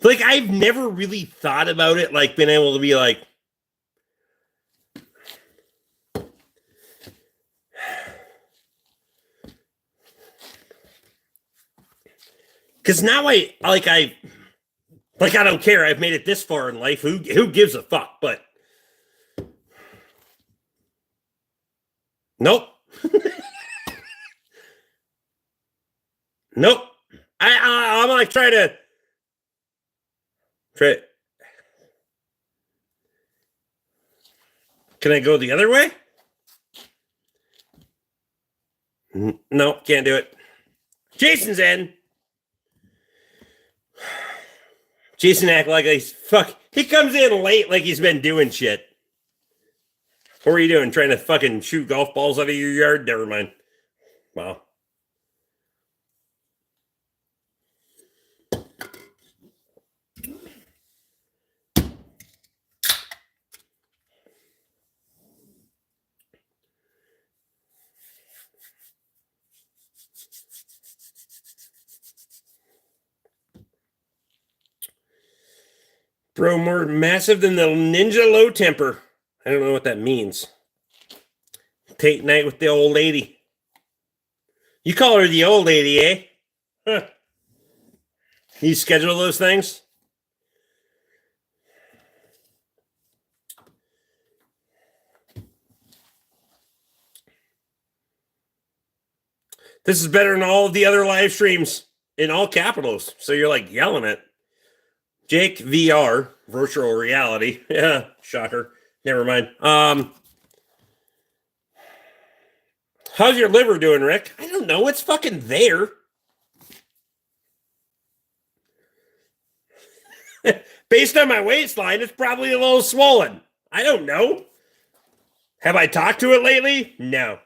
Like, I've never really thought about it, like, being able to be like, because now I don't care. I've made it this far in life. Who gives a fuck? But nope. Nope. I'm like try. Can I go the other way? No, can't do it. Jason's in. Jason act like he's fuck. He comes in late like he's been doing shit. What were you doing? Trying to fucking shoot golf balls out of your yard? Never mind. Wow. Bro, more massive than the ninja low temper. I don't know what that means. Date night with the old lady. You call her the old lady, eh? Huh. You schedule those things? This is better than all of the other live streams in all capitals. So you're like yelling it. Jake VR, virtual reality. Yeah, shocker. Never mind. How's your liver doing, Rick? I don't know. It's fucking there. Based on my waistline, it's probably a little swollen. I don't know. Have I talked to it lately? No.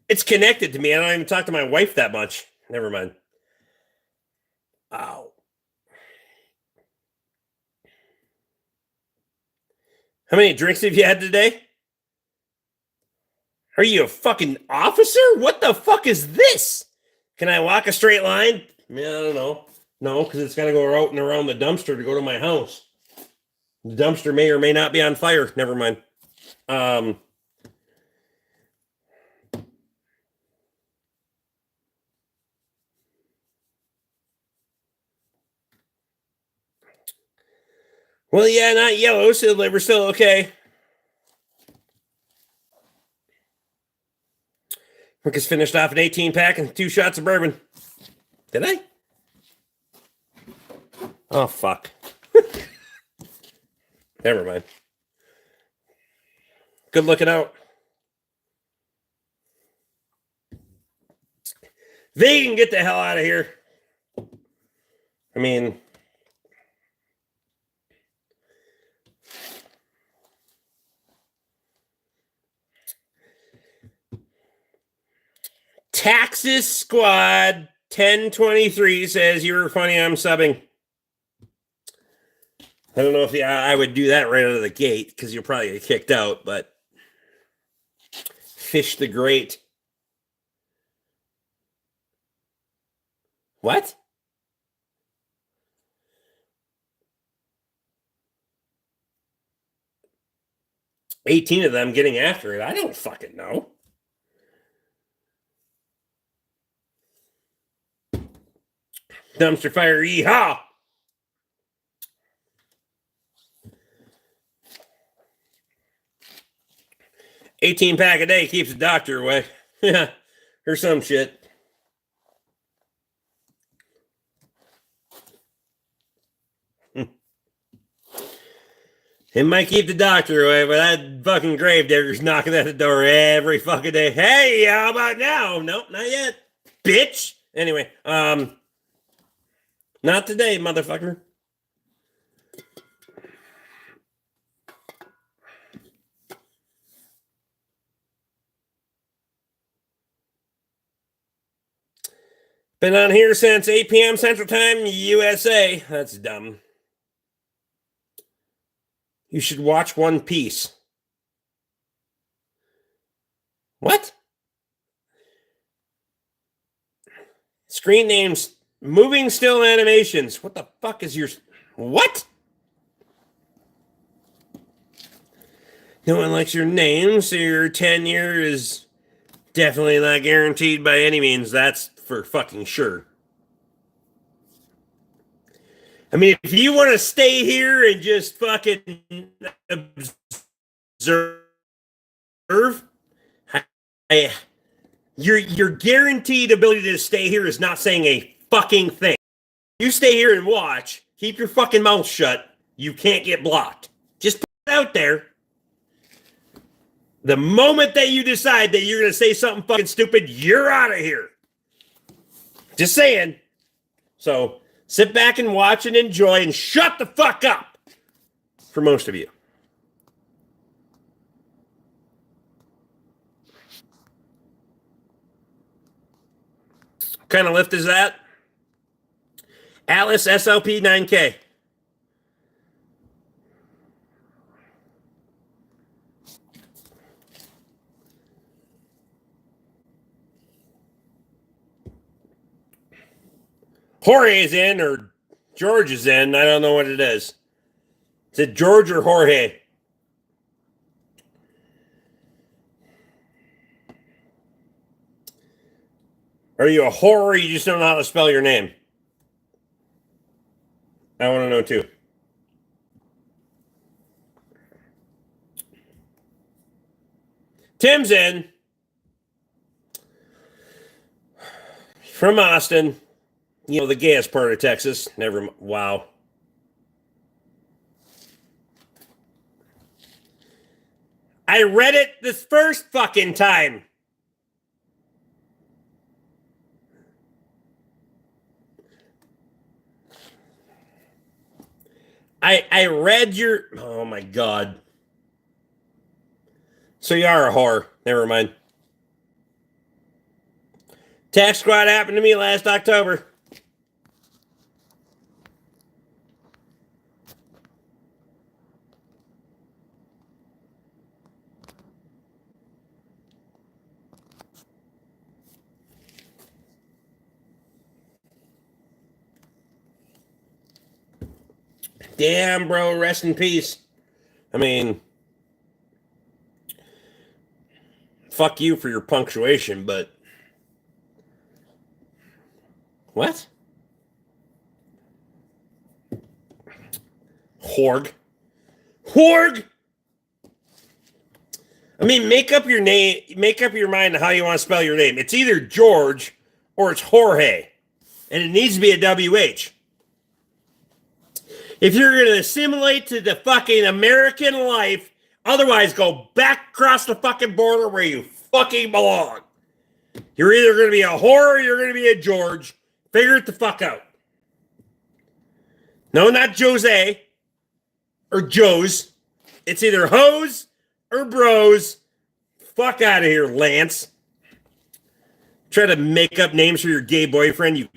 It's connected to me. I don't even talk to my wife that much. Never mind. Ow. How many drinks have you had today? Are you a fucking officer? What the fuck is this? Can I walk a straight line? Yeah, I don't know. No, because it's got to go out and around the dumpster to go to my house. The dumpster may or may not be on fire. Never mind. Well, yeah, not yellow, so the liver's still okay. Rick has finished off an 18-pack and 2 shots of bourbon. Did I? Oh, fuck. Never mind. Good looking out. Vegan, get the hell out of here. I mean... Taxes Squad 1023 says you were funny. I'm subbing. I don't know if I would do that right out of the gate because you'll probably get kicked out, but Fish the Great. What? $18 of them getting after it. I don't fucking know. Dumpster fire, yeehaw! $18-pack a day keeps the doctor away. Yeah, or some shit. It might keep the doctor away, but that fucking gravedigger's knocking at the door every fucking day. Hey, how about now? Nope, not yet, bitch. Anyway, not today, motherfucker. Been on here since 8 p.m. Central Time, USA. That's dumb. You should watch One Piece. What? Screen names, moving still animations. What the fuck is your... What? No one likes your name, so your tenure is definitely not guaranteed by any means. That's for fucking sure. I mean, if you want to stay here and just fucking observe, your guaranteed ability to stay here is not saying a fucking thing. You stay here and watch. Keep your fucking mouth shut. You can't get blocked. Just put it out there. The moment that you decide that you're going to say something fucking stupid, you're out of here. Just saying. So sit back and watch and enjoy and shut the fuck up for most of you. What kind of lift is that? Atlas SLP 9K. Jorge is in, or George is in. I don't know what it is. Is it George or Jorge? Are you a whore or you just don't know how to spell your name? I want to know too. Tim's in. From Austin. You know, the gayest part of Texas. Wow. I read it this first fucking time. I read your... Oh, my God. So you are a whore. Never mind. Tax squad happened to me last October. Damn, bro. Rest in peace. I mean... Fuck you for your punctuation, but... What? Horg. Horg! I mean, make up your name, make up your mind how you want to spell your name. It's either George or it's Jorge. And it needs to be a WH. If you're going to assimilate to the fucking American life, otherwise go back across the fucking border where you fucking belong. You're either going to be a whore or you're going to be a George. Figure it the fuck out. No, not Jose or Joe's. It's either hoes or bros. Fuck out of here, Lance. Try to make up names for your gay boyfriend, you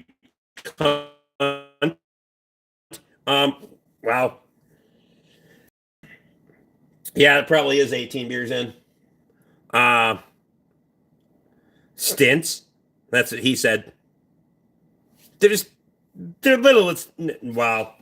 cunt. Wow. Yeah, it probably is 18 beers in. Stints. That's what he said. They're little. It's wow.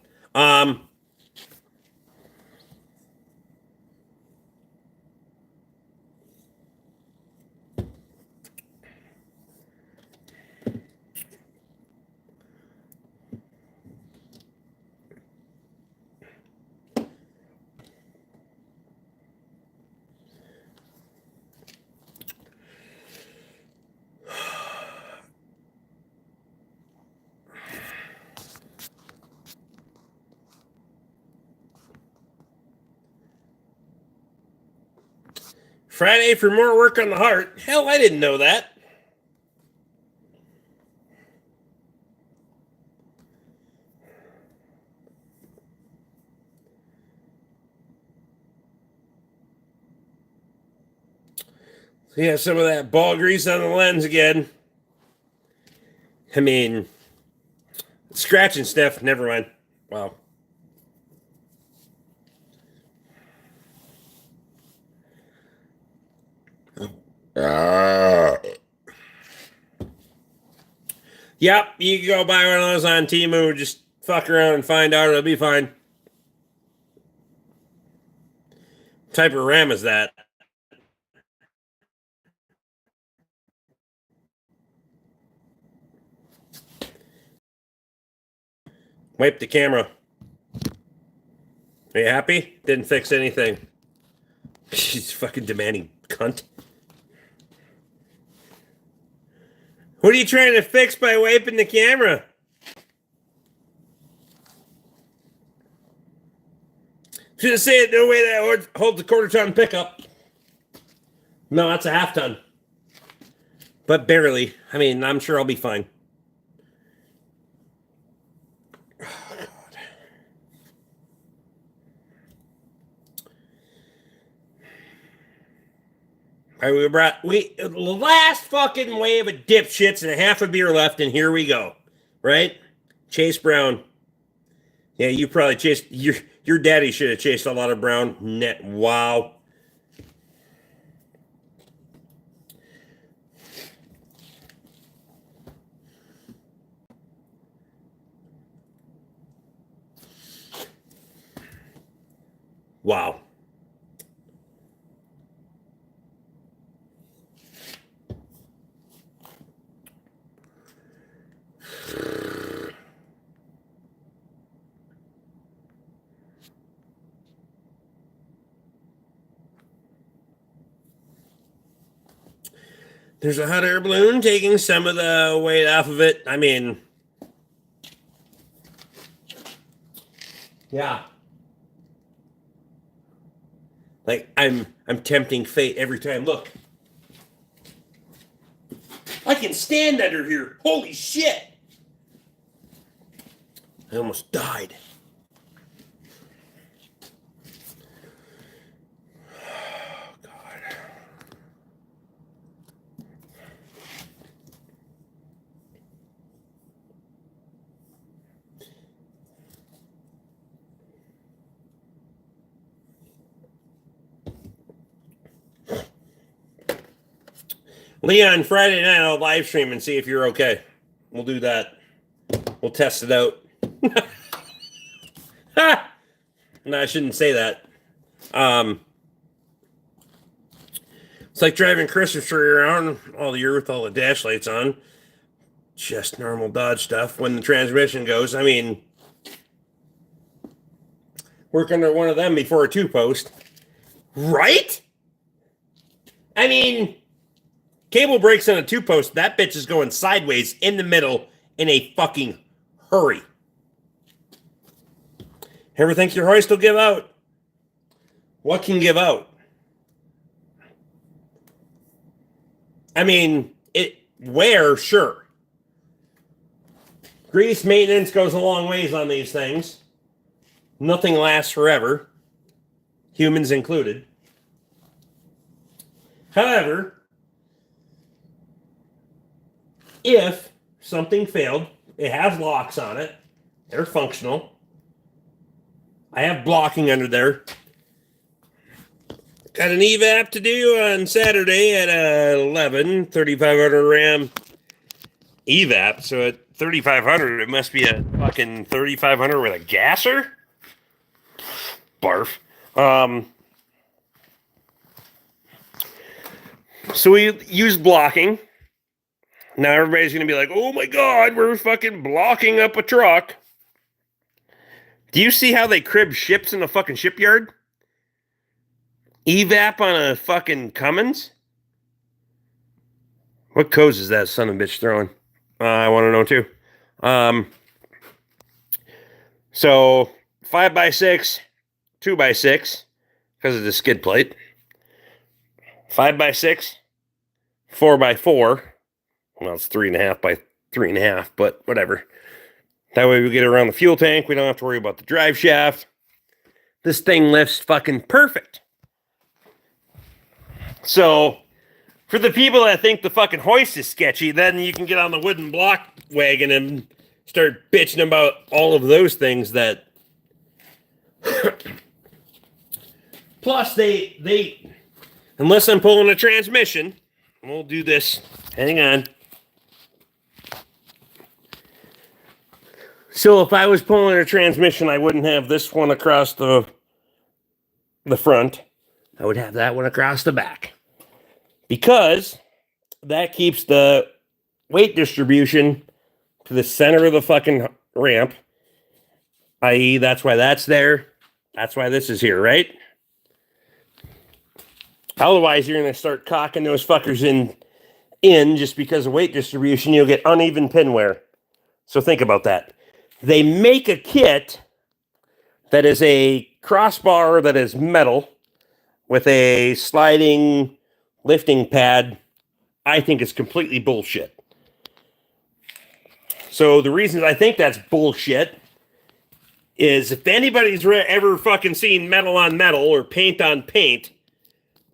Friday for more work on the heart. Hell, I didn't know that. Yeah, some of that ball grease on the lens again. I mean, scratching stuff. Never mind. Wow. Yep, you can go buy one of those on Temu. Just fuck around and find out. It'll be fine. What type of RAM is that? Wipe the camera. Are you happy? Didn't fix anything. She's fucking demanding, cunt. What are you trying to fix by wiping the camera? Should have said no way that holds a quarter-ton pickup. No, that's a half-ton. But barely. I mean, I'm sure I'll be fine. Oh, God. All right, the last fucking wave of dipshits and a half a beer left, and here we go. Right? Chase Brown. Yeah, you probably chased your daddy should have chased a lot of brown. Wow. Wow. There's a hot air balloon taking some of the weight off of it. I mean, yeah. Like I'm tempting fate every time. Look. I can stand under here. Holy shit. I almost died. Oh, God. Leon, Friday night I'll live stream and see if you're okay. We'll do that. We'll test it out. No, I shouldn't say that. It's like driving Chrysler around all year with all the dash lights on. Just normal Dodge stuff. When the transmission goes, I mean, work under one of them before a 2-post. Right? I mean, cable brakes on a 2-post, that bitch is going sideways in the middle in a fucking hurry. Ever think your hoist will give out? What can give out? I mean, wear, sure. Grease maintenance goes a long ways on these things. Nothing lasts forever. Humans included. However, if something failed, it has locks on it. They're functional. I have blocking under there. Got an evap to do on Saturday at 11, 3500 RAM evap. So at 3500, it must be a fucking 3500 with a gasser? Barf. So we used blocking. Now everybody's going to be like, oh my God, we're fucking blocking up a truck. Do you see how they crib ships in a fucking shipyard? Evap on a fucking Cummins? What codes is that son of a bitch throwing? I want to know too. So 5x6, 2x6, because of the skid plate. 5x6, 4x4. Well, it's 3.5 by 3.5, but whatever. That way we get around the fuel tank. We don't have to worry about the drive shaft. This thing lifts fucking perfect. So, for the people that think the fucking hoist is sketchy, then you can get on the wooden block wagon and start bitching about all of those things that... Plus, they... Unless I'm pulling a transmission, we'll do this. Hang on. So if I was pulling a transmission, I wouldn't have this one across the front. I would have that one across the back. Because that keeps the weight distribution to the center of the fucking ramp. I.e., that's why that's there. That's why this is here, right? Otherwise, you're going to start cocking those fuckers in just because of weight distribution. You'll get uneven pin wear. So think about that. They make a kit that is a crossbar that is metal with a sliding lifting pad. I think it's completely bullshit. So the reason I think that's bullshit is if anybody's ever fucking seen metal on metal or paint on paint,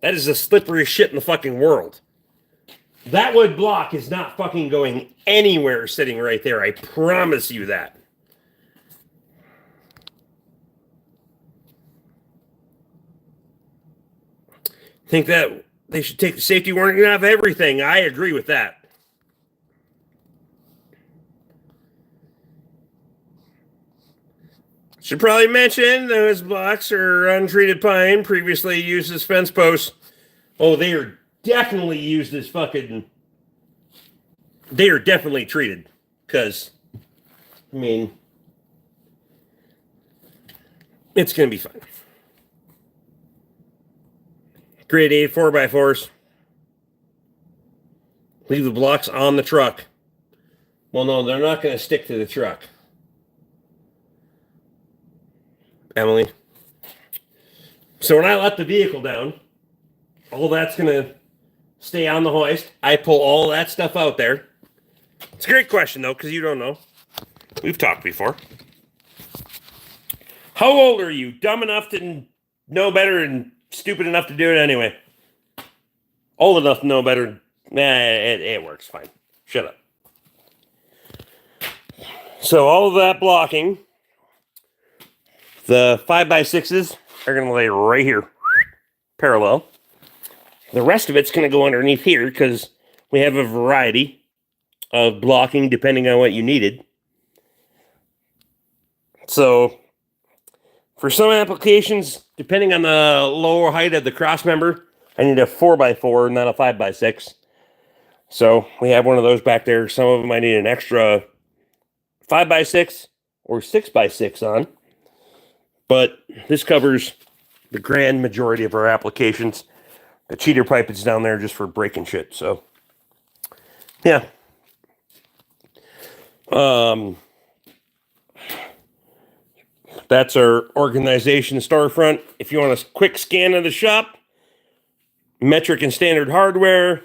that is the slipperiest shit in the fucking world. That wood block is not fucking going anywhere sitting right there. I promise you that. Think that they should take the safety warning off everything. I agree with that. Should probably mention those blocks are untreated pine, previously used as fence posts. Oh, they are definitely used as fucking... They are definitely treated. Because, I mean, it's going to be fun. Grade A 4x4s. Leave the blocks on the truck. Well, no, they're not going to stick to the truck. Emily. So when I let the vehicle down, all that's going to stay on the hoist. I pull all that stuff out there. It's a great question, though, because you don't know. We've talked before. How old are you? Dumb enough to know better and stupid enough to do it anyway? Old enough to know better. Nah, it works fine. Shut up. So all of that blocking, the 5x6s are going to lay right here, parallel. The rest of it's going to go underneath here because we have a variety of blocking depending on what you needed. So for some applications, depending on the lower height of the cross member, I need a 4x4, not a 5x6. So we have one of those back there. Some of them I need an extra 5x6 or 6x6 on. But this covers the grand majority of our applications. The cheater pipe is down there just for breaking shit. So, yeah. That's our organization storefront. If you want a quick scan of the shop, metric and standard hardware,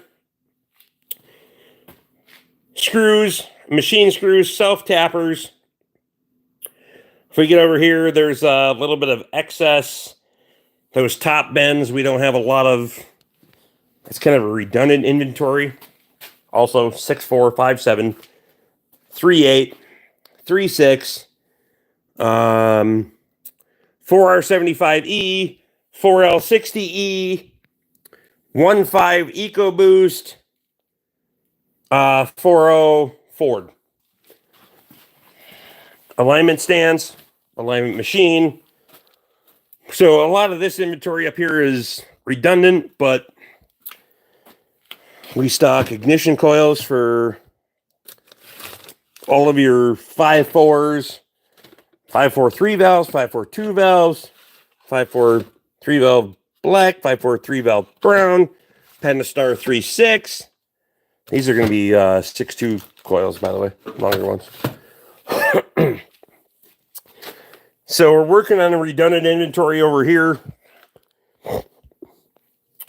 screws, machine screws, self-tappers. If we get over here, there's a little bit of excess. Those top bends, we don't have a lot of. It's kind of a redundant inventory. Also, 6.4, 5.7, 3.8, 3.6, 4R75E, 4L60E, 1.5 EcoBoost, 4.0 Ford. Alignment stands, alignment machine. So a lot of this inventory up here is redundant, but we stock ignition coils for all of your 5.4s, 5.4 3-valves, 5.4 2-valves, 5.4 3-valve black, 5.4 3-valve brown, Pentastar 3.6. These are going to be 6.2 coils, by the way, longer ones. So we're working on a redundant inventory over here.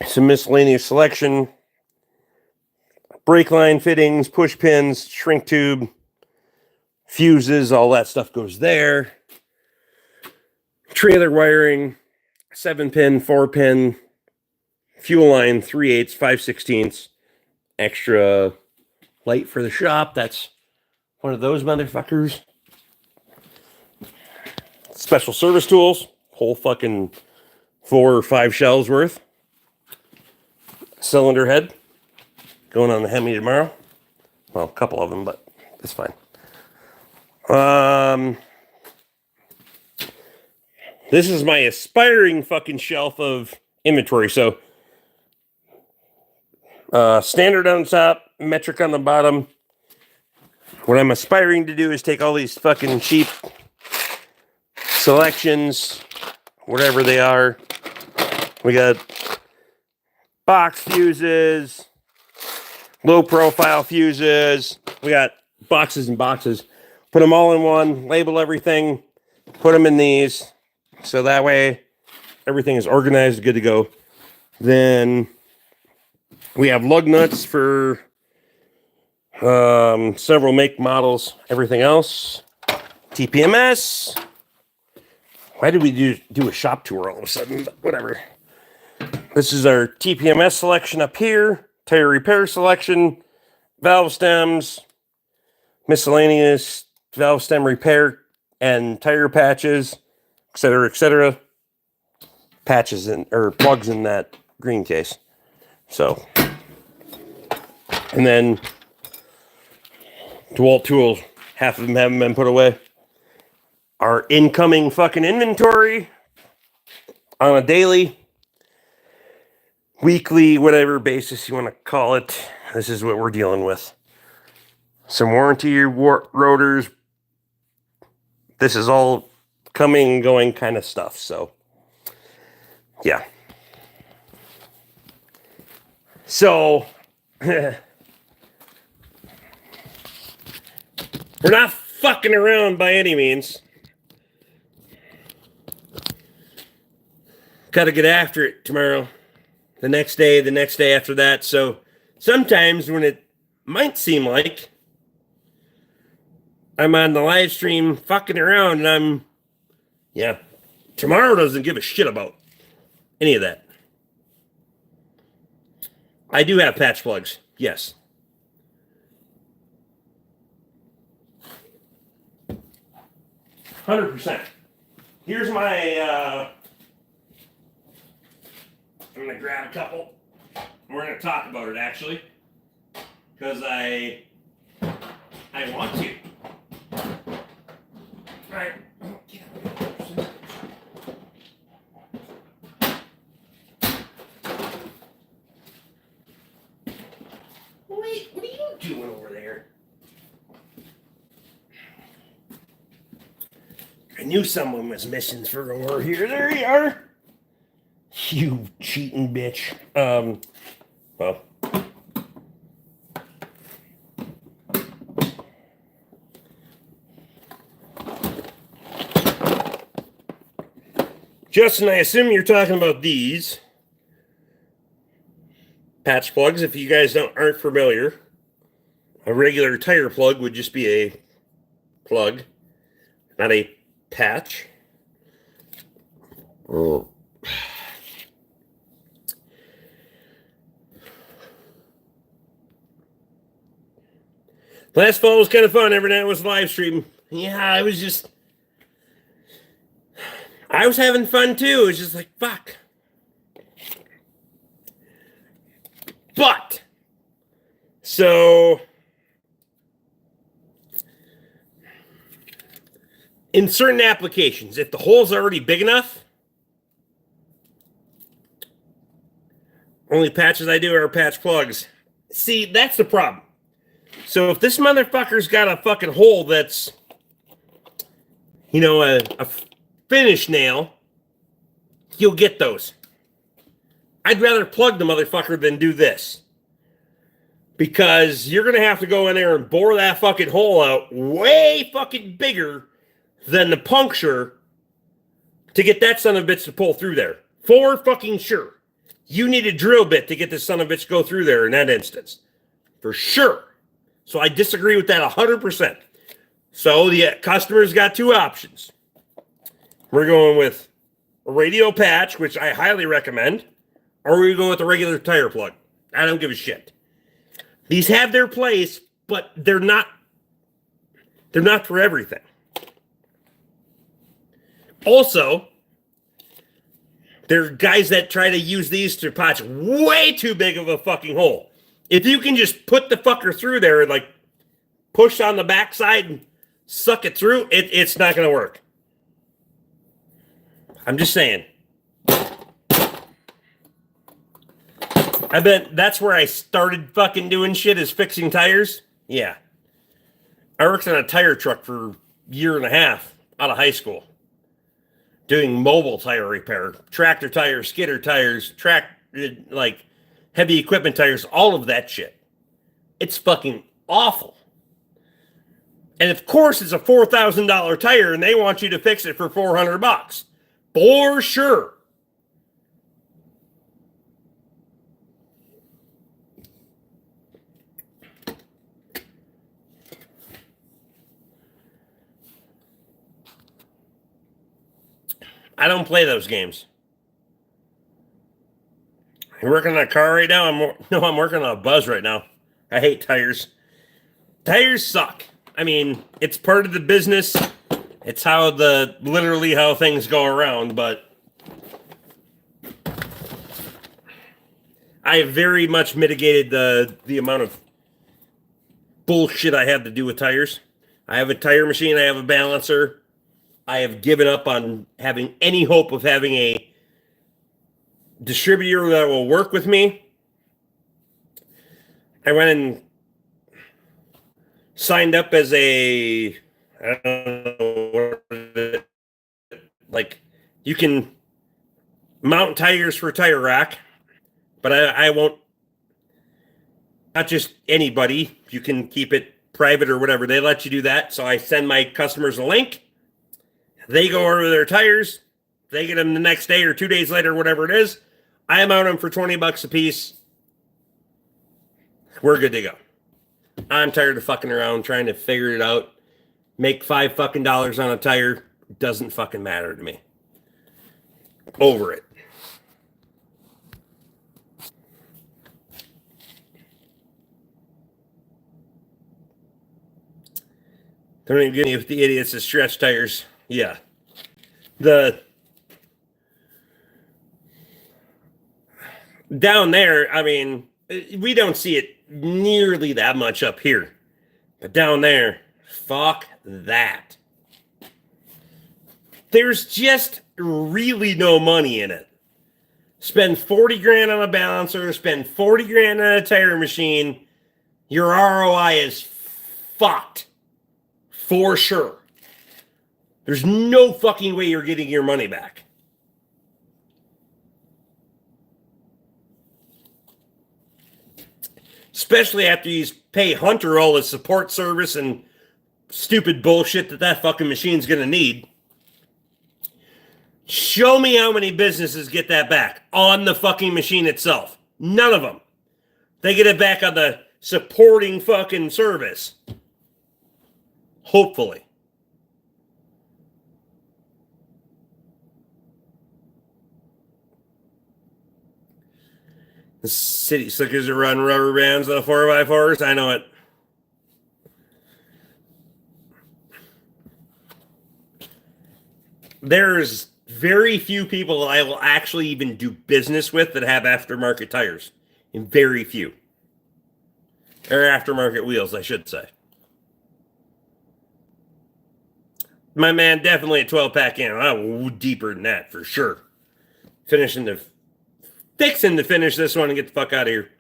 Some miscellaneous selection. Brake line fittings, push pins, shrink tube, fuses, all that stuff goes there. Trailer wiring, 7-pin, 4-pin, fuel line, 3/8, 5/16. Extra light for the shop. That's one of those motherfuckers. Special service tools, whole fucking 4 or 5 shells worth. Cylinder head, going on the Hemi tomorrow. Well, a couple of them, but it's fine. This is my aspiring fucking shelf of inventory. So, standard on top, metric on the bottom. What I'm aspiring to do is take all these fucking cheap selections, whatever they are. We got box fuses, low profile fuses. We got boxes and boxes. Put them all in one, label everything, put them in these. So that way everything is organized, good to go. Then we have lug nuts for several make models, everything else. TPMS. Why did we do a shop tour all of a sudden? But whatever. This is our TPMS selection up here. Tire repair selection. Valve stems. Miscellaneous valve stem repair and tire patches, etc., etc. Patches or plugs in that green case. So, and then DeWalt tools. Half of them haven't been put away. our incoming fucking inventory on a daily, weekly, whatever basis you want to call it. This is what we're dealing with. Some warranty rotors. This is all coming and going kind of stuff. So, yeah. So, we're not fucking around by any means. Got to get after it tomorrow. The next day after that. So, sometimes when it might seem like I'm on the live stream fucking around and tomorrow doesn't give a shit about any of that. I do have patch plugs, yes. %. Here's my, I'm going to grab a couple. We're going to talk about it, actually. Because I want to. All right. Wait, what are you doing over there? I knew someone was missing for over here. There you are. You cheating bitch. Well. Justin, I assume you're talking about these patch plugs. If you guys aren't familiar, a regular tire plug would just be a plug, not a patch. Oh. Last fall was kind of fun. Every night was live stream. Yeah, I was having fun too. It was just like, fuck. But, so, in certain applications, if the hole's already big enough, only patches I do are patch plugs. See, that's the problem. So if this motherfucker's got a fucking hole that's, a finish nail, you'll get those. I'd rather plug the motherfucker than do this. Because you're going to have to go in there and bore that fucking hole out way fucking bigger than the puncture to get that son of a bitch to pull through there. For fucking sure. You need a drill bit to get this son of a bitch to go through there in that instance. For sure. So I disagree with that 100%. So the customer's got two options. We're going with a radial patch, which I highly recommend, or we're going with a regular tire plug. I don't give a shit. These have their place, but they're not for everything. Also, there are guys that try to use these to patch way too big of a fucking hole. If you can just put the fucker through there and like push on the backside and suck it through, it's not going to work. I'm just saying. I bet that's where I started fucking doing shit, is fixing tires. Yeah. I worked on a tire truck for a year and a half out of high school. Doing mobile tire repair, tractor tires, skidder tires, heavy equipment tires, all of that shit. It's fucking awful. And of course it's a $4,000 tire and they want you to fix it for $400. For sure. I don't play those games. You're working on a car right now? I'm working on a Buzz right now. I hate tires. Tires suck. I mean, it's part of the business. It's literally how things go around, but I have very much mitigated the amount of bullshit I have to do with tires. I have a tire machine, I have a balancer. I have given up on having any hope of having a distributor that will work with me. I went and signed up as a, I don't know, like you can mount tires for Tire Rack, but I won't, not just anybody. You can keep it private or whatever. They let you do that. So I send my customers a link. They go order their tires. They get them the next day or 2 days later, whatever it is. I mount them for $20 a piece. We're good to go. I'm tired of fucking around trying to figure it out. Make $5 on a tire. Doesn't fucking matter to me. Over it. Don't even get me with the idiots that stretch tires. Yeah. Down there, I mean, we don't see it nearly that much up here. But down there, fuck that. There's just really no money in it. Spend 40 grand on a balancer, spend 40 grand on a tire machine. Your ROI is fucked. For sure. There's no fucking way you're getting your money back. Especially after you pay Hunter all the support service and stupid bullshit that fucking machine's going to need. Show me how many businesses get that back on the fucking machine itself. None of them. They get it back on the supporting fucking service. Hopefully. The city slickers that run rubber bands on the 4x4s. I know it. There's very few people that I will actually even do business with that have aftermarket tires. And very few. Or aftermarket wheels, I should say. My man, definitely a 12-pack in. I'm deeper than that, for sure. Fixing to finish this one and get the fuck out of here.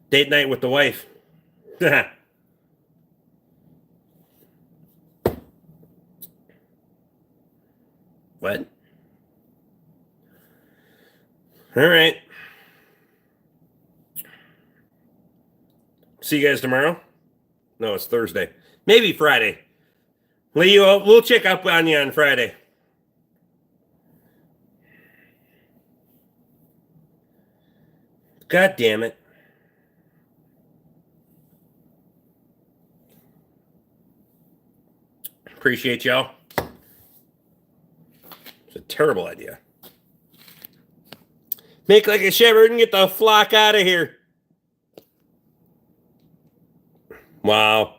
Date night with the wife. What? All right. See you guys tomorrow? No, it's Thursday. Maybe Friday. Leo, we'll check up on you on Friday. God damn it. Appreciate y'all. It's a terrible idea. Make like a shepherd and get the flock out of here. Wow.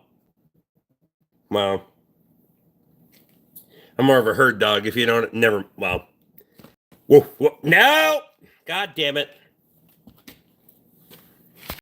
Wow. I'm more of a herd dog if you don't, never, well. Whoa, whoa, no! God damn it.